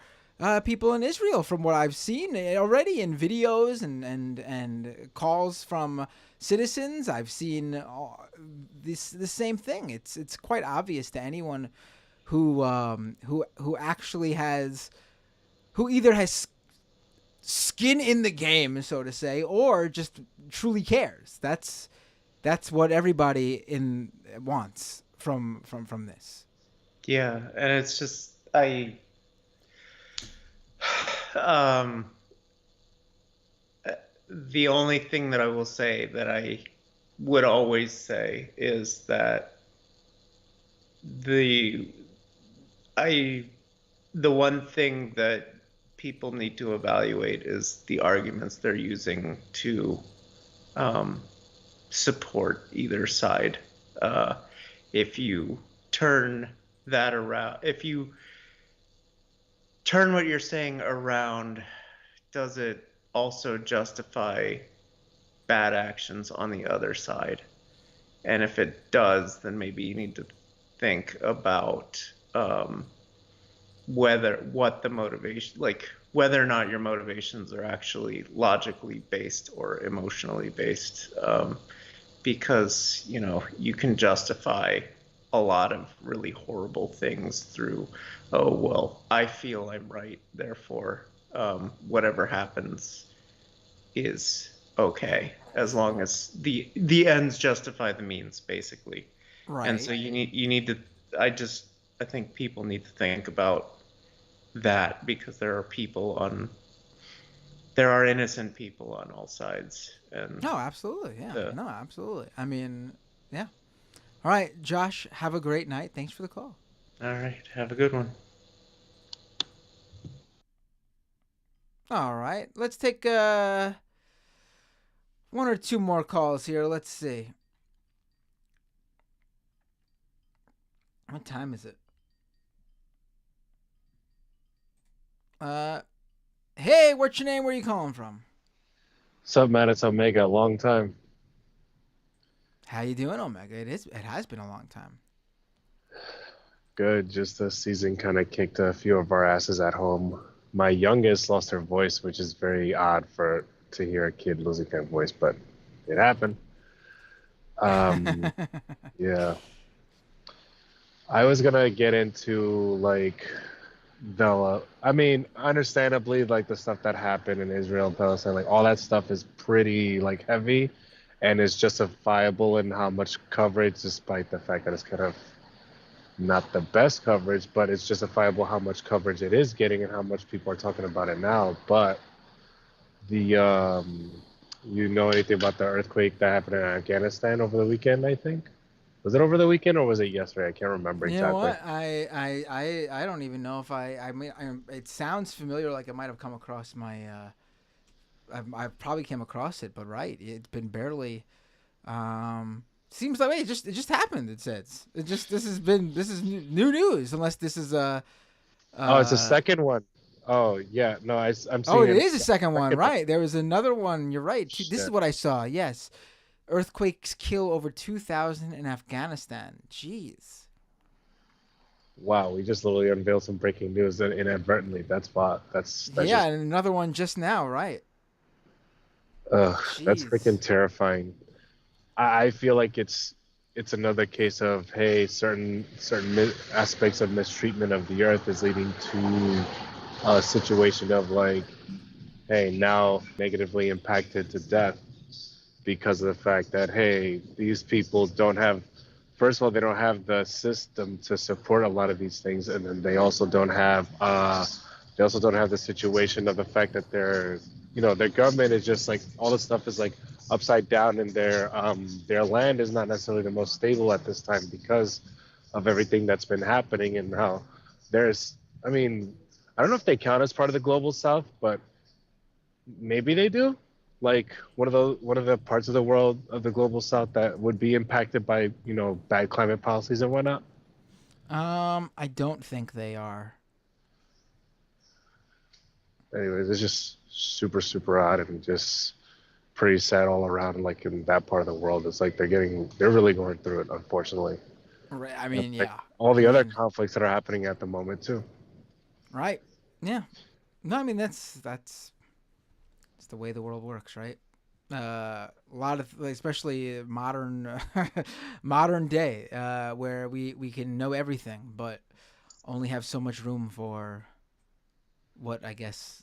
people in Israel, from what I've seen already in videos and calls from citizens. I've seen the same thing. It's quite obvious to anyone who actually who either has skin in the game, so to say, or just truly cares. That's what everybody wants from this. Yeah, and it's just um the only thing that I will say that I would always say is that the I the one thing that people need to evaluate is the arguments they're using to support either side. If you turn that around, if you turn what you're saying around, does it also justify bad actions on the other side? And if it does, then maybe you need to think about whether or not your motivations are actually logically based or emotionally based, because you can justify a lot of really horrible things through, oh well, I feel I'm right, therefore whatever happens is okay, as long as the ends justify the means, basically. Right. And so you need to I think people need to think about that, because there are innocent people on all sides. And No, absolutely. Yeah. No, absolutely. I mean, yeah. All right, Josh, have a great night. Thanks for the call. All right, have a good one. All right, let's take one or two more calls here. Let's see. What time is it? Hey, what's your name? Where are you calling from? What's up, man? It's Omega. Long time. How you doing, Omega? It has been a long time. Good. Just the season kind of kicked a few of our asses at home. My youngest lost her voice, which is very odd to hear a kid losing their voice, but it happened. Yeah. I was gonna get into understandably, the stuff that happened in Israel and Palestine, all that stuff is pretty heavy, and is justifiable in how much coverage, despite the fact that it's kind of not the best coverage, but it's justifiable how much coverage it is getting and how much people are talking about it now. But you know anything about the earthquake that happened in Afghanistan over the weekend? I think, was it over the weekend or was it yesterday? I can't remember exactly. You know what? I don't even know if it sounds familiar, like it might have come across my I probably came across it, but right, it's been barely seems like it just happened. It says this is new news, unless this is oh, it's a second one. Oh yeah, no, I'm seeing. Oh, it is a second one, right? There was another one. You're right. Shit. This is what I saw. Yes, earthquakes kill over 2,000 in Afghanistan. Jeez. Wow, we just literally unveiled some breaking news inadvertently. That's yeah, and another one just now, right? Ugh, that's freaking terrifying. I feel like it's it's another case of, hey, certain aspects of mistreatment of the earth is leading to a situation of like, hey, now negatively impacted to death because of the fact that, hey, these people don't have, first of all, they don't have the system to support a lot of these things, and then they also don't have the situation of the fact that their government is just like, all the stuff is like upside down, and their land is not necessarily the most stable at this time because of everything that's been happening. And how I mean, I don't know if they count as part of the global south, but maybe they do. Like one of the parts of the world of the global south that would be impacted by bad climate policies and whatnot. I don't think they are. Anyways, it's just super super odd and just pretty sad all around. Like in that part of the world, it's like they're really going through it, unfortunately. Right. I mean, Like yeah. all the other conflicts that are happening at the moment too. Right. Yeah. No, I mean that's it's the way the world works, right? A lot of, especially modern modern day, where we can know everything, but only have so much room for what I guess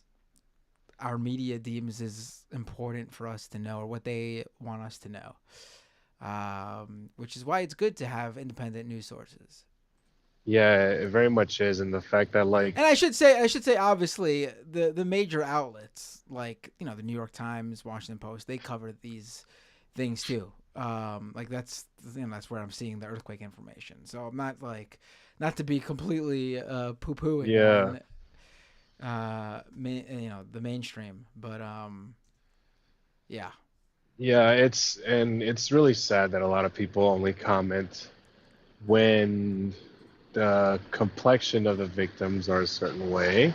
our media deems is important for us to know, or what they want us to know. Which is why it's good to have independent news sources. Yeah, it very much is, and the fact that like, And I should say, obviously, the major outlets like the New York Times, Washington Post, they cover these things too. Like that's where I'm seeing the earthquake information. So I'm not to be completely poo pooing yeah, on the mainstream, but yeah. yeah, it's really sad that a lot of people only comment when the complexion of the victims are a certain way,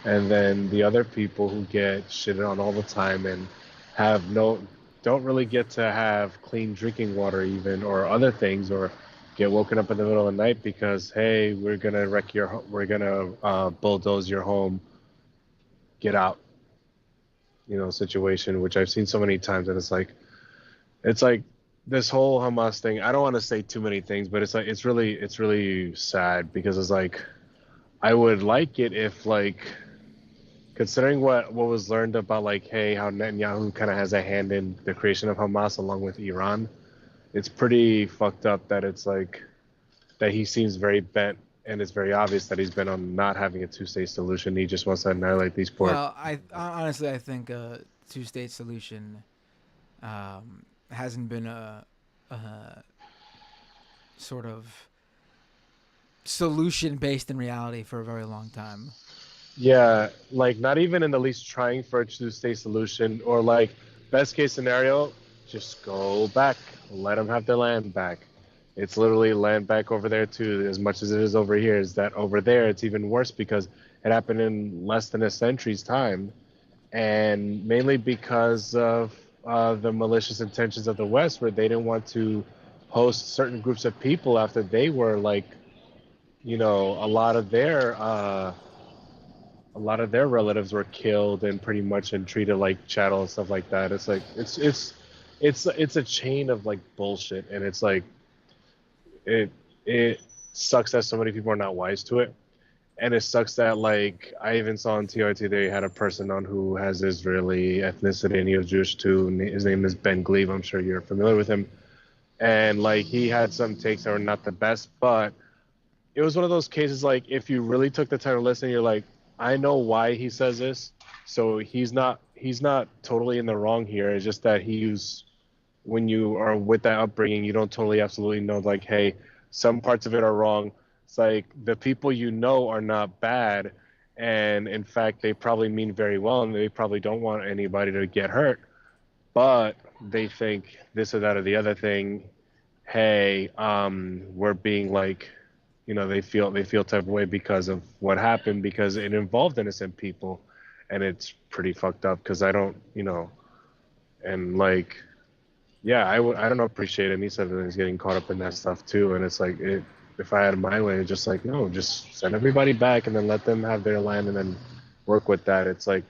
and then the other people who get shitted on all the time and don't really get to have clean drinking water even, or other things, or get woken up in the middle of the night because, hey, we're gonna bulldoze your home, get out, situation, which I've seen so many times. And it's like this whole Hamas thing. I don't want to say too many things, but it's really sad because it's like, I would like it if, like, considering what was learned about, like, hey, how Netanyahu kind of has a hand in the creation of Hamas along with Iran. It's pretty fucked up that it's like that he seems very bent, and it's very obvious that he's bent on not having a two-state solution. He just wants to annihilate these poor. Well, I honestly I think a two-state solution hasn't been a sort of solution based in reality for a very long time. Yeah, like not even in the least trying for a two-state solution, or like best case scenario, just go back, let them have their land back. It's literally land back over there too, as much as it is over here. Is that over there it's even worse because it happened in less than a century's time, and mainly because of the malicious intentions of the West, where they didn't want to host certain groups of people after they were like, a lot of their relatives were killed and pretty much and treated like chattel and stuff like that. It's like it's a chain of like bullshit, and it's like it sucks that so many people are not wise to it, and it sucks that, like, I even saw on TRT they had a person on who has Israeli ethnicity and he was Jewish too. And his name is Ben Gleave. I'm sure you're familiar with him, and like he had some takes that were not the best, but it was one of those cases, like, if you really took the time to listen, you're like, I know why he says this, so he's not totally in the wrong here. It's just that when you are with that upbringing, you don't totally absolutely know, like, hey, some parts of it are wrong. It's like the people are not bad, and in fact they probably mean very well, and they probably don't want anybody to get hurt, but they think this or that or the other thing. Hey, we're being like, they feel type of way because of what happened, because it involved innocent people, and it's pretty fucked up. Because I don't, and like, yeah, I don't appreciate any civilians getting caught up in that stuff too. And it's like, if I had my way, it's just like, no, just send everybody back and then let them have their land and then work with that. It's like,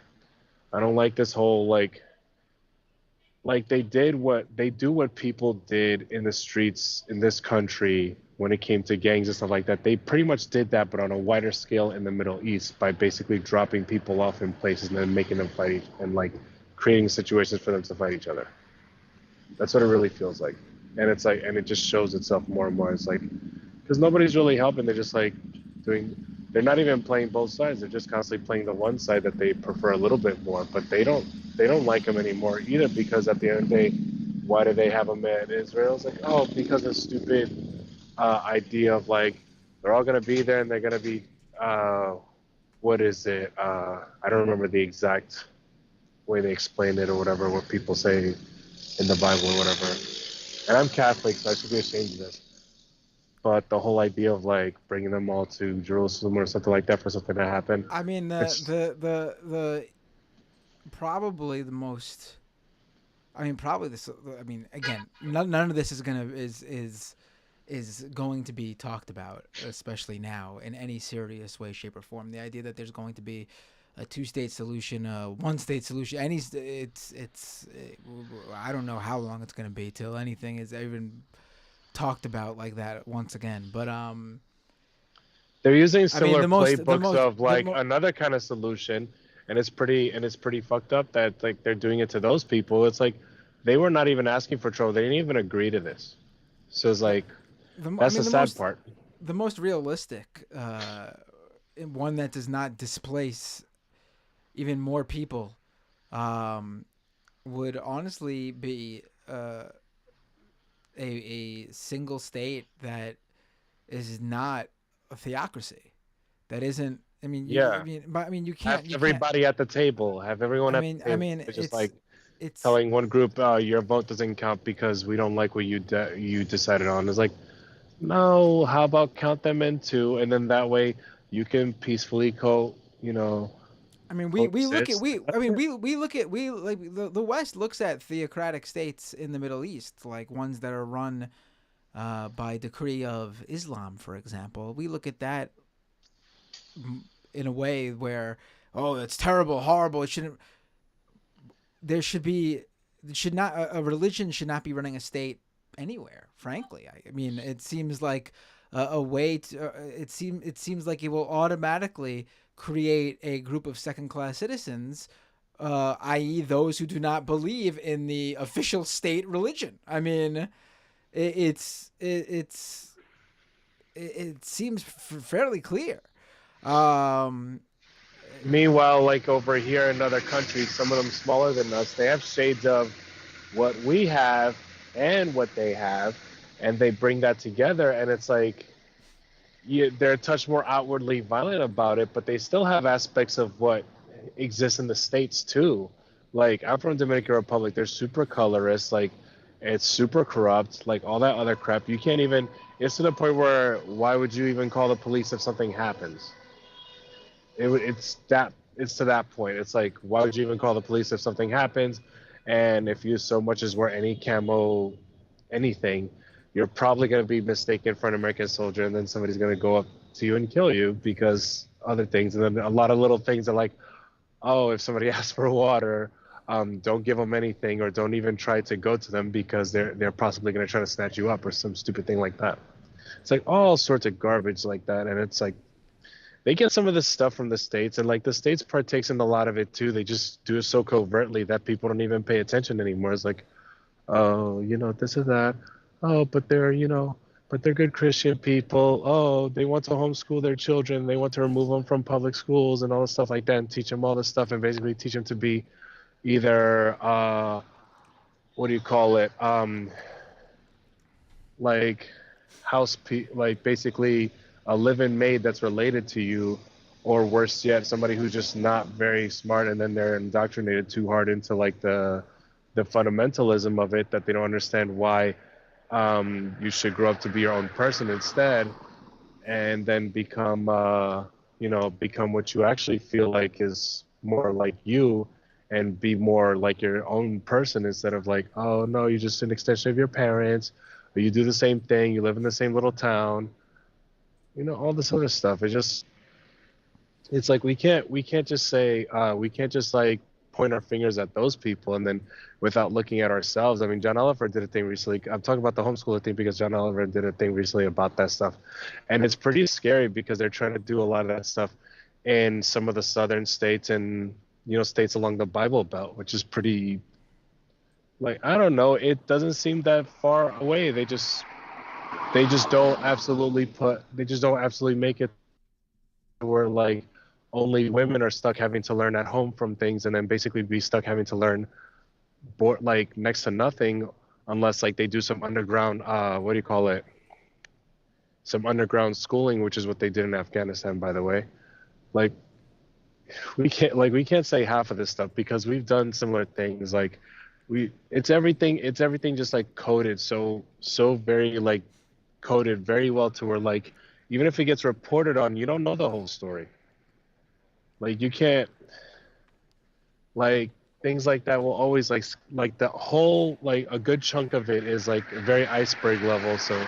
I don't like this whole, like, like they do what people did in the streets in this country when it came to gangs and stuff like that. They pretty much did that, but on a wider scale in the Middle East by basically dropping people off in places and then making them fight and like creating situations for them to fight each other. That's what it really feels like. And it's like, and it just shows itself more and more. It's like, because nobody's really helping. They're just like they're not even playing both sides. They're just constantly playing the one side that they prefer a little bit more, but they don't like them anymore either, because at the end of the day, why do they have them at Israel? It's like, oh, because of stupid idea of like, they're all going to be there and they're going to be, what is it? I don't remember the exact way they explain it or whatever, what people say in the Bible or whatever. And I'm Catholic, so I should be ashamed of this. But the whole idea of like bringing them all to Jerusalem or something like that for something to happen. I mean, the probably the most. I mean, probably this. I mean, again, none of this is going to be talked about, especially now, in any serious way, shape, or form. The idea that there's going to be a two-state solution, a one-state solution, I don't know how long it's going to be till anything is even talked about like that once again. But they're using similar playbooks of like another kind of solution, and it's pretty fucked up that like they're doing it to those people. It's like they were not even asking for trouble. They didn't even agree to this. So it's like that's the sad part. The most realistic, one that does not displace even more people, would honestly be a single state that is not a theocracy. That isn't. I mean, yeah. You can't have everybody at the table. Have everyone at the table. It's just like it's telling one group, your vote doesn't count because we don't like what you decided on. It's like, no. How about count them in too, and then that way you can peacefully I mean, we look at the West looks at theocratic states in the Middle East, like ones that are run by decree of Islam, for example. We look at that in a way where, oh, that's terrible, horrible. It shouldn't. A religion should not be running a state anywhere. Frankly, I mean, it seems like a way to. It seems like it will automatically create a group of second-class citizens, i.e., those who do not believe in the official state religion. I mean, it seems fairly clear. Meanwhile, like over here in other countries, some of them smaller than us, they have shades of what we have and what they have, and they bring that together, and it's like they're a touch more outwardly violent about it, but they still have aspects of what exists in the States too. Like, I'm from Dominican Republic. They're super colorist. Like, it's super corrupt. Like, all that other crap. You can't even. It's to the point where why would you even call the police if something happens? It's to that point. It's like, why would you even call the police if something happens? And if you so much as wear any camo, anything, you're probably going to be mistaken for an American soldier, and then somebody's going to go up to you and kill you because other things. And then a lot of little things are like, oh, if somebody asks for water, don't give them anything, or don't even try to go to them because they're possibly going to try to snatch you up or some stupid thing like that. It's like all sorts of garbage like that, and it's like they get some of this stuff from the States, and like the States partakes in a lot of it too. They just do it so covertly that people don't even pay attention anymore. It's like, oh, this or that. Oh, but they're good Christian people. Oh, they want to homeschool their children. They want to remove them from public schools and all this stuff like that, and teach them all this stuff, and basically teach them to be either what do you call it? Like like basically a live-in maid that's related to you, or worse yet, somebody who's just not very smart, and then they're indoctrinated too hard into like the fundamentalism of it, that they don't understand why you should grow up to be your own person instead, and then become what you actually feel like is more like you, and be more like your own person instead of like, oh no, you're just an extension of your parents, or you do the same thing, you live in the same little town, all this other stuff. It's like we can't just say we can't just like point our fingers at those people, and then without looking at ourselves. I mean, John Oliver did a thing recently. I'm talking about the homeschooler thing because John Oliver did a thing recently about that stuff, and it's pretty scary because they're trying to do a lot of that stuff in some of the southern states and states along the Bible Belt, which is pretty, like, I don't know, it doesn't seem that far away. They just don't absolutely make it where like only women are stuck having to learn at home from things, and then basically be stuck having to learn like next to nothing unless like they do some underground some underground schooling, which is what they did in Afghanistan, by the way. Like we can't say half of this stuff because we've done similar things. Like it's everything just like coded so very like coded very well to where like even if it gets reported on, you don't know the whole story. Like you can't, like things like that will always like the whole, like a good chunk of it is like very iceberg level. So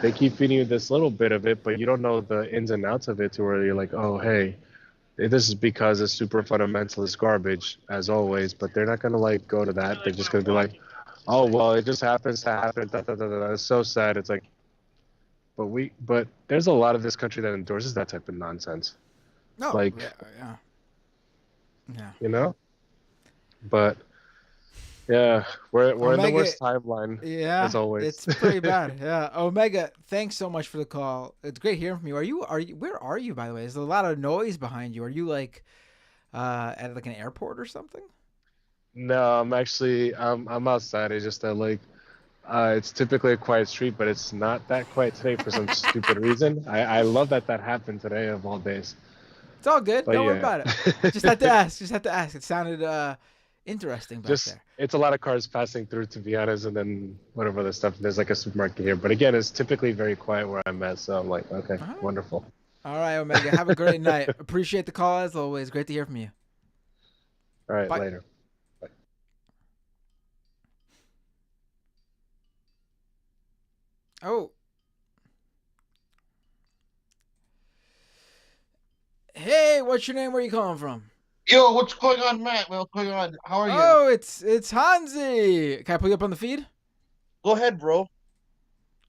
they keep feeding you this little bit of it, but you don't know the ins and outs of it to where you're like, oh, hey, this is because it's super fundamentalist garbage as always, but they're not going to like go to that. They're just going to be like, oh, well, it just happens to happen. Da, da, da, da, da. It's so sad. It's like, but there's a lot of this country that endorses that type of nonsense. No, like, yeah. You know? But yeah, we're in the worst timeline. Yeah, as always. It's pretty bad. Yeah, Omega, thanks so much for the call. It's great hearing from you. Are you? Where are you, by the way? There's a lot of noise behind you. Are you like at like an airport or something? No, I'm actually I'm outside. It's just that like it's typically a quiet street, but it's not that quiet today for some stupid reason. I love that happened today of all days. It's all good. But Don't worry about it. Just had to ask. It sounded interesting back there. It's a lot of cars passing through, to be honest, and then whatever other stuff. There's like a supermarket here, but again, it's typically very quiet where I'm at. So I'm like, okay, wonderful. All right, Omega. Have a great night. Appreciate the call as always. Great to hear from you. All right, Bye. later. Bye. Oh. Hey, what's your name? Where are you calling from? Yo, what's going on, Matt? What's going on? How are you? Oh, it's Hansi. Can I pull you up on the feed? Go ahead, bro.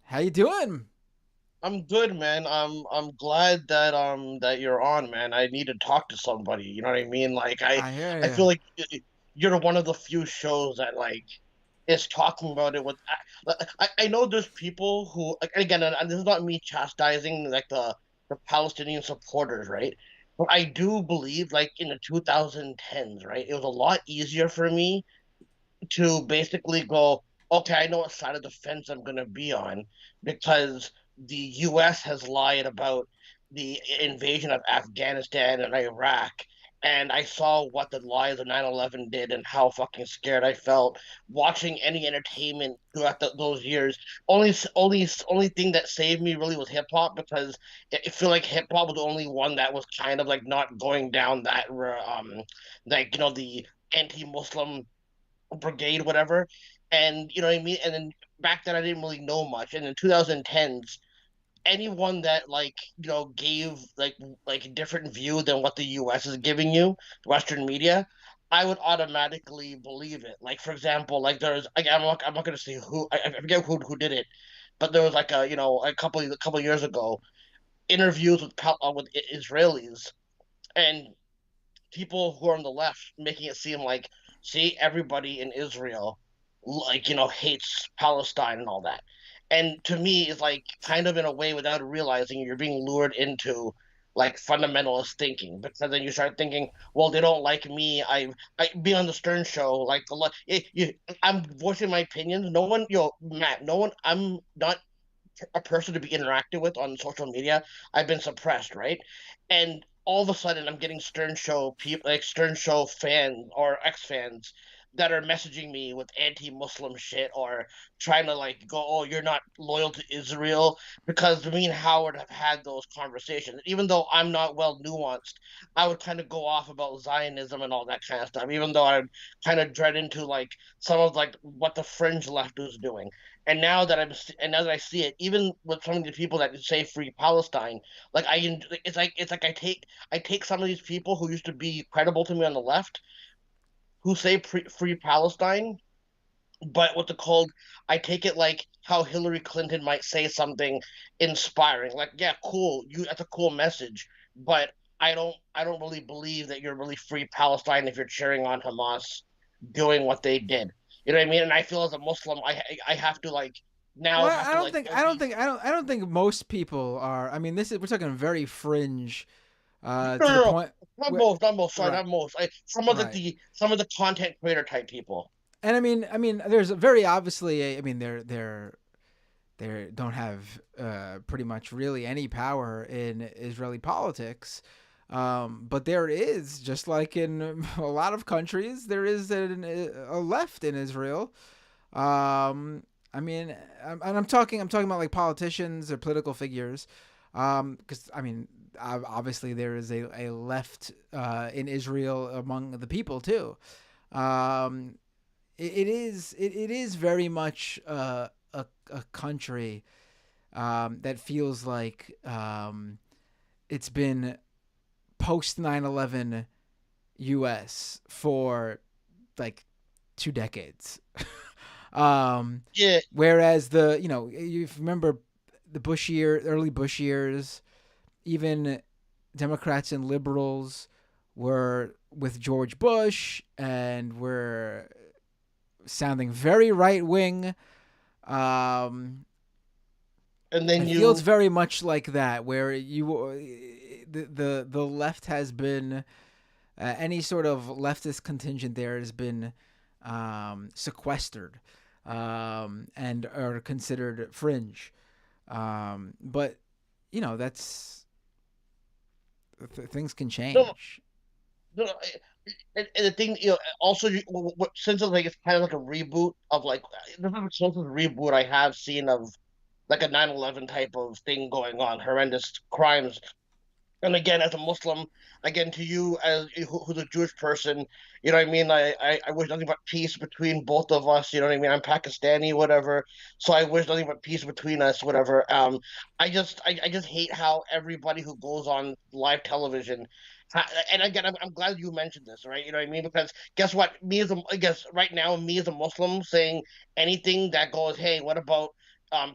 How you doing? I'm good, man. I'm glad that you're on, man. I need to talk to somebody. You know what I mean? Like I feel like you're one of the few shows that like is talking about it with. I know there's people who, again, and this is not me chastising like the Palestinian supporters, right? But I do believe, like in the 2010s, right, it was a lot easier for me to basically go, okay, I know what side of the fence I'm going to be on because the U.S. has lied about the invasion of Afghanistan and Iraq. And I saw what the lies of 9/11 did and how fucking scared I felt watching any entertainment throughout those years. Only thing that saved me really was hip hop because I feel like hip hop was the only one that was kind of like not going down that like the anti-Muslim brigade, whatever. And you know what I mean? And then back then I didn't really know much. And in 2010s, anyone that gave like a different view than what the US is giving you, Western media, I would automatically believe it. Like for example, like there's I'm not gonna say who, I forget who did it, but there was like a couple years ago interviews with Israelis and people who are on the left making it seem like, see, everybody in Israel hates Palestine and all that. And to me it's like kind of in a way without realizing you're being lured into like fundamentalist thinking, because then you start thinking, well, they don't like me. I be on the Stern show, like a lot. I'm voicing my opinions. No one, Matt. No one. I'm not a person to be interacted with on social media. I've been suppressed, right? And all of a sudden, I'm getting Stern Show people, like Stern Show fans or ex fans, that are messaging me with anti-Muslim shit or trying to like go, oh, you're not loyal to Israel, because me and Howard have had those conversations. Even though I'm not well nuanced, I would kind of go off about Zionism and all that kind of stuff. Even though I'd kind of dread into like some of like what the fringe left was doing. And now that I see it, even with some of the people that say free Palestine, like it's like I take some of these people who used to be credible to me on the left, who say free Palestine, but what's it called? I take it like how Hillary Clinton might say something inspiring. Like, yeah, cool, that's a cool message, but I don't really believe that you're really free Palestine if you're cheering on Hamas doing what they did. You know what I mean? And I feel as a Muslim, I have to like now Well, have to like I don't think most people are. I mean, we're talking very fringe, no, to no, the no, point. not most, sorry, Right, not most. right. Some of the content creator type people. And I mean, there's very obviously. I mean, they don't have pretty much really any power in Israeli politics. But there is, just like in a lot of countries, there is a left in Israel. I mean, and I'm talking about like politicians or political figures, because I mean, obviously there is a left in Israel among the people too. Um, it is very much a country that feels like it's been post 9/11 U.S. for like 2 decades. Yeah. Whereas you remember the early Bush years, even Democrats and liberals were with George Bush and were sounding very right wing. And then it feels very much like that, where the left has been any sort of leftist contingent there has been sequestered and are considered fringe. But that's things can change. No, and the thing, also since it's like it's kind of like a reboot of like this is the closest reboot I have seen of like a 9/11 type of thing going on, horrendous crimes. And again, as a Muslim, again to you as who's a Jewish person, you know what I mean. I wish nothing but peace between both of us. You know what I mean. I'm Pakistani, whatever. So I wish nothing but peace between us, whatever. I just hate how everybody who goes on live television, and again, I'm glad you mentioned this, right? You know what I mean? Because guess what? I guess right now, me as a Muslim saying anything that goes, hey, what about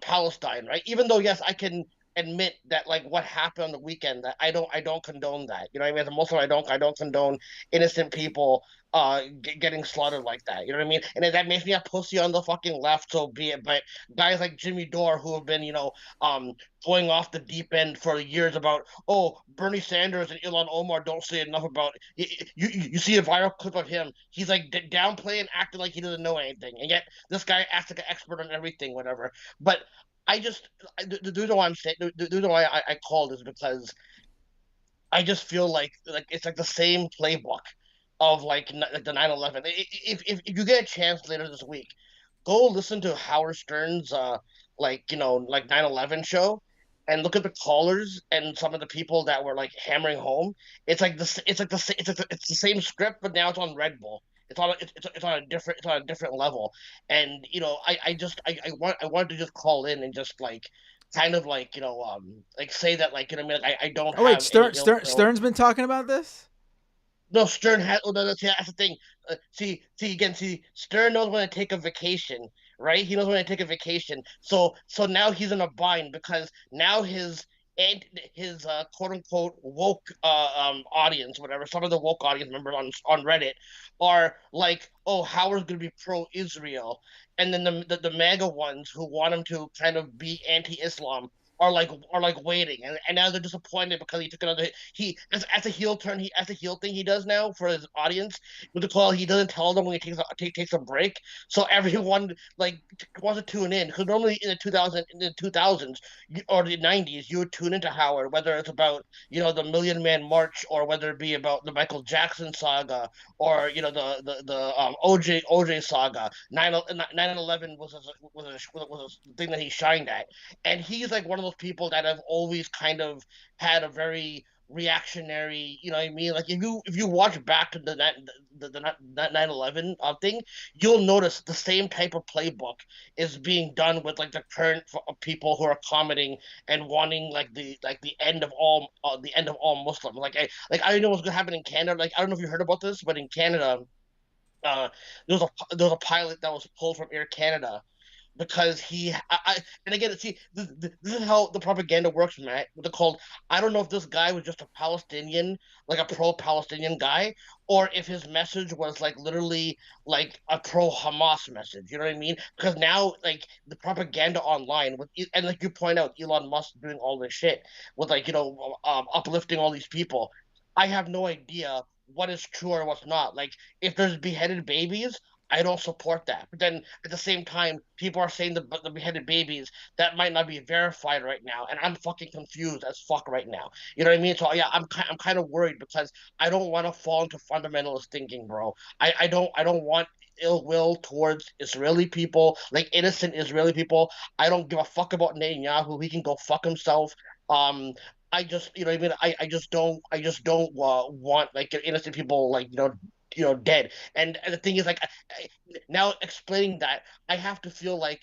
Palestine, right? Even though yes, I can admit that like what happened on the weekend, that I don't condone that. You know what I mean? As a Muslim, I don't condone innocent people getting slaughtered like that. You know what I mean? And if that makes me a pussy on the fucking left, so be it. But guys like Jimmy Dore who have been um going off the deep end for years about, oh, Bernie Sanders and Ilhan Omar don't say enough about you see a viral clip of him, he's like downplaying, acting like he doesn't know anything, and yet this guy acts like an expert on everything, whatever. But the reason why I'm saying the reason why I called is because I just feel like it's like the same playbook of like the 9/11. If you get a chance later this week, go listen to Howard Stern's like 9/11 show, and look at the callers and some of the people that were like hammering home. It's the same script, but now it's on Red Bull. It's on a different level. And I wanted to just call in and just like kind of like like say that, like, you know what I mean, like I don't Oh wait, have any ill will. Stern's been talking about this. No, Stern has. Oh, no, that's the thing. See, Stern knows when to take a vacation, right? He knows when to take a vacation. So now he's in a bind because now and his quote unquote woke audience, whatever, some of the woke audience members on Reddit are like, oh, Howard's gonna be pro Israel, and then the MAGA ones who want him to kind of be anti-Islam are like waiting, and now they're disappointed because he took another, he as a heel turn, he as a heel thing he does now for his audience with the call, he doesn't tell them when he takes a break, so everyone like wants to tune in, because normally in the 2000s or the 90s you would tune into Howard whether it's about the Million Man March, or whether it be about the Michael Jackson saga, or the OJ saga. 9/11 was a thing that he shined at, and he's like one of those people that have always kind of had a very reactionary, you know what I mean? Like if you watch back to the 9/11 thing, you'll notice the same type of playbook is being done with like the current people who are commenting and wanting like the end of all Muslims. Like I don't know what's gonna happen in Canada. Like I don't know if you heard about this, but in Canada, there was a pilot that was pulled from Air Canada because and again, see, this is how the propaganda works, Matt. What they're called. I don't know if this guy was just a Palestinian, like a pro-Palestinian guy, or if his message was like literally like a pro-Hamas message. You know what I mean? Because now, like the propaganda online and like you point out, Elon Musk doing all this shit with like uplifting all these people. I have no idea what is true or what's not. Like if there's beheaded babies, I don't support that. But then at the same time, people are saying the beheaded babies that might not be verified right now, and I'm fucking confused as fuck right now. You know what I mean? So yeah, I'm kind of worried because I don't want to fall into fundamentalist thinking, bro. I don't want ill will towards Israeli people, like innocent Israeli people. I don't give a fuck about Netanyahu. He can go fuck himself. Um, I just, you know, what I mean, I just don't want like innocent people, like dead. And the thing is, like, now explaining that, I have to feel like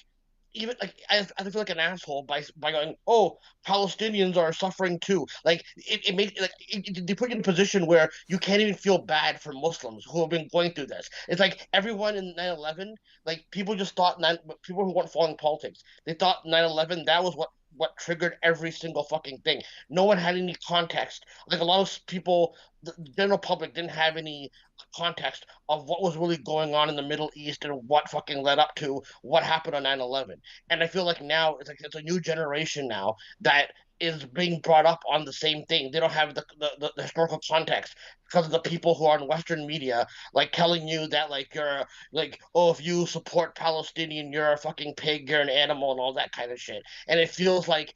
even like I have to feel like an asshole by going, oh, Palestinians are suffering too. Like it makes they put you in a position where you can't even feel bad for Muslims who have been going through this. It's like everyone in 9/11, like people just thought people who weren't following politics, they thought 9/11 that was what triggered every single fucking thing. No one had any context. Like a lot of people, the general public didn't have any context of what was really going on in the Middle East and what fucking led up to what happened on 9/11. And I feel like now it's a new generation now that is being brought up on the same thing. They don't have the historical context because of the people who are in Western media, like telling you that like you're like, oh, if you support Palestinian, you're a fucking pig, you're an animal, and all that kind of shit. And it feels like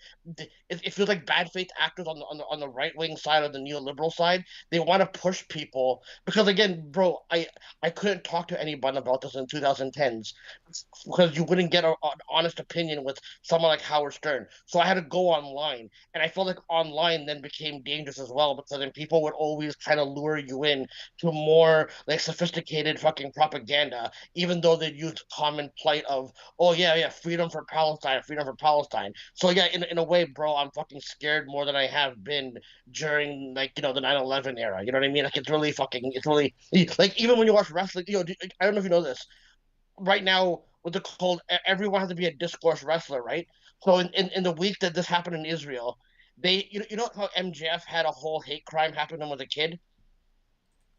bad faith actors on the right wing side or the neoliberal side. They want to push people because again, bro, I couldn't talk to anyone about this in 2010s because you wouldn't get an honest opinion with someone like Howard Stern. So I had to go online, and I felt like online then became dangerous as well because then people would always kind of lure you in to more like sophisticated fucking propaganda, even though they'd use the common plight of, oh yeah, freedom for Palestine, freedom for Palestine. So yeah, in a way, bro, I'm fucking scared more than I have been during like the 9/11 era. You know what I mean? Like it's really like even when you watch wrestling, I don't know if you know this. Right now, what they're called, everyone has to be a discourse wrestler, right? So in the week that this happened in Israel, you know how MJF had a whole hate crime happen to him as a kid.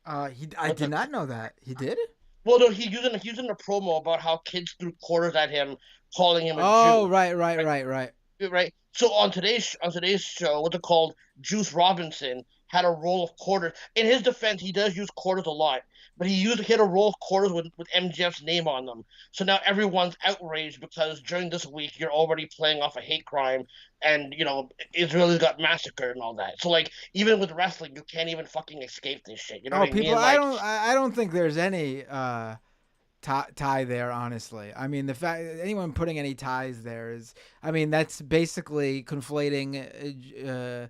I did not know that. He did? Well, no, he's using a promo about how kids threw quarters at him, calling him a Oh, Jew. right. So on today's show, what they called, Juice Robinson had a roll of quarters. In his defense, he does use quarters a lot, but he had a roll of quarters with MJF's name on them. So now everyone's outraged because during this week you're already playing off a hate crime, and Israelis got massacred and all that. So like even with wrestling, you can't even fucking escape this shit. You know Oh, what I people, mean? Like I don't think there's any tie there, honestly. I mean, the fact anyone putting any ties there is, I mean, that's basically conflating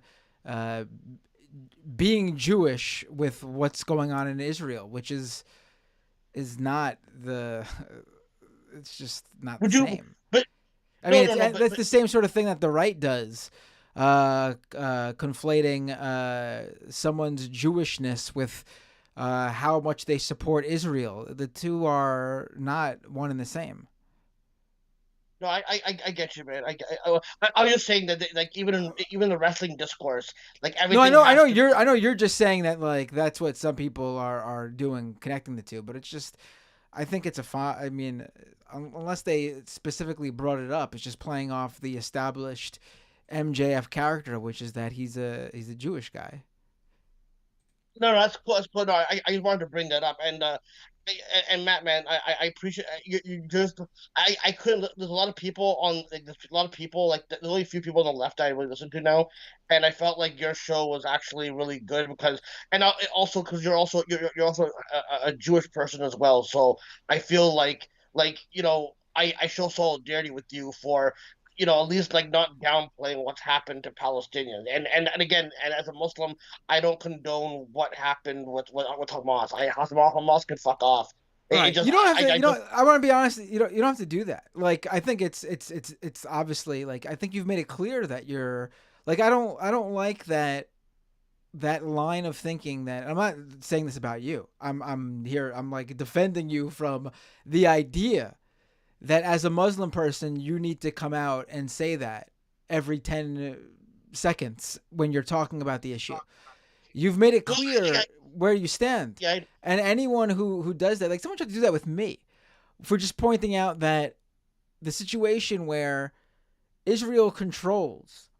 being Jewish with what's going on in Israel, which is not the. It's just not the same. But I mean, that's the same sort of thing that the right does, conflating someone's Jewishness with how much they support Israel. The two are not one and the same. No, I get you, man. I was just saying that like even the wrestling discourse, like everything. No, I know you're just saying that like that's what some people are doing, connecting the two. But it's just, I think it's I mean, unless they specifically brought it up, it's just playing off the established MJF character, which is that he's a Jewish guy. No, that's cool. That's cool. No, I just wanted to bring that up, and Matt, man, I appreciate you just I couldn't. There's a lot of people on like there's a lot of people like there's only a few people on the left I really listen to now, and I felt like your show was actually really good because also because you're also a Jewish person as well, so I feel like I show solidarity with you for at least like not downplaying what's happened to Palestinians. And again, and as a Muslim, I don't condone what happened with Hamas. Hamas can fuck off. Right. You don't have to. I want to be honest. You don't have to do that. Like, I think it's obviously like I think you've made it clear that you're like I don't like that. that line of thinking that I'm not saying this about you. I'm here. I'm like defending you from the idea that as a Muslim person, you need to come out and say that every 10 seconds when you're talking about the issue. You've made it clear where you stand. Yeah, and anyone who does that, like someone tried to do that with me for just pointing out that the situation where Israel controls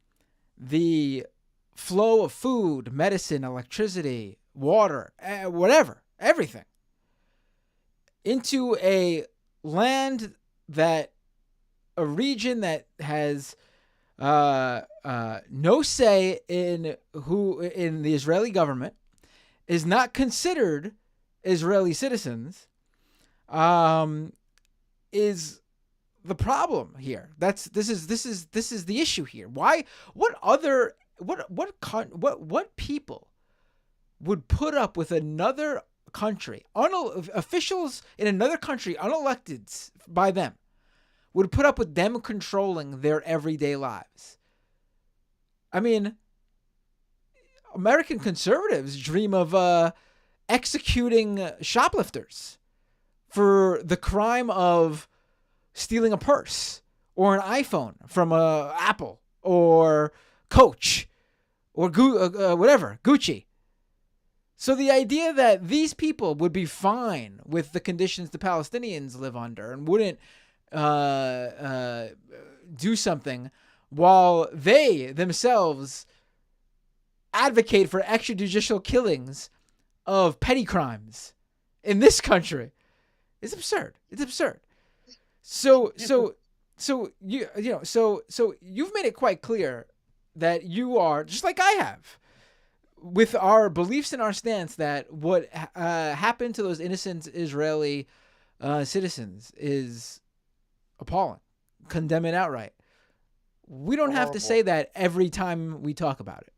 the flow of food, medicine, electricity, water, whatever, everything, into a land that, a region that has no say in the Israeli government, is not considered Israeli citizens, is the problem here. This is the issue here. Why? What people would put up with another country, officials in another country, unelected by them, would put up with them controlling their everyday lives? I mean, American conservatives dream of executing shoplifters for the crime of stealing a purse or an iPhone from Apple or Coach or whatever, Gucci. So the idea that these people would be fine with the conditions the Palestinians live under and wouldn't do something while they themselves advocate for extrajudicial killings of petty crimes in this country is absurd. It's absurd. So you've made it quite clear that you are, just like I have, with our beliefs and our stance, that what happened to those innocent Israeli citizens is appalling. Condemn it outright. We don't have to say that every time we talk about it,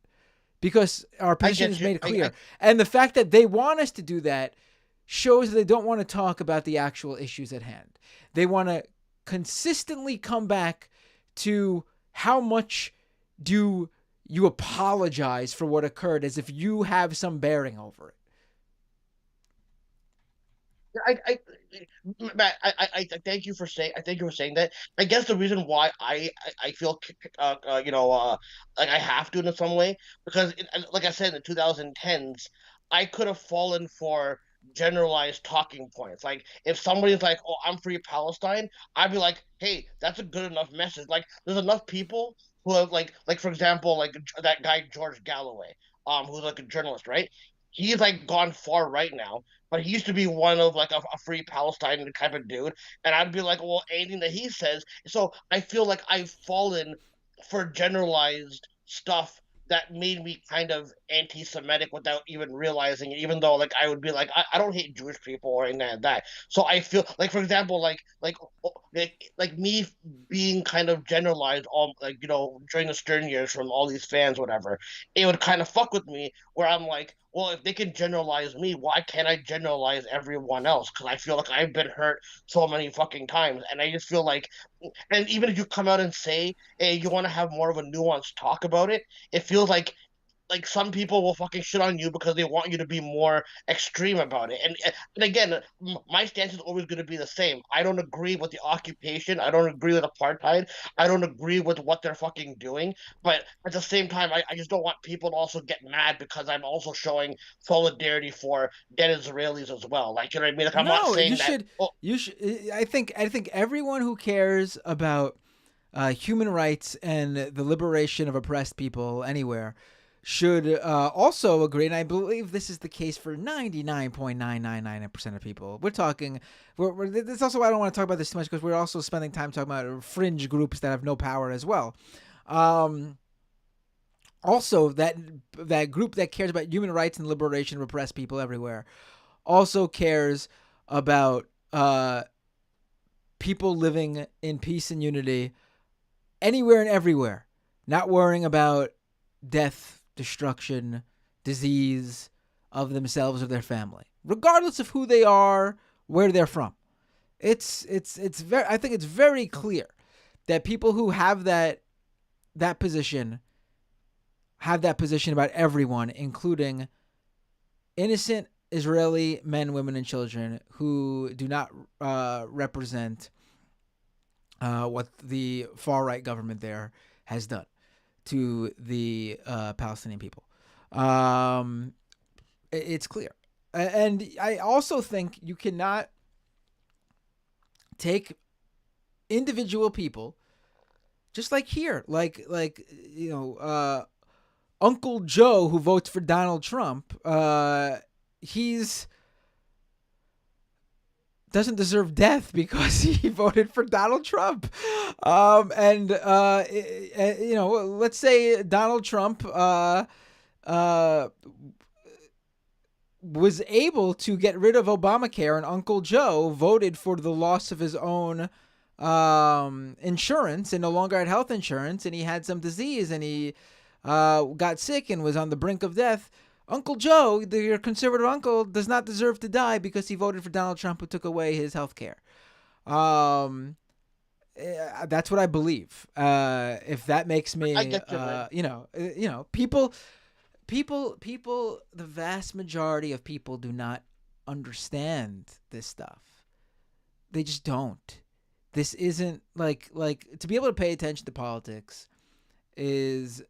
because our position is made clear. And the fact that they want us to do that shows that they don't want to talk about the actual issues at hand. They want to consistently come back to how much do you apologize for what occurred, as if you have some bearing over it. Matt, I thank you for saying. I thank you for saying that. I guess the reason why I feel like I have to in some way, because like I said, in the 2010s, I could have fallen for generalized talking points. Like if somebody's like, "Oh, I'm free Palestine," I'd be like, "Hey, that's a good enough message." Like there's enough people who have like for example, like that guy George Galloway, who's like a journalist, right? He's like gone far right now, but he used to be one of like a free Palestine type of dude, and I'd be like, well, anything that he says. So I feel like I've fallen for generalized stuff that made me kind of anti-Semitic without even realizing it. Even though like I would be like, I don't hate Jewish people or anything like that. So I feel like, for example, like me being kind of generalized all like during the Stern years from all these fans, whatever, it would kind of fuck with me. Where I'm like, well, if they can generalize me, why can't I generalize everyone else? Because I feel like I've been hurt so many fucking times, and I just feel like, and even if you come out and say, hey, you want to have more of a nuanced talk about it, it feels like some people will fucking shit on you because they want you to be more extreme about it. And again, my stance is always going to be the same. I don't agree with the occupation. I don't agree with apartheid. I don't agree with what they're fucking doing. But at the same time, I just don't want people to also get mad because I'm also showing solidarity for dead Israelis as well. Like, you know what I mean? Like, I'm not saying that. You should. I think everyone who cares about human rights and the liberation of oppressed people anywhere should also agree, and I believe this is the case for 99.999% of people. We're talking, that's also why I don't want to talk about this too much, because we're also spending time talking about fringe groups that have no power as well. Also, that group that cares about human rights and liberation of oppressed people everywhere also cares about people living in peace and unity anywhere and everywhere, not worrying about death, destruction, disease of themselves or their family, regardless of who they are, where they're from. I think it's very clear that people who have that position have that position about everyone, including innocent Israeli men, women, and children who do not represent what the far-right government there has done to the Palestinian people. It's clear. And I also think you cannot take individual people, just like here, like Uncle Joe who votes for Donald Trump. He's doesn't deserve death because he voted for Donald Trump. Let's say Donald Trump was able to get rid of Obamacare, and Uncle Joe voted for the loss of his own insurance and no longer had health insurance, and he had some disease and he got sick and was on the brink of death. Uncle Joe, your conservative uncle, does not deserve to die because he voted for Donald Trump, who took away his health care. That's what I believe. If that makes me, I get you, people, the vast majority of people do not understand this stuff. They just don't. This isn't like to be able to pay attention to politics is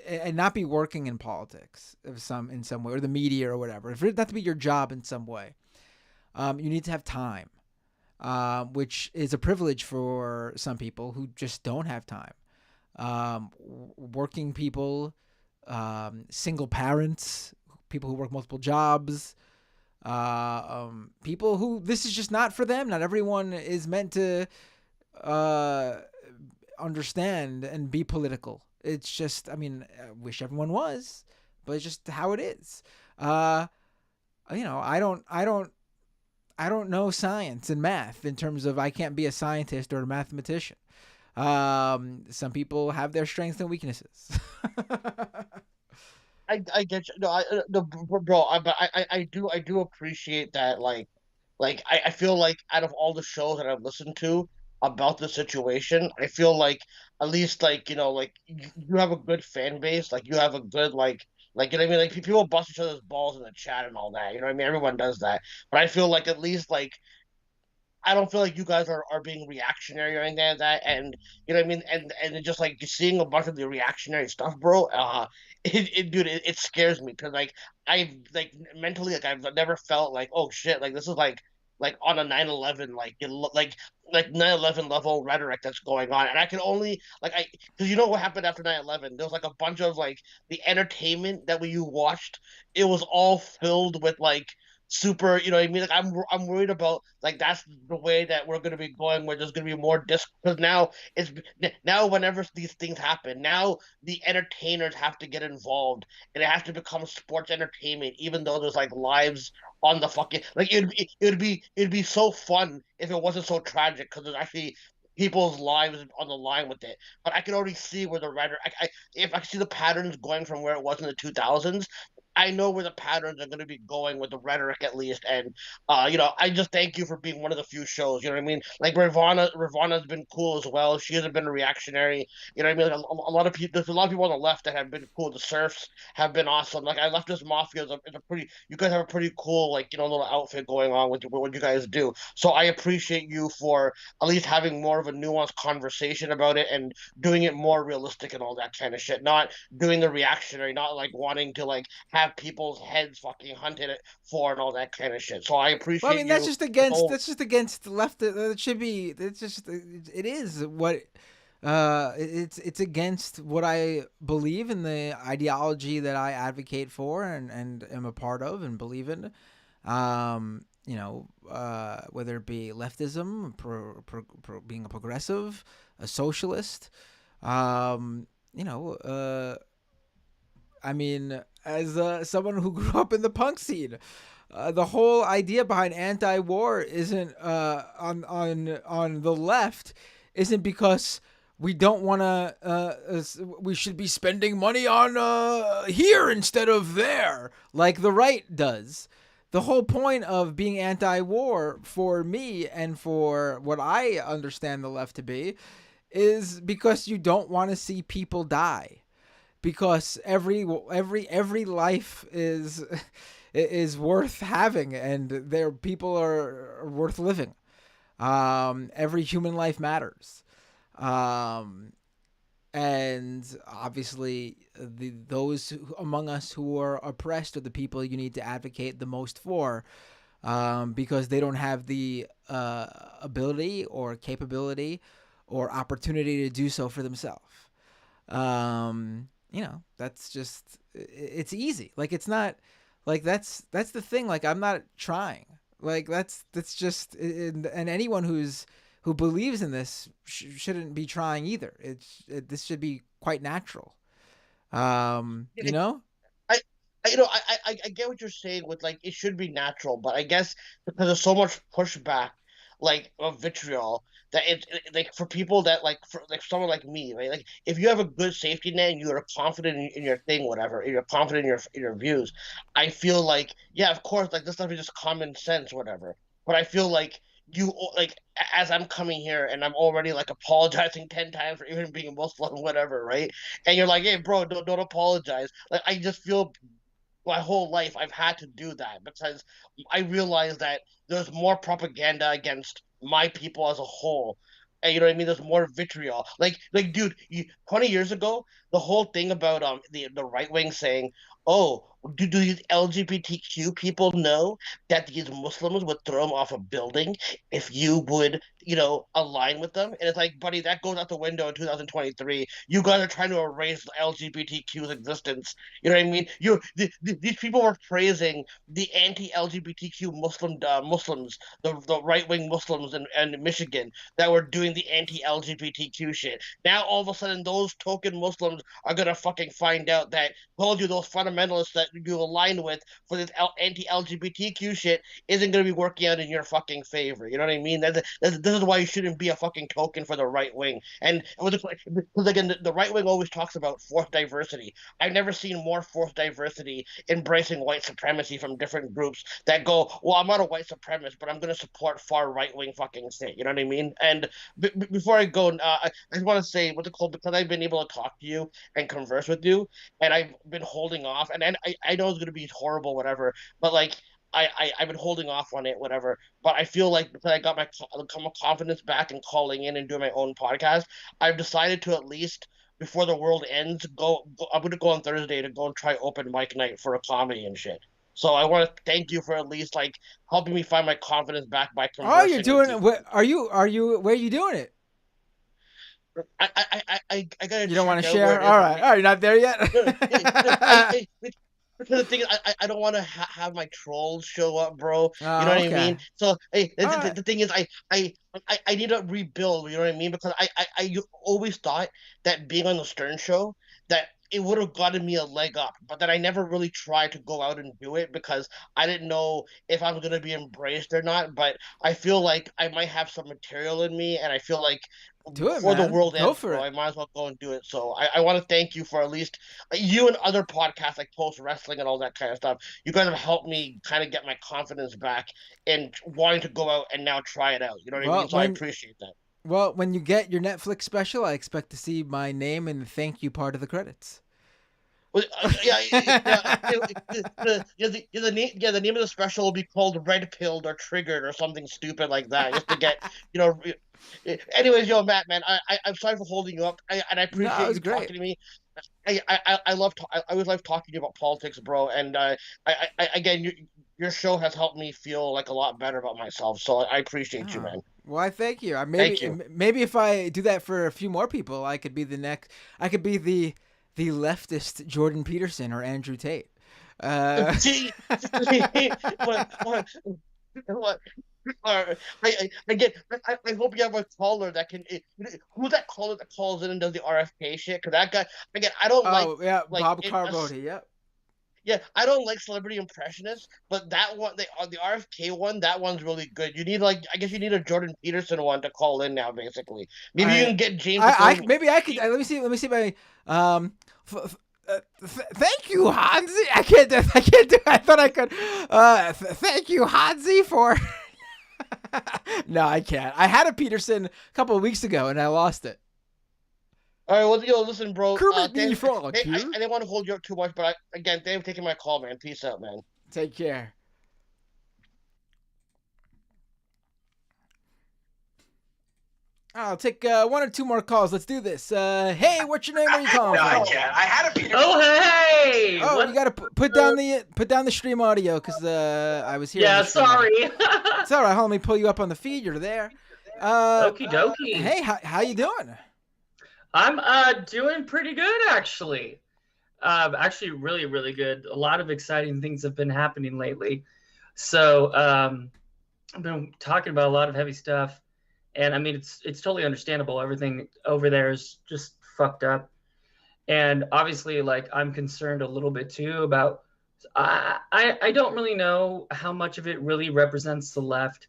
and not be working in politics in some way, or the media or whatever. If it not to be your job in some way, you need to have time, which is a privilege for some people who just don't have time. Working people, single parents, people who work multiple jobs, people who this is just not for them. Not everyone is meant to understand and be political. It's just, I wish everyone was, but it's just how it is. I don't know science and math in terms of I can't be a scientist or a mathematician. Some people have their strengths and weaknesses. I get you. No, bro. I do appreciate that. I feel like out of all the shows that I've listened to about the situation, I feel like at least you have a good fan base. Like you have a good you know what I mean. Like people bust each other's balls in the chat and all that. You know what I mean. Everyone does that, but I feel like at least I don't feel like you guys are being reactionary or anything like that. And you know what I mean? And just like seeing a bunch of the reactionary stuff, bro, it scares me because I've mentally I've never felt like, oh shit, like this is like on a 9/11 like 9/11 level rhetoric that's going on. And I can only because you know what happened after 9/11? There was like a bunch of the entertainment that you watched, it was all filled with super, you know what I mean? Like I'm worried about that's the way that we're gonna be going, where there's gonna be more because now whenever these things happen, now the entertainers have to get involved and it has to become sports entertainment, even though there's lives on the fucking it'd be so fun if it wasn't so tragic because there's actually people's lives on the line with it. But I can already see where the writer, if I see the patterns going from where it was in the 2000s, I know where the patterns are going to be going with the rhetoric at least. And, I just thank you for being one of the few shows, you know what I mean? Like Ravana's been cool as well. She hasn't been a reactionary, you know what I mean? Like a lot of people, there's a lot of people on the left that have been cool. The Serfs have been awesome. Like I Leftist Mafia is a pretty, you guys have a pretty cool, little outfit going on with what you guys do. So I appreciate you for at least having more of a nuanced conversation about it and doing it more realistic and all that kind of shit. Not doing the reactionary, not wanting to have people's heads fucking hunted for and all that kind of shit. So I appreciate. Well, that's just against the left. It should be. It's just. It is what. It's against what I believe in, the ideology that I advocate for and am a part of and believe in. Whether it be leftism, being a progressive, a socialist, as someone who grew up in the punk scene, the whole idea behind anti-war isn't on the left isn't because we don't want to. We should be spending money on here instead of there, like the right does. The whole point of being anti-war for me and for what I understand the left to be is because you don't want to see people die, because every life is worth having, and their people are worth living. Every human life matters. And obviously, those among us who are oppressed are the people you need to advocate the most for, because they don't have the ability or capability or opportunity to do so for themselves. That's just, it's easy. Like, it's not like that's the thing. Like, I'm not trying. Like, that's just, and anyone who believes in this shouldn't be trying either. This should be quite natural. You know? I get what you're saying with like it should be natural, but I guess because there's so much pushback, like of vitriol, that like for people that like for like someone like me, right? Like if you have a good safety net and you're confident in your thing, whatever, and you're confident in your views, I feel like yeah, of course, like this stuff is just common sense, whatever. But I feel like you like as I'm coming here and I'm already like apologizing 10 times for even being Muslim, whatever, right? And you're like, hey, bro, don't apologize. Like I just feel my whole life I've had to do that because I realize that there's more propaganda against my people as a whole. And you know what I mean? There's more vitriol. Like, dude, 20 years ago, the whole thing about the right wing saying, "Oh, do these LGBTQ people know that these Muslims would throw them off a building if you would, align with them?" And it's like, buddy, that goes out the window in 2023. You guys are trying to erase LGBTQ's existence. You know what I mean? These people were praising the anti-LGBTQ Muslims, the right-wing Muslims in Michigan that were doing the anti-LGBTQ shit. Now all of a sudden those token Muslims are gonna fucking find out that told you those fundamentalists that you align with for this anti-LGBTQ shit isn't gonna be working out in your fucking favor. You know what I mean? This is why you shouldn't be a fucking token for the right wing. And because again, the right wing always talks about forced diversity. I've never seen more forced diversity embracing white supremacy from different groups that go, well, I'm not a white supremacist, but I'm going to support far right wing fucking shit. You know what I mean? And before I go, I just want to say what's it called, because I've been able to talk to you and converse with you, and I've been holding off, and I know it's going to be horrible, whatever, but like. I've been holding off on it, whatever. But I feel like because I got my confidence back in calling in and doing my own podcast, I've decided to at least before the world ends, I'm gonna go on Thursday to go and try open mic night for a comedy and shit. So I want to thank you for at least like helping me find my confidence back by conversing. Oh, you're doing it. Where are you? Where are you doing it? I gotta. You don't want to share? All right. You're not there yet. Because the thing is, I don't want to have my trolls show up, bro. You know what I mean? So the thing is, I need to rebuild. You know what I mean? Because I always thought that being on the Stern Show, that it would have gotten me a leg up, but then I never really tried to go out and do it because I didn't know if I was going to be embraced or not. But I feel like I might have some material in me, and I feel like before the world ends, I might as well go and do it. So I want to thank you for at least you and other podcasts like Post Wrestling and all that kind of stuff. You guys have helped me kind of get my confidence back and wanting to go out and now try it out. You know what I mean? So I appreciate that. Well, when you get your Netflix special, I expect to see my name in the thank you part of the credits. Well, the name of the special will be called Red Pilled or Triggered or something stupid like that, just to get, Anyways, Matt, man, I'm sorry for holding you up, and I appreciate you talking to me. I always love talking to you about politics, bro, and again, your show has helped me feel like a lot better about myself, so I appreciate you, man. Well, I thank you. Thank you. Maybe if I do that for a few more people, I could be the leftist Jordan Peterson or Andrew Tate. What? I hope you have a caller that can. Who's that caller that calls in and does the RFK shit? Because that guy, again, I don't like. Oh yeah, Bob Carboni. Yep. Yeah, I don't like celebrity impressionists, but that one, the RFK one, that one's really good. You need I guess you need a Jordan Peterson one to call in now, basically. Maybe you can get James. Maybe I could. Let me see my. Thank you, Hansi. I can't do. I thought I could. Thank you, Hansi, for. No, I can't. I had a Peterson a couple of weeks ago and I lost it. All right, well, listen, bro. Kermit the Frog I here. didn't want to hold you up too much, but again, thank you for taking my call, man. Peace out, man. Take care. I'll take one or two more calls. Let's do this. Hey, what's your name? Where you calling from? I had a Peter. Oh, hey! Oh, you gotta put down the stream audio because I was here. Yeah, sorry. It's all right. Hold on, let me pull you up on the feed. You're there. Okie dokie. Hey, how you doing? I'm doing pretty good, actually. Actually, really, really good. A lot of exciting things have been happening lately. So I've been talking about a lot of heavy stuff. And I mean, it's totally understandable. Everything over there is just fucked up. And obviously, like, I'm concerned a little bit too about, I don't really know how much of it really represents the left,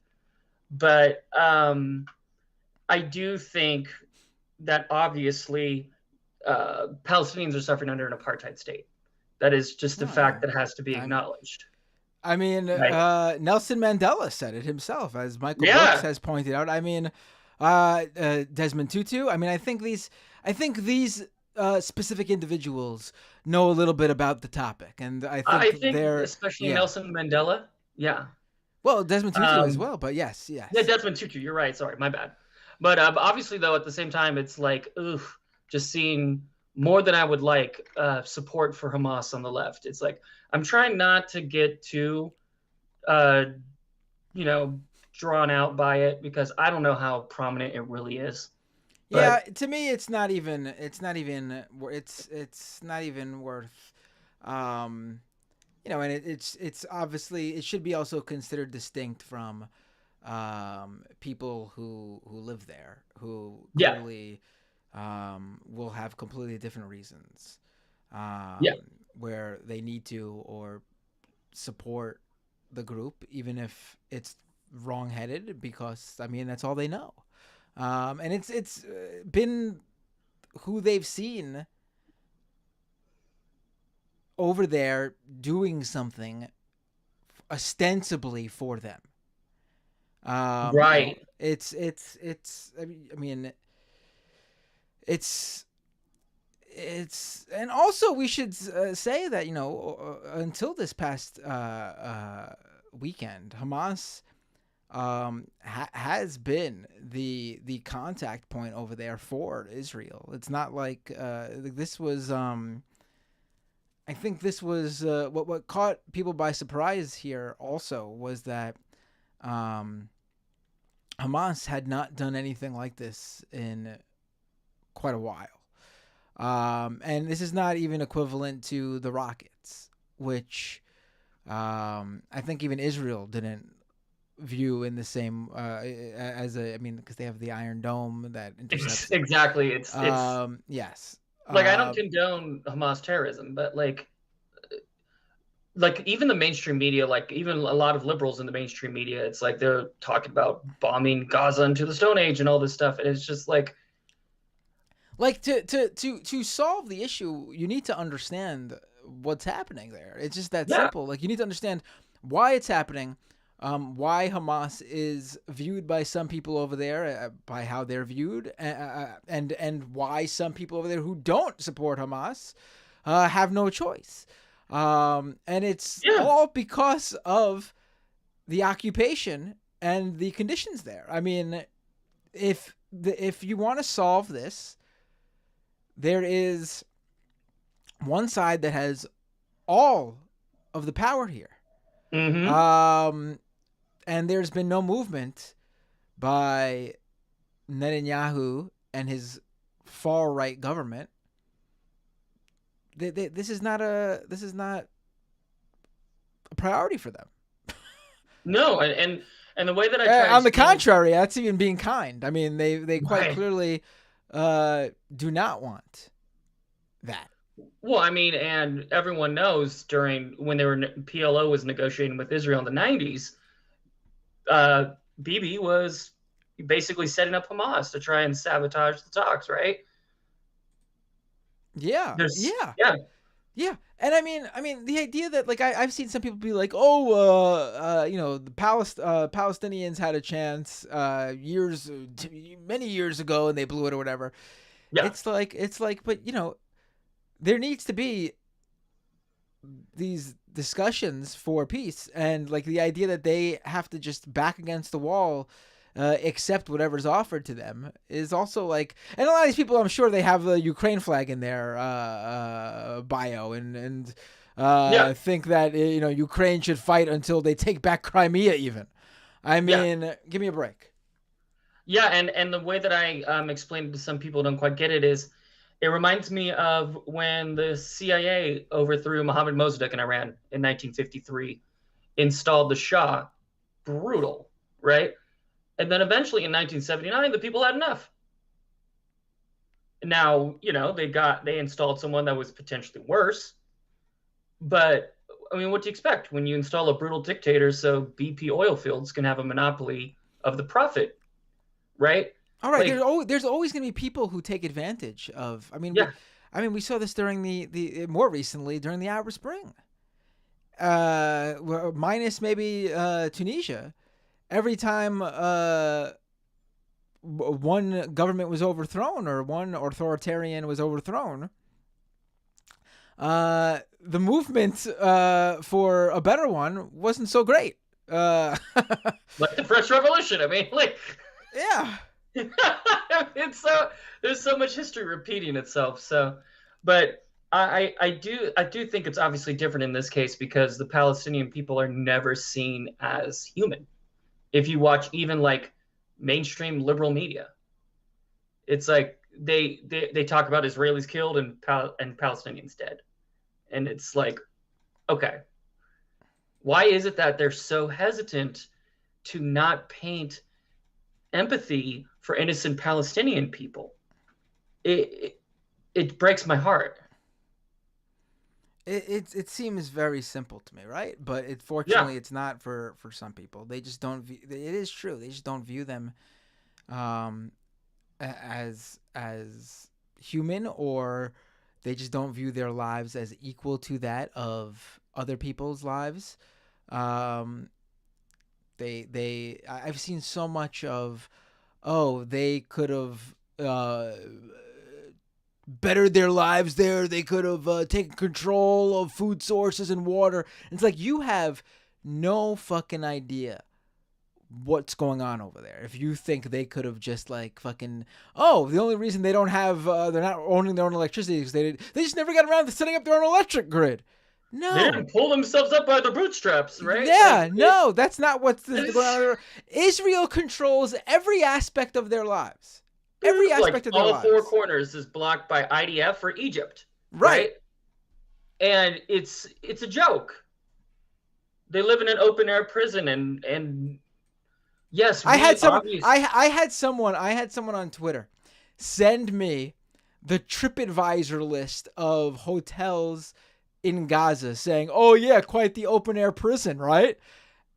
but I do think that obviously Palestinians are suffering under an apartheid state. That is just a fact that has to be acknowledged. I mean, Right. Nelson Mandela said it himself, as Michael Brooks has pointed out. I mean, Desmond Tutu. I mean, I think these specific individuals know a little bit about the topic, and I think they're especially Nelson Mandela. Yeah. Well, Desmond Tutu as well, but yes. Yeah, Desmond Tutu. You're right. Sorry, my bad. But obviously, though, at the same time, it's like, just seeing more than I would like support for Hamas on the left. It's like, I'm trying not to get too, drawn out by it because I don't know how prominent it really is. But, yeah, to me, it's not even worth, and it's obviously it should be also considered distinct from, people who live there who clearly, will have completely different reasons, where they need to or support the group, even if it's wrong-headed, because I mean that's all they know, and it's been who they've seen over there doing something ostensibly for them. Right. It's and also we should say that until this past weekend, Hamas has been the contact point over there for Israel. It's not like this was. I think this was what caught people by surprise here. Also, was that Hamas had not done anything like this in quite a while. And this is not even equivalent to the rockets, which I think even Israel didn't view in the same because they have the Iron Dome that intercepts. Exactly. It's yes. Like, I don't condone Hamas terrorism, but like even the mainstream media, like even a lot of liberals in the mainstream media, it's like they're talking about bombing Gaza into the Stone Age and all this stuff, and it's just like to solve the issue, you need to understand what's happening there. It's just that simple. Like, you need to understand why it's happening, why Hamas is viewed by some people over there, by how they're viewed, and why some people over there who don't support Hamas have no choice. And it's all because of the occupation and the conditions there. I mean, if you want to solve this, there is one side that has all of the power here. Mm-hmm. And there's been no movement by Netanyahu and his far right government. This is not a priority for them. No, and the way that I try on the contrary, that's even being kind. I mean, they quite clearly do not want that. Well, I mean, and everyone knows when PLO was negotiating with Israel in the 90s, Bibi was basically setting up Hamas to try and sabotage the talks, right? Yeah. And I mean, the idea that, like, I've seen some people be like, the Palestinians had a chance many years ago and they blew it or whatever. Yeah. It's like, but there needs to be these discussions for peace, and like the idea that they have to just back against the wall, accept whatever's offered to them is also like, and a lot of these people, I'm sure they have the Ukraine flag in their bio, and think that Ukraine should fight until they take back Crimea. Even, I mean, give me a break. Yeah, and the way that I explained it to some people who don't quite get it is, it reminds me of when the CIA overthrew Mohammad Mossadegh in Iran in 1953, installed the Shah. Brutal, right? And then eventually in 1979, the people had enough. Now, they installed someone that was potentially worse. But, I mean, what do you expect when you install a brutal dictator so BP oil fields can have a monopoly of the profit, right? All right, there's always going to be people who take advantage of. I mean, we saw this during the more recently during the Arab Spring. Minus maybe Tunisia. Every time one government was overthrown or one authoritarian was overthrown, the movement for a better one wasn't so great. Like the French Revolution. I mean, like, yeah. It's there's so much history repeating itself. So, but I do think it's obviously different in this case because the Palestinian people are never seen as human. If you watch even like mainstream liberal media, it's like they talk about Israelis killed and Palestinians dead, and it's like, okay, why is it that they're so hesitant to not paint empathy for innocent Palestinian people? It breaks my heart. It seems very simple to me, right? But fortunately, it's not for some people. They just don't view. It is true. They just don't view them as human, or they just don't view their lives as equal to that of other people's lives. I've seen so much of, they could have bettered their lives there. They could have taken control of food sources and water. It's like, you have no fucking idea what's going on over there. If you think they could have just like fucking, the only reason they don't have, they're not owning their own electricity is they just never got around to setting up their own electric grid. No. They didn't pull themselves up by their bootstraps, right? Yeah, no, that's not what's going on. Israel controls every aspect of their lives. Every aspect of their lives. All four corners is blocked by IDF or Egypt. Right? And it's a joke. They live in an open air prison and yes, I had someone on Twitter send me the TripAdvisor list of hotels in Gaza saying, "Oh yeah, quite the open air prison, right?"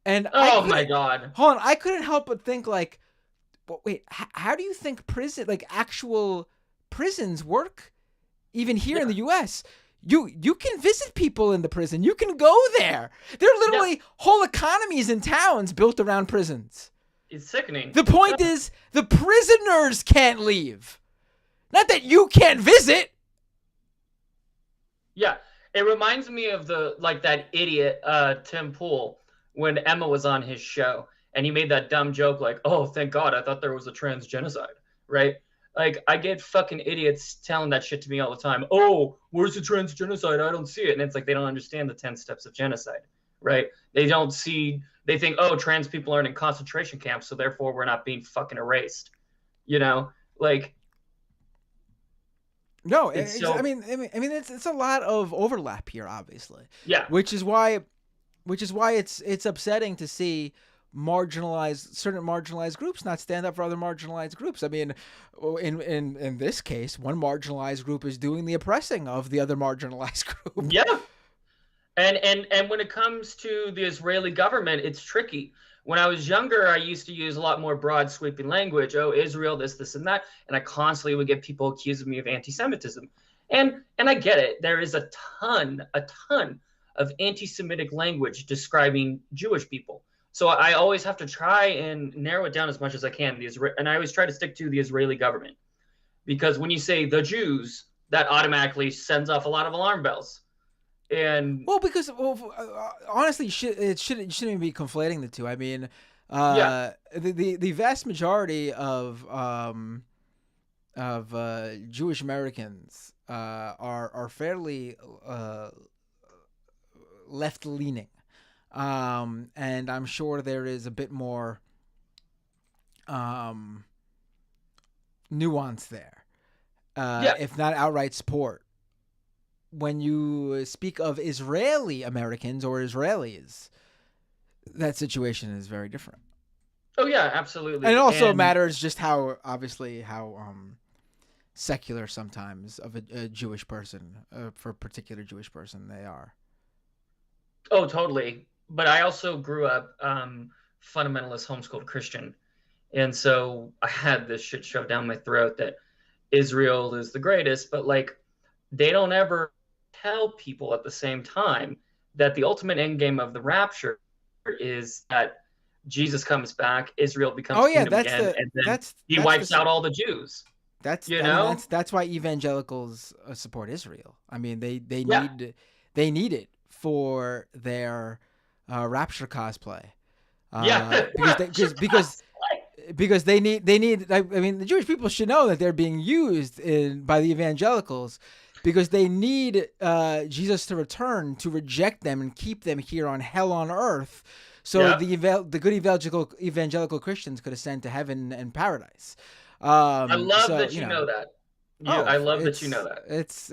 And my God. Hold on, I couldn't help but think like, wait, how do you think actual prisons work? Even here in the U.S., you can visit people in the prison. You can go there. There are literally whole economies in towns built around prisons. It's sickening. The point is, the prisoners can't leave. Not that you can't visit. Yeah, it reminds me of that idiot Tim Pool when Emma was on his show. And he made that dumb joke like, "Oh, thank God, I thought there was a trans genocide," right? Like, I get fucking idiots telling that shit to me all the time. "Oh, where's the trans genocide? I don't see it." And it's like, they don't understand the 10 steps of genocide, right? They think, "Oh, trans people aren't in concentration camps, so therefore we're not being fucking erased." Like. No, I mean, it's a lot of overlap here, obviously. Yeah. Which is why it's upsetting to see certain marginalized groups not stand up for other marginalized groups. I mean, in this case, one marginalized group is doing the oppressing of the other marginalized group. Yeah. And when it comes to the Israeli government, it's tricky. When I was younger, I used to use a lot more broad sweeping language. "Oh, Israel, this, and that." And I constantly would get people accusing me of anti-Semitism. And I get it. There is a ton of anti-Semitic language describing Jewish people. So I always have to try and narrow it down as much as I can. And I always try to stick to the Israeli government, because when you say the Jews, that automatically sends off a lot of alarm bells. And because honestly, it shouldn't be conflating the two. I mean, the vast majority of Jewish Americans are fairly left leaning, and I'm sure there is a bit more nuance there, if not outright support. When you speak of Israeli Americans or Israelis, that situation is very different. Oh yeah, absolutely. And it also matters just how secular sometimes of a Jewish person, for a particular Jewish person they are. Oh, totally. But I also grew up fundamentalist homeschooled Christian. And so I had this shit shoved down my throat that Israel is the greatest, but like they don't ever tell people at the same time that the ultimate end game of the rapture is that Jesus comes back, Israel becomes kingdom again, and then he wipes out all the Jews. That's why evangelicals support Israel. I mean, they need it for their rapture cosplay. Because they need. I mean, the Jewish people should know that they're being used by the evangelicals because they need Jesus to return to reject them and keep them here on hell on earth, so the good evangelical Christians could ascend to heaven and paradise. I love that you know that. I love that you know that. It's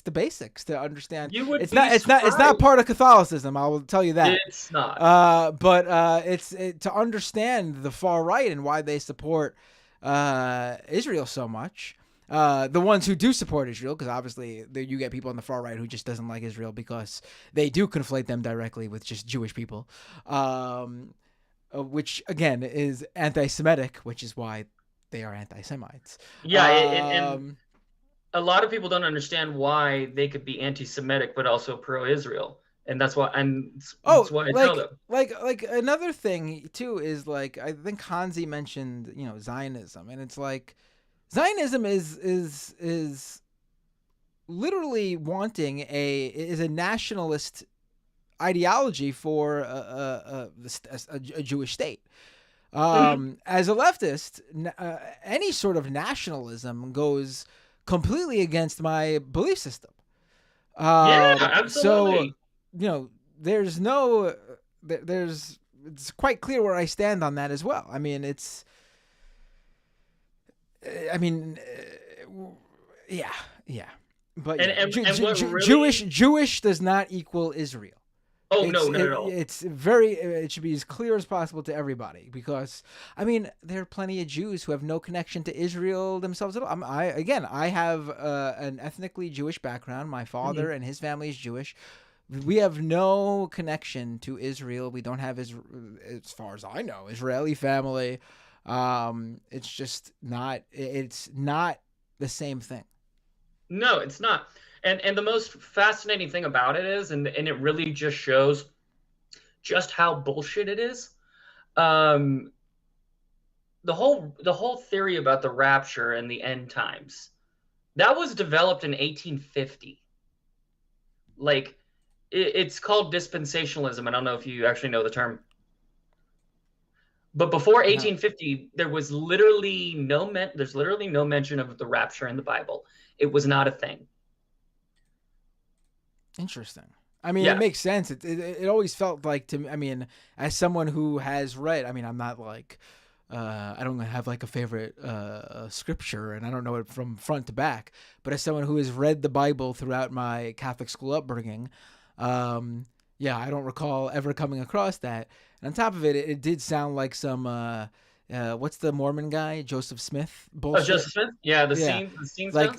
the basics to understand. It's not part of Catholicism. I will tell you that. It's not. But it's to understand the far right and why they support Israel so much. The ones who do support Israel, because obviously you get people on the far right who just doesn't like Israel because they do conflate them directly with just Jewish people, which again is anti-Semitic, which is why they are anti-Semites. Yeah, and a lot of people don't understand why they could be anti-Semitic but also pro-Israel, and that's why. That's why I tell them. Like another thing too is like I think Hansi mentioned Zionism, and it's like Zionism is literally wanting a nationalist ideology for a Jewish state. As a leftist, any sort of nationalism goes completely against my belief system. Absolutely. So, it's quite clear where I stand on that as well. I mean, yeah. But Jewish does not equal Israel. Oh, no, not at all. It should be as clear as possible to everybody because, I mean, there are plenty of Jews who have no connection to Israel themselves at all. I have an ethnically Jewish background. My father and his family is Jewish. We have no connection to Israel. We don't have, as far as I know, Israeli family. It's just not, it's not the same thing. No, it's not. And the most fascinating thing about it is, and it really just shows just how bullshit it is. The whole theory about the rapture and the end times, that was developed in 1850. Like, it's called dispensationalism. I don't know if you actually know the term. But before 1850, there's literally no mention of the rapture in the Bible. It was not a thing. Interesting. I mean, it makes sense. It always felt like to me. I mean, as someone who has read, I mean, I'm not like, I don't have like a favorite scripture, and I don't know it from front to back. But as someone who has read the Bible throughout my Catholic school upbringing, I don't recall ever coming across that. And on top of it, it did sound like some what's the Mormon guy, Joseph Smith bullshit. Oh, Joseph Smith? Yeah, the scene like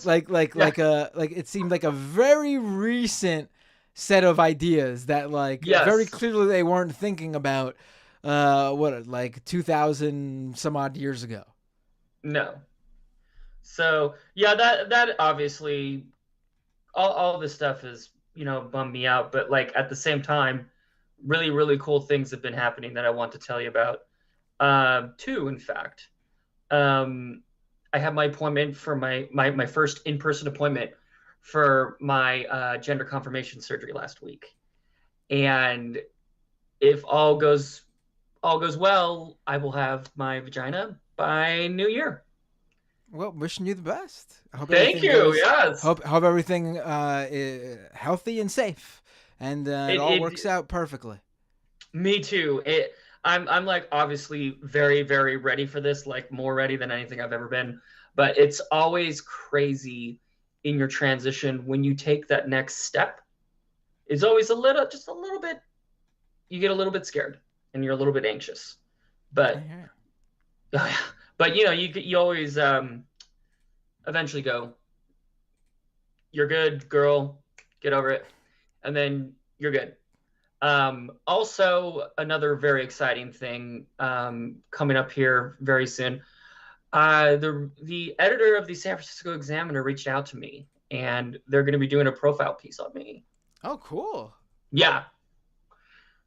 it seemed like a very recent set of ideas that very clearly they weren't thinking about 2000 some odd years ago. No. So yeah, that obviously all this stuff is bummed me out, but like at the same time, really, really cool things have been happening that I want to tell you about. Two, in fact. I had my appointment for my first in-person appointment for my gender confirmation surgery last week. And if all goes well, I will have my vagina by New Year. Well, wishing you the best. I hope Thank you. Yes. Hope everything is healthy and safe, and it all works out perfectly. Me too. I'm like obviously very, very ready for this, like more ready than anything I've ever been. But it's always crazy in your transition when you take that next step. It's always just a little bit. You get a little bit scared and you're a little bit anxious, but you always eventually go. You're good, girl. Get over it, and then you're good. Also, another very exciting thing coming up here very soon. The editor of the San Francisco Examiner reached out to me, and they're going to be doing a profile piece on me. Oh, cool. Yeah.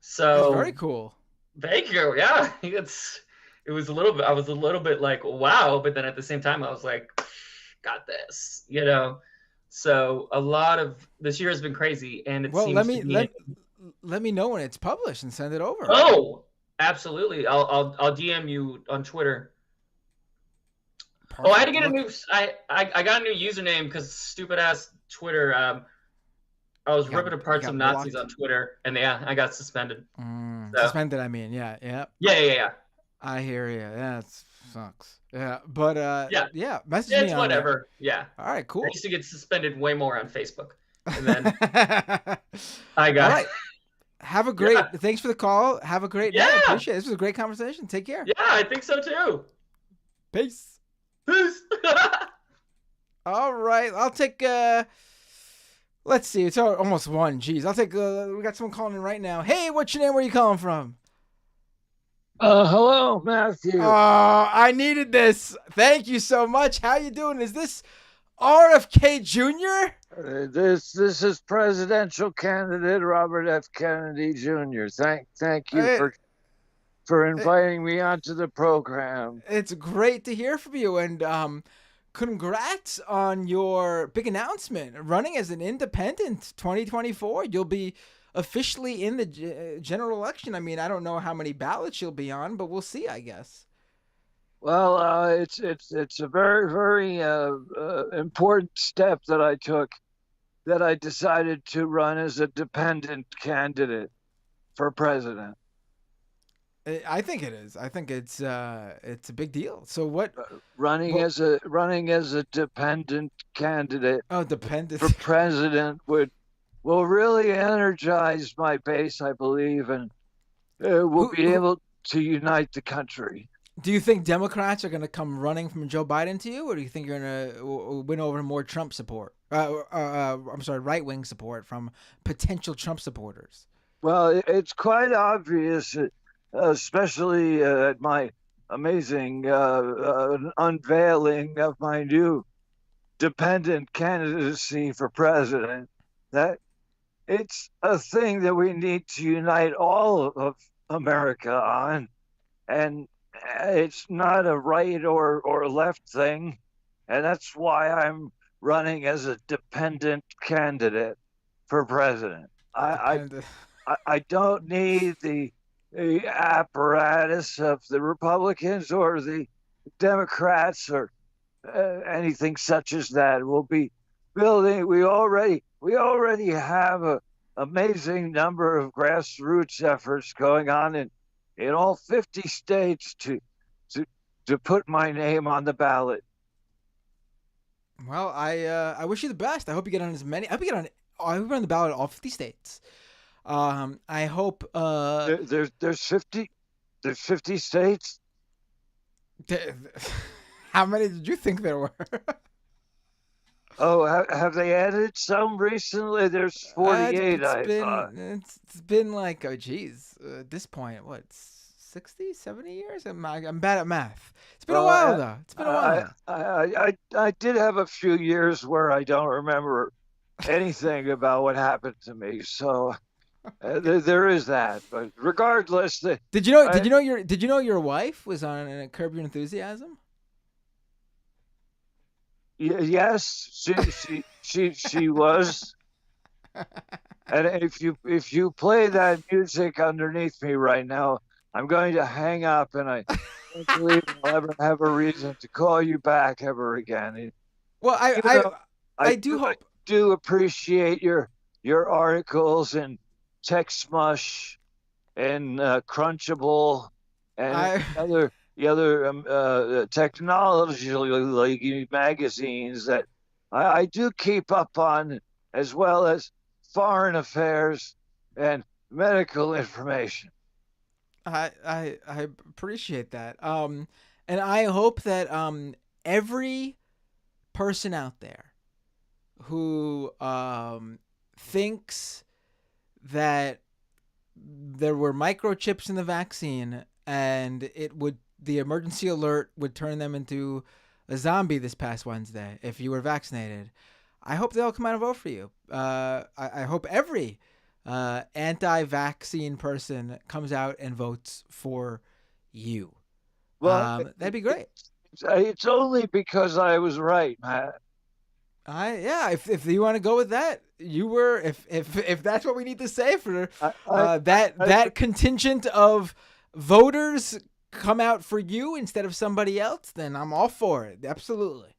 So that's very cool. Thank you. Yeah, it was a little bit. I was a little bit like, wow, but then at the same time, I was like, got this, you know. So a lot of this year has been crazy, and it seems let me know when it's published and send it over. Oh, absolutely. I'll DM you on Twitter. Perfect. Oh, I had to get a new. I got a new username because stupid ass Twitter. I was ripping apart some Nazis blocked on Twitter, and I got suspended. Suspended, I mean, yeah. Yeah. I hear you. Yeah, it sucks. Yeah, but yeah. Message me. It's whatever. Yeah. All right, cool. I used to get suspended way more on Facebook, and then I got. All right. Have a great. Thanks for the call. Have a great night. Appreciate it. This was a great conversation. Take care. Yeah, I think so too. Peace. Peace. All right, I'll take. Let's see. It's almost 1. Jeez, I'll take. We got someone calling in right now. Hey, what's your name? Where are you calling from? Hello, Matthew. Oh, I needed this. Thank you so much. How you doing? Is this RFK Jr.? This is presidential candidate Robert F. Kennedy Jr. Thank you for inviting me onto the program. It's great to hear from you, and congrats on your big announcement. Running as an independent 2024. You'll be officially in the general election. I mean, I don't know how many ballots you'll be on, but we'll see, I guess. Well, it's a very, very important step that I took, that I decided to run as a dependent candidate for president. I think it is. I think it's a big deal. So what? Running as a dependent candidate. Oh, dependent for president will really energize my base, I believe, and will be able to unite the country. Do you think Democrats are going to come running from Joe Biden to you, or do you think you're going to win over more Trump support? I'm sorry, right-wing support from potential Trump supporters? Well, it's quite obvious, especially at my amazing unveiling of my new dependent candidacy for president, that it's a thing that we need to unite all of America on, and it's not a right or left thing, and that's why I'm running as a dependent candidate for president. I don't need the apparatus of the Republicans or the Democrats or anything such as that. We'll be building. We already have an amazing number of grassroots efforts going on in all 50 states to put my name on the ballot. Well, I wish you the best. I hope you get on as many. I hope you're on the ballot in all 50 states. I hope there's 50 states. How many did you think there were? Oh, have they added some recently? There's 48. It's been like, oh geez, at this point, what, 60, 70 years? I'm bad at math. It's been a while though. It's been a while. I did have a few years where I don't remember anything about what happened to me. So there is that. But regardless, did you know your wife was on Curb Your Enthusiasm? Yes, she was. And if you play that music underneath me right now, I'm going to hang up, and I don't believe I'll ever have a reason to call you back ever again. Well, Even though I do hope. I do appreciate your articles and Text Mush and Crunchable and the other technology magazines that I do keep up on, as well as foreign affairs and medical information. I appreciate that. And I hope that every person out there who thinks that there were microchips in the vaccine and the emergency alert would turn them into a zombie this past Wednesday if you were vaccinated, I hope they all come out and vote for you. I hope every anti-vaccine person comes out and votes for you. Well, that'd be great. It's only because I was right, Matt. If you want to go with that, you were. If that's what we need to say for that contingent of voters come out for you instead of somebody else, then I'm all for it. Absolutely.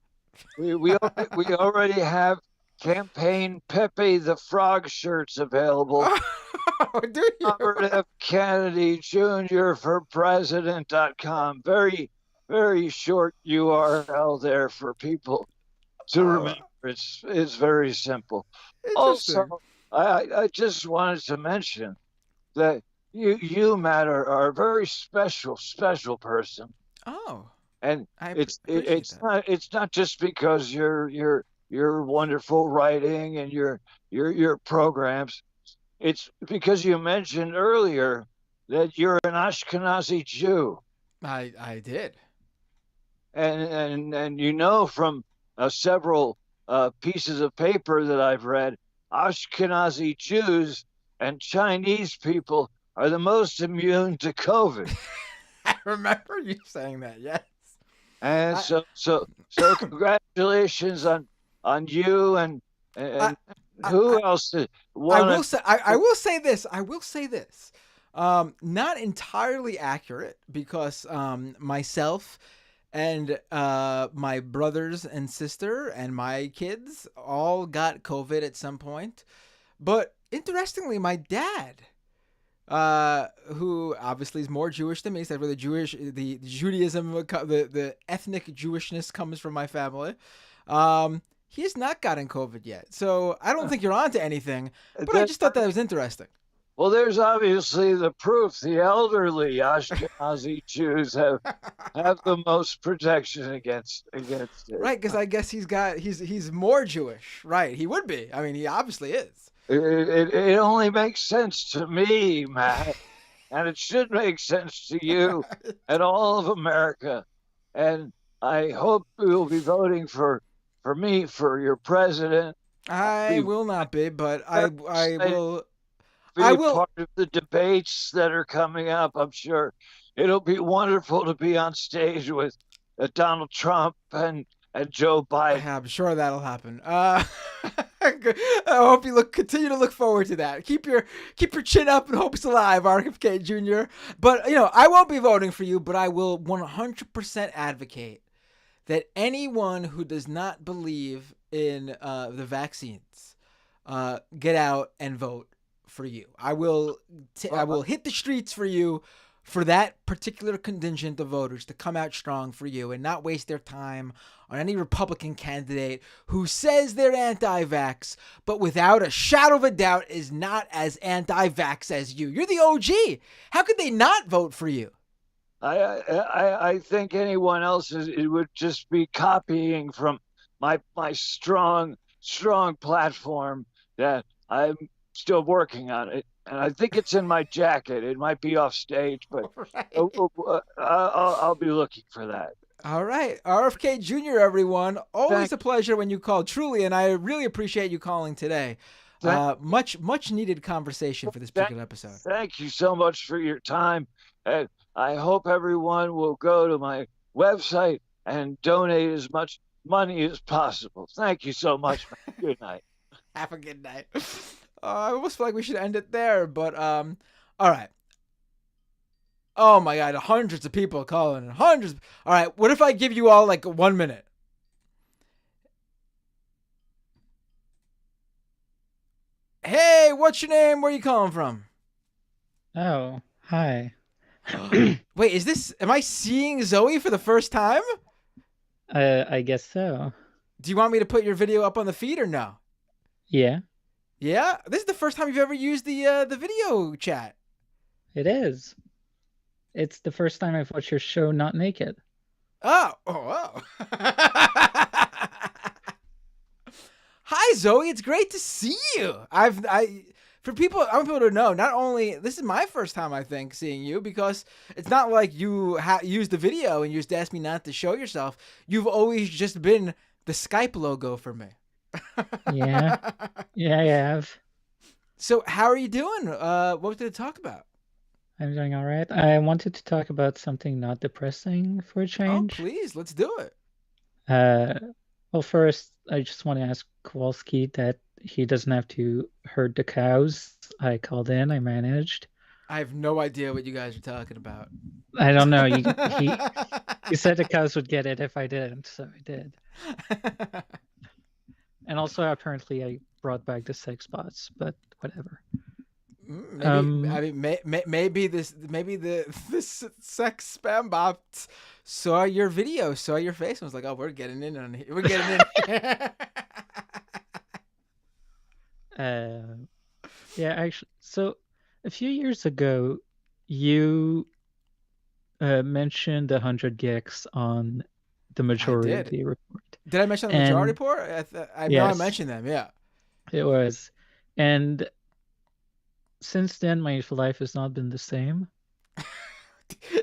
We already have campaign Pepe the Frog shirts available. Do you? Robert F. Kennedy Jr. for President.com. Very, very short URL there for people to remember. It's very simple. Also, I just wanted to mention that you Matt, are a very special person. Oh. And it's not just because your wonderful writing and your programs. It's because you mentioned earlier that you're an Ashkenazi Jew. I did. And you know from several pieces of paper that I've read, Ashkenazi Jews and Chinese people are the most immune to COVID. I remember you saying that, yes. And so congratulations on you and who else? I will say this. Not entirely accurate because myself and my brothers and sister and my kids all got COVID at some point. But interestingly, my dad, who obviously is more Jewish than me, so where the Judaism, the ethnic Jewishness comes from my family. He has not gotten COVID yet, so I don't think you're onto anything. But I just thought that was interesting. Well, there's obviously the proof. The elderly Ashkenazi Jews have the most protection against it. Right, because I guess he's more Jewish. Right, he would be. I mean, he obviously is. It only makes sense to me, Matt, and it should make sense to you and all of America. And I hope you'll be voting for me for your president. I will not be, but I will. I will part of the debates that are coming up. I'm sure it'll be wonderful to be on stage with Donald Trump and Joe Biden. I'm sure that'll happen. I hope you continue to look forward to that. Keep your chin up and hope it's alive, RFK Jr. But I won't be voting for you, but I will 100% advocate that anyone who does not believe in the vaccines get out and vote for you. I will hit the streets for you, for that particular contingent of voters to come out strong for you and not waste their time on any Republican candidate who says they're anti-vax, but without a shadow of a doubt is not as anti-vax as you. You're the OG. How could they not vote for you? I think anyone else it would just be copying from my strong platform that I'm still working on it, and I think it's in my jacket. It might be off stage, but I'll be looking for that. All right, RFK Jr. Everyone, always a pleasure when you call, truly, and I really appreciate you calling today. Much needed conversation for this particular episode. Thank you so much for your time, and I hope everyone will go to my website and donate as much money is possible. Thank you so much, man. Good night. Have a good night. I almost feel like we should end it there, but all right. Oh my God, hundreds of people calling. Hundreds. All right, what if I give you all like 1 minute? Hey, what's your name? Where you calling from? Oh, hi. Wait, am I seeing Zoe for the first time? I guess so. Do you want me to put your video up on the feed or no? Yeah, Yeah? This is the first time you've ever used the video chat. it is. It's the first time I've watched your show not naked. Oh. Hi Zoe, it's great to see you. I want people to know, not only this is my first time I think seeing you, because it's not like you used the video and you just asked me not to show yourself. You've always just been the Skype logo for me. Yeah. Yeah, I have. So how are you doing? What did it talk about? I'm doing all right. I wanted to talk about something not depressing for a change. Oh, please, let's do it. Well, first, I just want to ask Kowalski that he doesn't have to herd the cows. I called in, I managed. I have no idea what you guys are talking about. I don't know. He said the cows would get it if I didn't, so I did. And also, apparently, I brought back the sex bots, but whatever. Maybe the sex spam bot saw your video, saw your face, and was like, "Oh, we're getting in on here. We're getting in." Yeah, actually, so a few years ago, you mentioned 100 gigs on the majority report. Did I mention the majority report? I know I mentioned them. Yeah, it was, and since then, my life has not been the same.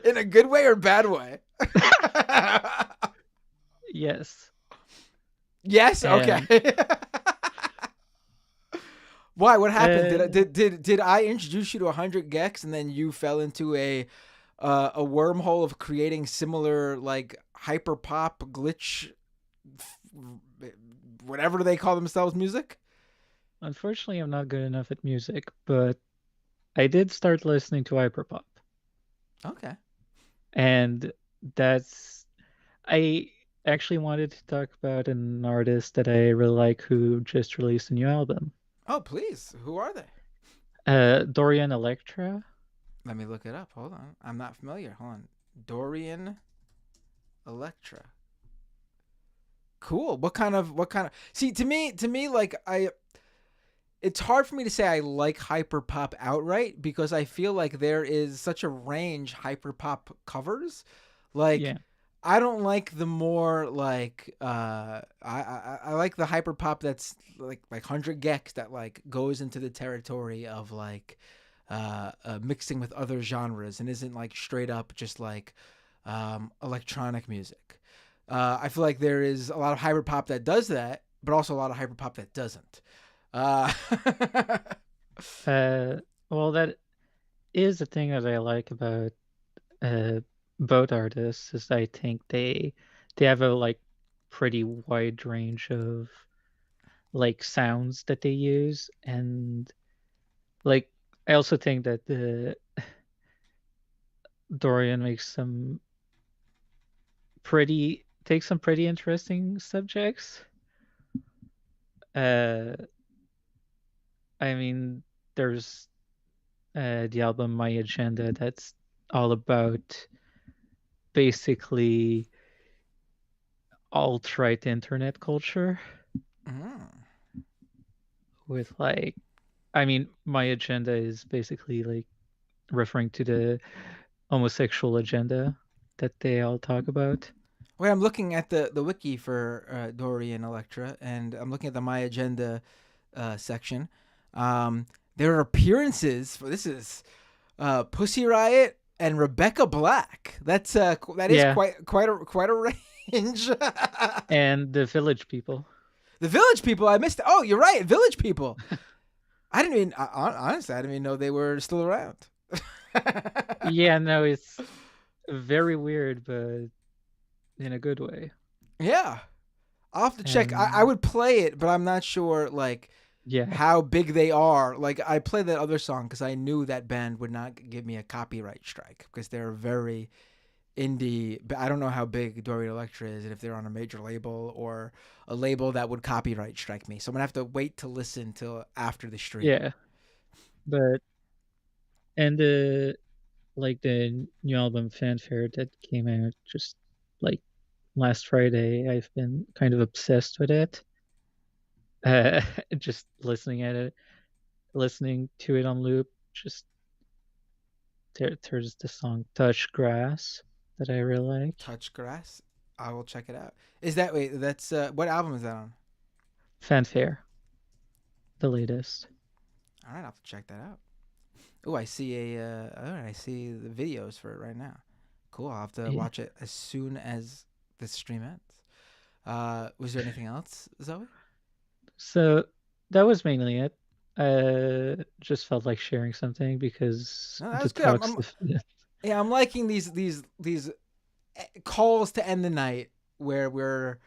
In a good way or bad way? Yes. Yes. Okay. Why? What happened? Did I introduce you to 100 gex and then you fell into a wormhole of creating similar like hyper pop glitch, whatever they call themselves, music? Unfortunately, I'm not good enough at music, but I did start listening to hyperpop. Okay. And I actually wanted to talk about an artist that I really like who just released a new album. Oh, please. Who are they? Dorian Electra. Let me look it up. Hold on. I'm not familiar. Hold on. Dorian Electra. Cool. What kind of See, to me like it's hard for me to say I like hyperpop outright because I feel like there is such a range hyperpop covers. Like Yeah. I don't like the more like I like the hyperpop that's like 100 gex that like goes into the territory of like mixing with other genres and isn't like straight up just like electronic music. I feel like there is a lot of hyperpop that does that, but also a lot of hyperpop that doesn't. Well, that is the thing that I like about both artists is I think they have a like pretty wide range of like sounds that they use, and like I also think that the Dorian takes some pretty interesting subjects. I mean, there's the album My Agenda that's all about basically alt-right internet culture. With like, I mean, My Agenda is basically like referring to the homosexual agenda that they all talk about. Wait, I'm looking at the wiki for Dorian Electra, and I'm looking at the My Agenda section. There are appearances for this is Pussy Riot and Rebecca Black. That is quite a range. And the Village People. The Village People. I missed. Oh, you're right. Village People. I didn't even honestly. I didn't even know they were still around. Yeah, no, it's very weird, but in a good way. Yeah. I'll have to check. I would play it, but I'm not sure like how big they are. Like I played that other song because I knew that band would not give me a copyright strike because they're very indie. But I don't know how big Dorian Electra is and if they're on a major label or a label that would copyright strike me. So I'm gonna have to wait to listen till after the stream. Yeah, but and the new album Fanfare that came out just like last Friday, I've been kind of obsessed with it. Just listening to it on loop. Just there's the song "Touch Grass" that I really like. Touch Grass. I will check it out. Is that that's what album is that on? Fanfare, the latest. All right, I'll have to check that out. Oh, I see I see the videos for it right now. Cool. I'll have to watch it as soon as the stream ends. Was there anything else, Zoe? So that was mainly it. Just felt like sharing something because that's good. I'm liking these calls to end the night where we're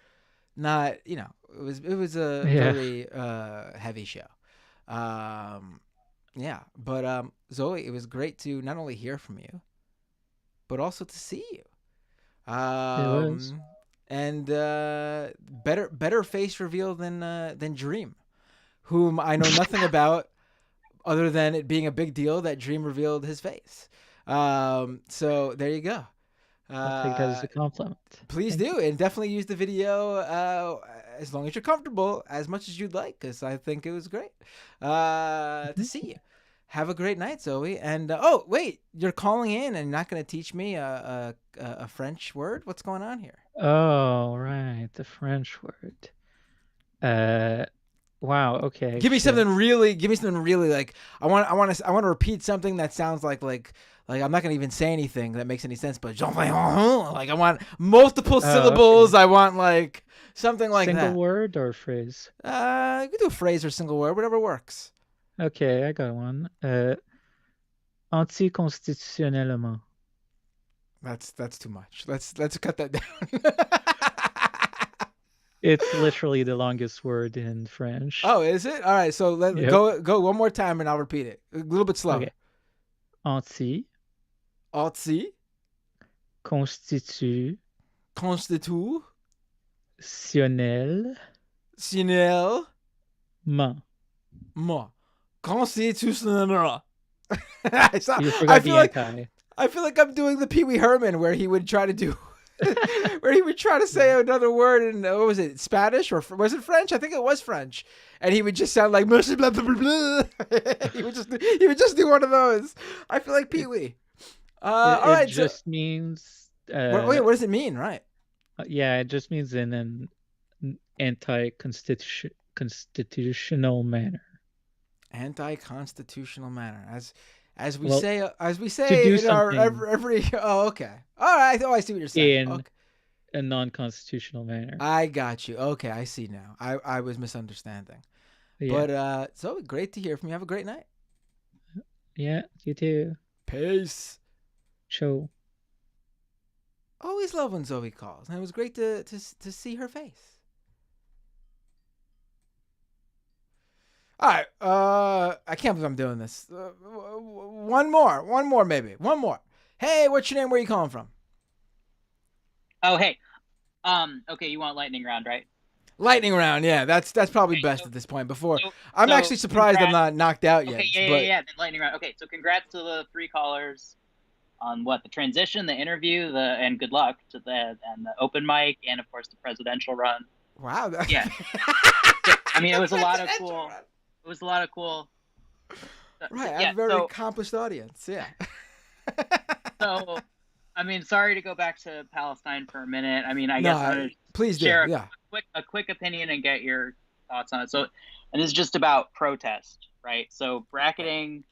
not, it was a very heavy show. But Zoe, it was great to not only hear from you, but also to see you. It was. And better face reveal than Dream, whom I know nothing about other than it being a big deal that Dream revealed his face. So there you go. I'll take that as a compliment. Please do, and definitely use the video as long as you're comfortable, as much as you'd like, because I think it was great to see you. Have a great night, Zoe. And oh, wait, you're calling in and not going to teach me a French word? What's going on here? Oh, right, the French word. Wow. Okay. Give me something really like I want to repeat something that sounds like I'm not gonna even say anything that makes any sense, but like I want multiple syllables. Okay. I want like something like single that. Word or phrase? You can do a phrase or single word, whatever works. Okay, I got one. Anticonstitutionnellement. That's too much. Let's cut that down. It's literally the longest word in French. Oh, is it? All right, so go one more time and I'll repeat it. A little bit slower. Okay. Constitutionnellement. Constitutionnel. I feel like I'm doing the Pee Wee Herman where he would try to do where he would try to say another word in what was it, Spanish or was it French? I think it was French, and he would just sound like blah, blah, blah, blah. he would just do one of those. I feel like Pee Wee. All right, it just means. Wait, what does it mean? Right. Yeah, it just means in an anti-constitutional manner. Anti-constitutional manner, as we say in our every. Oh, okay. All right. Oh, I see what you're saying. In a non-constitutional manner. I got you. Okay, I see now. I was misunderstanding. Yeah. But so great to hear from you. Have a great night. Yeah, you too. Peace. Ciao. Always love when Zoe calls, and it was great to see her face. All right, I can't believe I'm doing this. One more, maybe. One more. Hey, what's your name? Where are you calling from? Oh, hey. Okay, you want lightning round, right? Lightning round, yeah. That's probably best at this point. I'm actually surprised I'm not knocked out yet. Okay, yeah. Then lightning round. Okay, so congrats to the 3 callers on the transition, the interview, and good luck to the open mic, and of course the presidential run. Wow. Yeah. I mean, it was a lot of cool. It was a lot of cool. Right, I have a very accomplished audience. Yeah. So, I mean, sorry to go back to Palestine for a minute. I mean, I guess I'm going to share a quick opinion and get your thoughts on it. So, and it's just about protest, right? So, bracketing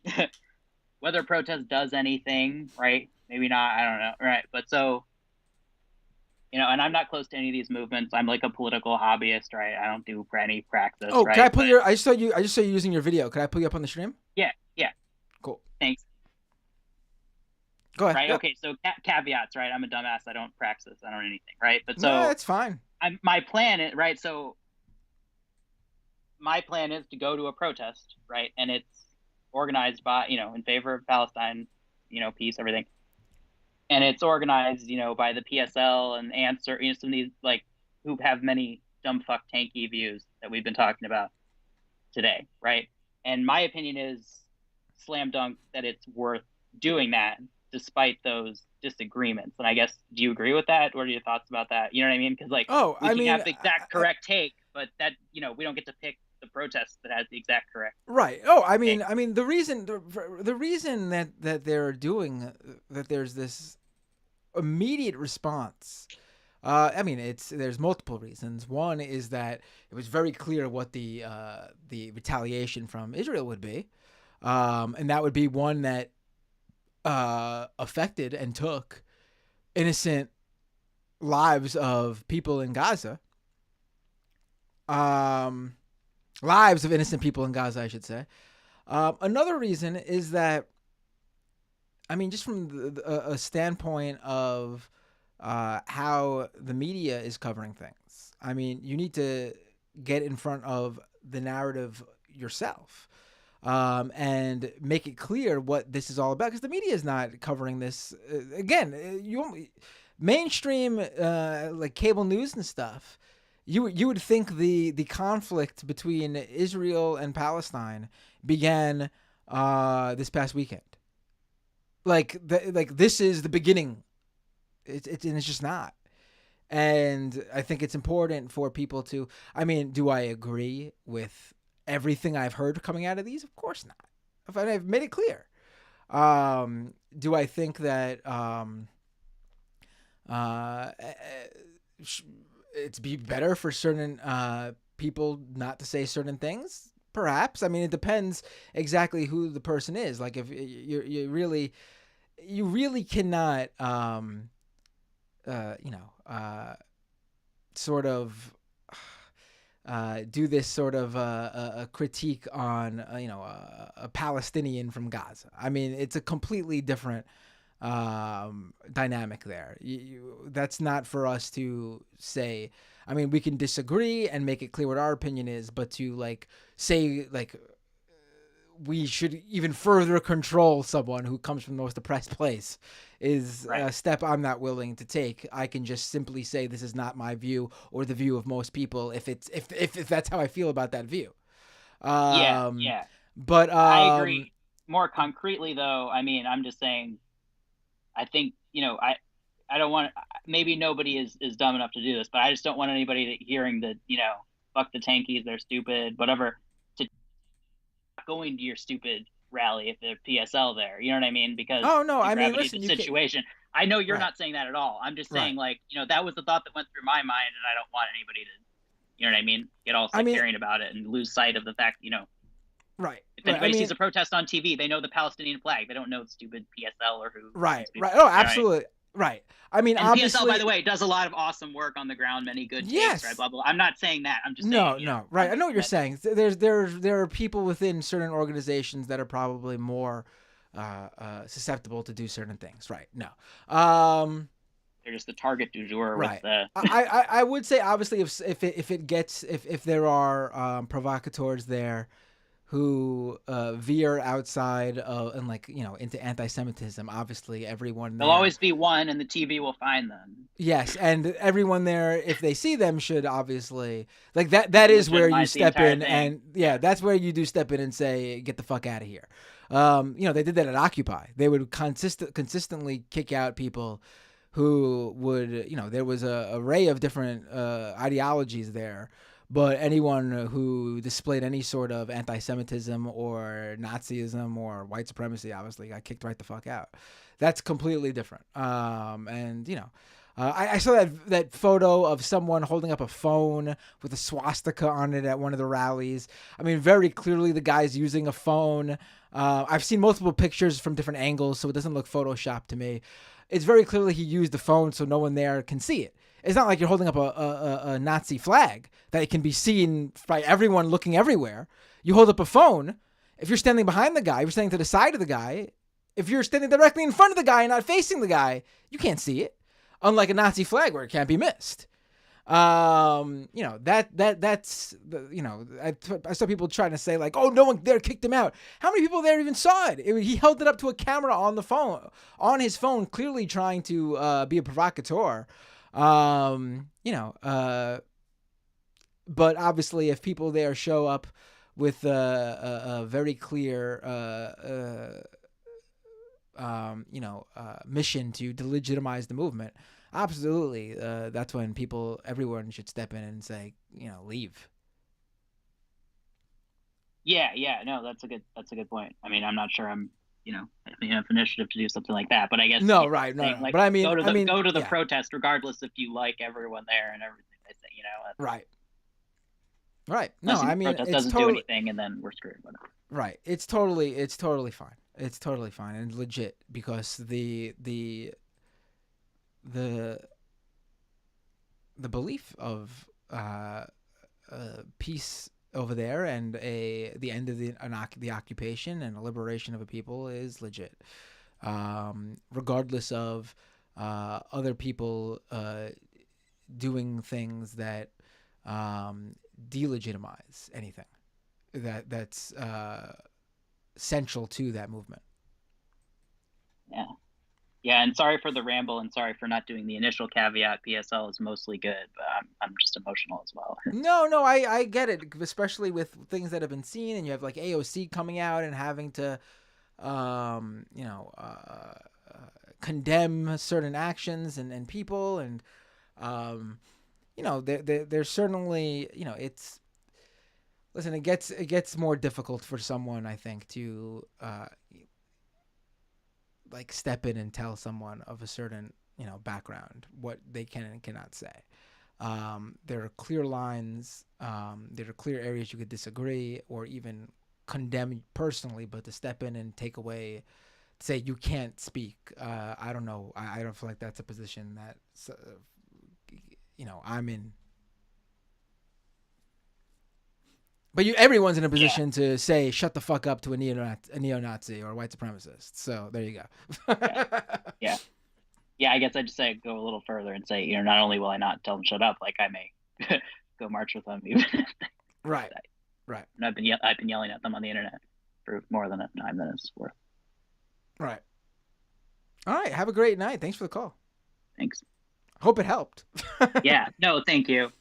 whether protest does anything, right? Maybe not. I don't know. Right. But so, and I'm not close to any of these movements. I'm like a political hobbyist, right? I don't do any practice. Oh, right? Can I pull I just saw you using your video. Could I pull you up on the stream? Yeah. Cool. Thanks. Go ahead. Right. Yep. Okay. So caveats, right? I'm a dumbass. I don't practice. I don't anything, right? But so no, that's fine. my plan is right. So my plan is to go to a protest, right, and it's organized by in favor of Palestine, peace, everything, and it's organized by the PSL and Answer, some of these like who have many dumb fuck tanky views that we've been talking about today, right? And my opinion is slam dunk that it's worth doing that despite those disagreements. And I guess, do you agree with that? What are your thoughts about that? You know what I mean? Because we can have the exact correct take, but that we don't get to pick the protest that has the exact correct. Right. Oh, I mean, the reason that they're doing that, there's this immediate response. There's multiple reasons. One is that it was very clear what the retaliation from Israel would be, and that would be one that affected and took innocent lives of people in Gaza. Lives of innocent people in Gaza, I should say. Another reason is that, just from a standpoint of how the media is covering things. You need to get in front of the narrative yourself and make it clear what this is all about, because the media is not covering this. Mainstream like cable news and stuff. You would think the conflict between Israel and Palestine began this past weekend. This is the beginning. It's just not. And I think it's important for people to, do I agree with everything I've heard coming out of these? Of course not. I've made it clear. Do I think that it's be better for certain people not to say certain things? Perhaps. It depends exactly who the person is. Like, if you really cannot sort of do this sort of a critique on a Palestinian from Gaza. It's a completely different dynamic there. That's not for us to say. We can disagree and make it clear what our opinion is, but to say we should even further control someone who comes from the most oppressed place is a step I'm not willing to take. I can just simply say this is not my view or the view of most people if that's how I feel about that view. Yeah. But I agree. More concretely, though, I'm just saying, I think, I don't want, maybe nobody is dumb enough to do this, but I just don't want anybody hearing that, fuck the tankies, they're stupid, whatever, to going to your stupid rally if they're PSL there. You know what I mean? Because listen, the situation. I know you're not saying that at all. I'm just saying, that was the thought that went through my mind, and I don't want anybody to, you know what I mean, get all sectarian about it and lose sight of the fact, Right. If anybody sees a protest on TV, they know the Palestinian flag. They don't know the stupid PSL or who. Right. Oh, absolutely. Right. And obviously, PSL, by the way, does a lot of awesome work on the ground, many good takes, right? Blah, blah, blah. I'm not saying that. I'm just saying. No. Right. I know what you're saying. There are people within certain organizations that are probably more susceptible to do certain things. Right. No. They're just the target du jour. Right. With I would say, obviously, if there are provocateurs there who veer outside into anti-Semitism, obviously everyone there, there'll always be one, and the TV will find them. Yes, and everyone there, if they see them, should obviously that is where you step in, and that's where you do step in and say, get the fuck out of here. They did that at Occupy. They would consistently kick out people who would, there was a array of different ideologies there. But anyone who displayed any sort of anti-Semitism or Nazism or white supremacy, obviously, got kicked right the fuck out. That's completely different. I saw that photo of someone holding up a phone with a swastika on it at one of the rallies. Very clearly the guy's using a phone. I've seen multiple pictures from different angles, so it doesn't look photoshopped to me. It's very clearly he used the phone so no one there can see it. It's not like you're holding up a Nazi flag that it can be seen by everyone looking everywhere. You hold up a phone. If you're standing behind the guy, if you're standing to the side of the guy, if you're standing directly in front of the guy and not facing the guy, you can't see it. Unlike a Nazi flag where it can't be missed. That's I saw people trying to say like, oh, no one there kicked him out. How many people there even saw it? He held it up to a camera on his phone, clearly trying to be a provocateur. But obviously, if people there show up with a very clear, mission to delegitimize the movement, absolutely, that's when everyone should step in and say, leave. Yeah, no, that's a good point. I mean, I'm not sure I'm, enough initiative to do something like that, but I guess no, right, no. Like, but I mean, go to the protest regardless if you like everyone there and everything. They say, right. Right. No, I mean, protest doesn't do anything, and then we're screwed. Whatever. Right. It's totally fine. It's totally fine and legit, because the belief of peace over there and the end of the occupation and the liberation of a people is legit, regardless of other people doing things that delegitimize anything that's central to that movement. Yeah, and sorry for the ramble, and sorry for not doing the initial caveat. PSL is mostly good, but I'm just emotional as well. No, I get it, especially with things that have been seen, and you have like AOC coming out and having to, condemn certain actions and people, and there's certainly, it's. Listen, it gets more difficult for someone, I think, to like step in and tell someone of a certain background what they can and cannot say. There are clear lines. There are clear areas you could disagree or even condemn personally, but to step in and take away, say you can't speak. I don't know. I don't feel like that's a position that I'm in. But everyone's in a position to say "shut the fuck up" to a neo-Nazi or a white supremacist. So there you go. Yeah. I guess I'd just say go a little further and say, not only will I not tell them shut up, like I may go march with them even. Right. And I've been yelling at them on the internet for more than enough time than it's worth. Right. All right. Have a great night. Thanks for the call. Thanks. Hope it helped. Yeah. No, thank you.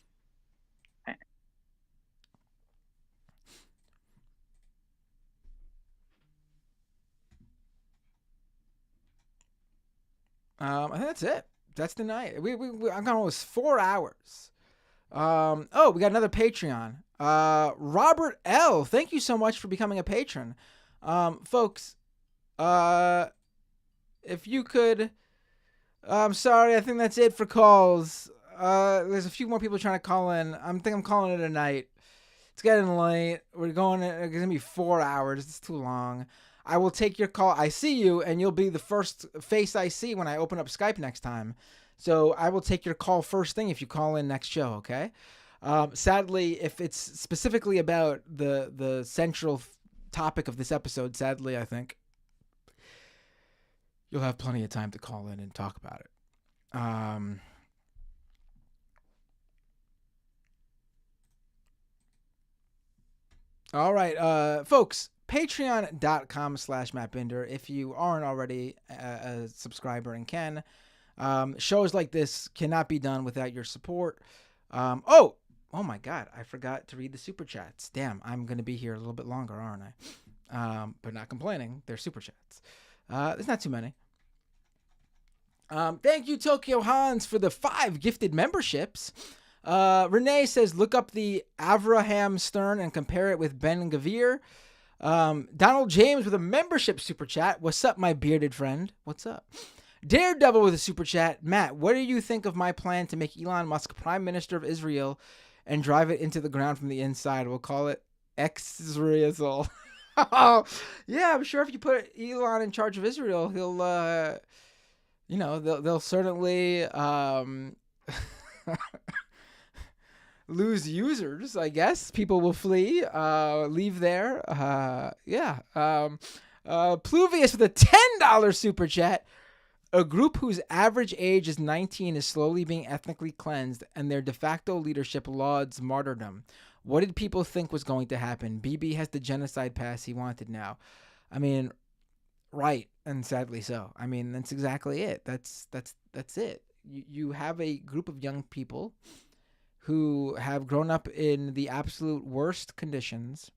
I think that's it. That's the night. I've gone almost 4 hours. We got another Patreon. Robert L. Thank you so much for becoming a patron. Folks, if you could, I'm sorry. I think that's it for calls. There's a few more people trying to call in. I'm calling it a night. It's getting late. It's gonna be 4 hours. It's too long. I will take your call. I see you, and you'll be the first face I see when I open up Skype next time. So I will take your call first thing if you call in next show, okay? Sadly, if it's specifically about the central topic of this episode, sadly, I think you'll have plenty of time to call in and talk about it. All right, folks. Patreon.com/MattBinder. If you aren't already a subscriber and can, shows like this cannot be done without your support. Oh my God, I forgot to read the super chats. Damn, I'm going to be here a little bit longer, aren't I? But not complaining. They're super chats. There's not too many. Thank you, Tokyo Hans, for the 5 gifted memberships. Renee says, look up the Avraham Stern and compare it with Ben Gavir. Donald James with a membership super chat. What's up, my bearded friend? What's up? Daredevil with a super chat. Matt, what do you think of my plan to make Elon Musk Prime Minister of Israel and drive it into the ground from the inside? We'll call it X-Israel. Oh, yeah, I'm sure if you put Elon in charge of Israel, he'll, they'll certainly lose users, I guess. People will flee, leave there. Pluvius with a $10 super chat. A group whose average age is 19 is slowly being ethnically cleansed, and their de facto leadership lauds martyrdom. What did people think was going to happen? Bibi has the genocide pass he wanted now. I mean, right, and sadly so. I mean, that's exactly it. That's it. You have a group of young people who have grown up in the absolute worst conditions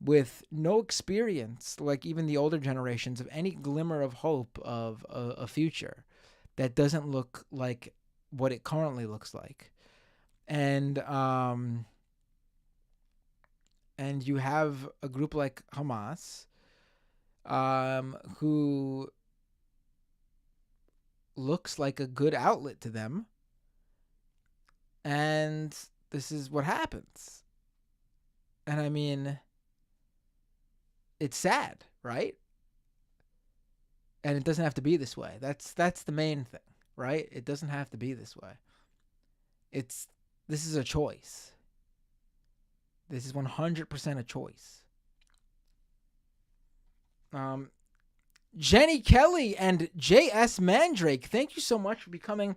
with no experience, like even the older generations, of any glimmer of hope of a future that doesn't look like what it currently looks like. And you have a group like Hamas, who looks like a good outlet to them. And this is what happens. And I mean, it's sad, right? And it doesn't have to be this way. That's the main thing, right? It doesn't have to be this way. This is a choice. This is 100% a choice. Jenny Kelly and J.S. Mandrake, thank you so much for becoming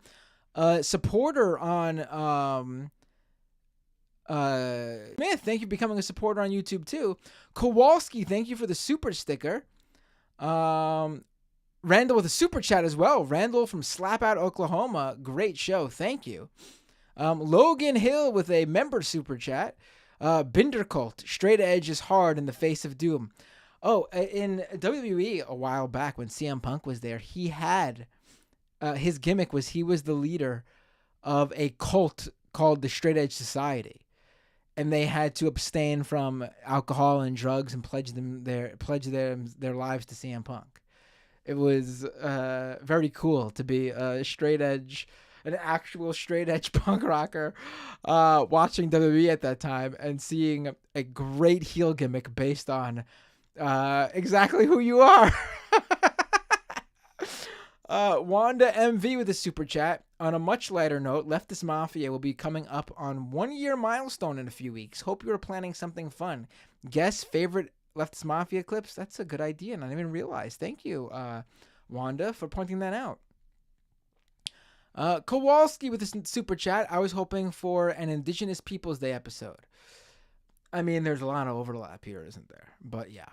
a supporter on Smith, thank you for becoming a supporter on YouTube too. Kowalski, thank you for the super sticker. Randall with a super chat as well. Randall from Slap Out, Oklahoma. Great show. Thank you. Logan Hill with a member super chat. Binder Cult. Straight edge is hard in the face of doom. Oh, in WWE a while back when CM Punk was there, he had his gimmick was he was the leader of a cult called the Straight Edge Society. And they had to abstain from alcohol and drugs and pledge their lives to CM Punk. It was very cool to be an actual straight edge punk rocker, watching WWE at that time and seeing a great heel gimmick based on exactly who you are. Wanda MV with a super chat. On a much lighter note, Leftist Mafia will be coming up on 1 year milestone in a few weeks. Hope you are planning something fun. Guess favorite Leftist Mafia clips? That's a good idea, and I didn't even realize. Thank you, Wanda, for pointing that out. Kowalski with a super chat. I was hoping for an Indigenous Peoples Day episode. I mean, there's a lot of overlap here, isn't there? But yeah.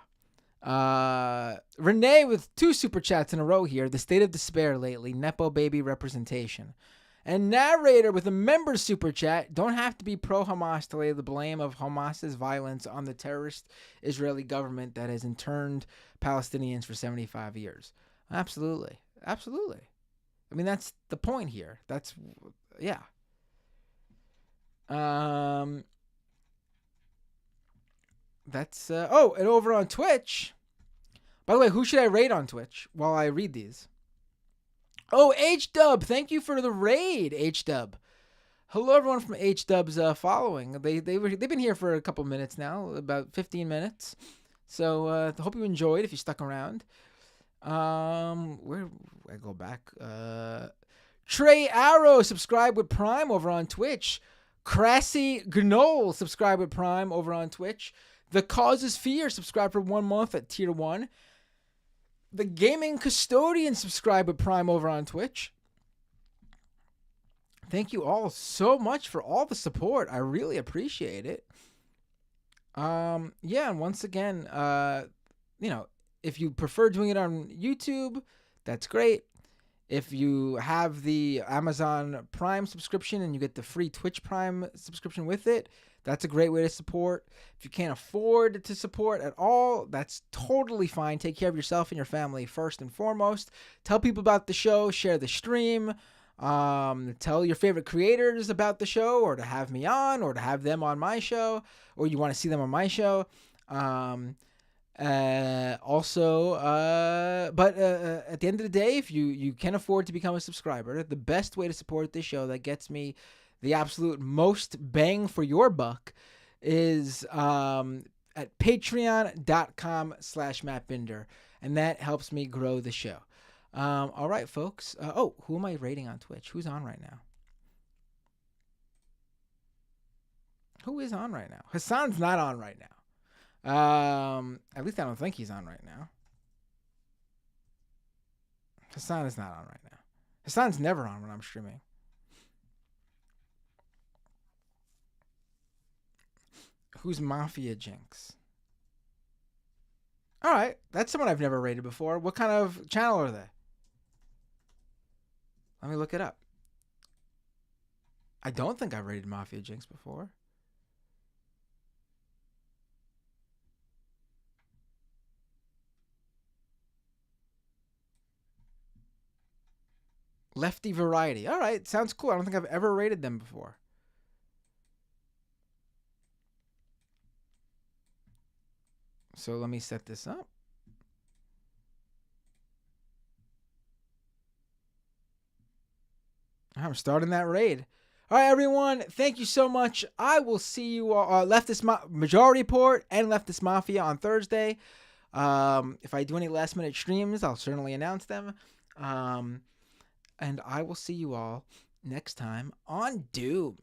Renee with 2 super chats in a row here. The state of despair lately. Nepo baby representation. And Narrator with a member super chat. Don't have to be pro-Hamas to lay the blame of Hamas's violence on the terrorist Israeli government that has interned Palestinians for 75 years. Absolutely. Absolutely. I mean, that's the point here. That's, yeah. That's, and over on Twitch. By the way, who should I raid on Twitch while I read these? Oh, H-Dub. Thank you for the raid, H-Dub. Hello, everyone from H-Dub's following. They've been here for a couple minutes now, about 15 minutes. So, hope you enjoyed if you stuck around. Where I go back? Trey Arrow, subscribe with Prime over on Twitch. Crassy Gnoll, subscribe with Prime over on Twitch. The Causes Fear, subscribe for 1 month at tier 1. The Gaming Custodian, subscribe with Prime over on Twitch. Thank you all so much for all the support. I really appreciate it. Yeah, and once again, if you prefer doing it on YouTube, that's great. If you have the Amazon Prime subscription and you get the free Twitch Prime subscription with it, that's a great way to support. If you can't afford to support at all, that's totally fine. Take care of yourself and your family first and foremost. Tell people about the show, share the stream, tell your favorite creators about the show, or to have me on, or to have them on my show, or you want to see them on my show. But at the end of the day, if you can afford to become a subscriber, the best way to support this show that gets me the absolute most bang for your buck is at patreon.com/MattBinder, and that helps me grow the show. All right, folks. Who am I rating on Twitch? Who's on right now? Who is on right now? Hassan's not on right now. At least I don't think he's on right now. Hassan is not on right now. Hassan's never on when I'm streaming. Who's Mafia Jinx? All right, that's someone I've never rated before. What kind of channel are they? Let me look it up. I don't think I've rated Mafia Jinx before. Lefty Variety. All right, sounds cool. I don't think I've ever rated them before. So let me set this up. I'm starting that raid. All right, everyone. Thank you so much. I will see you all. Leftist Majority Report and Leftist Mafia on Thursday. If I do any last-minute streams, I'll certainly announce them. And I will see you all next time on Doomed.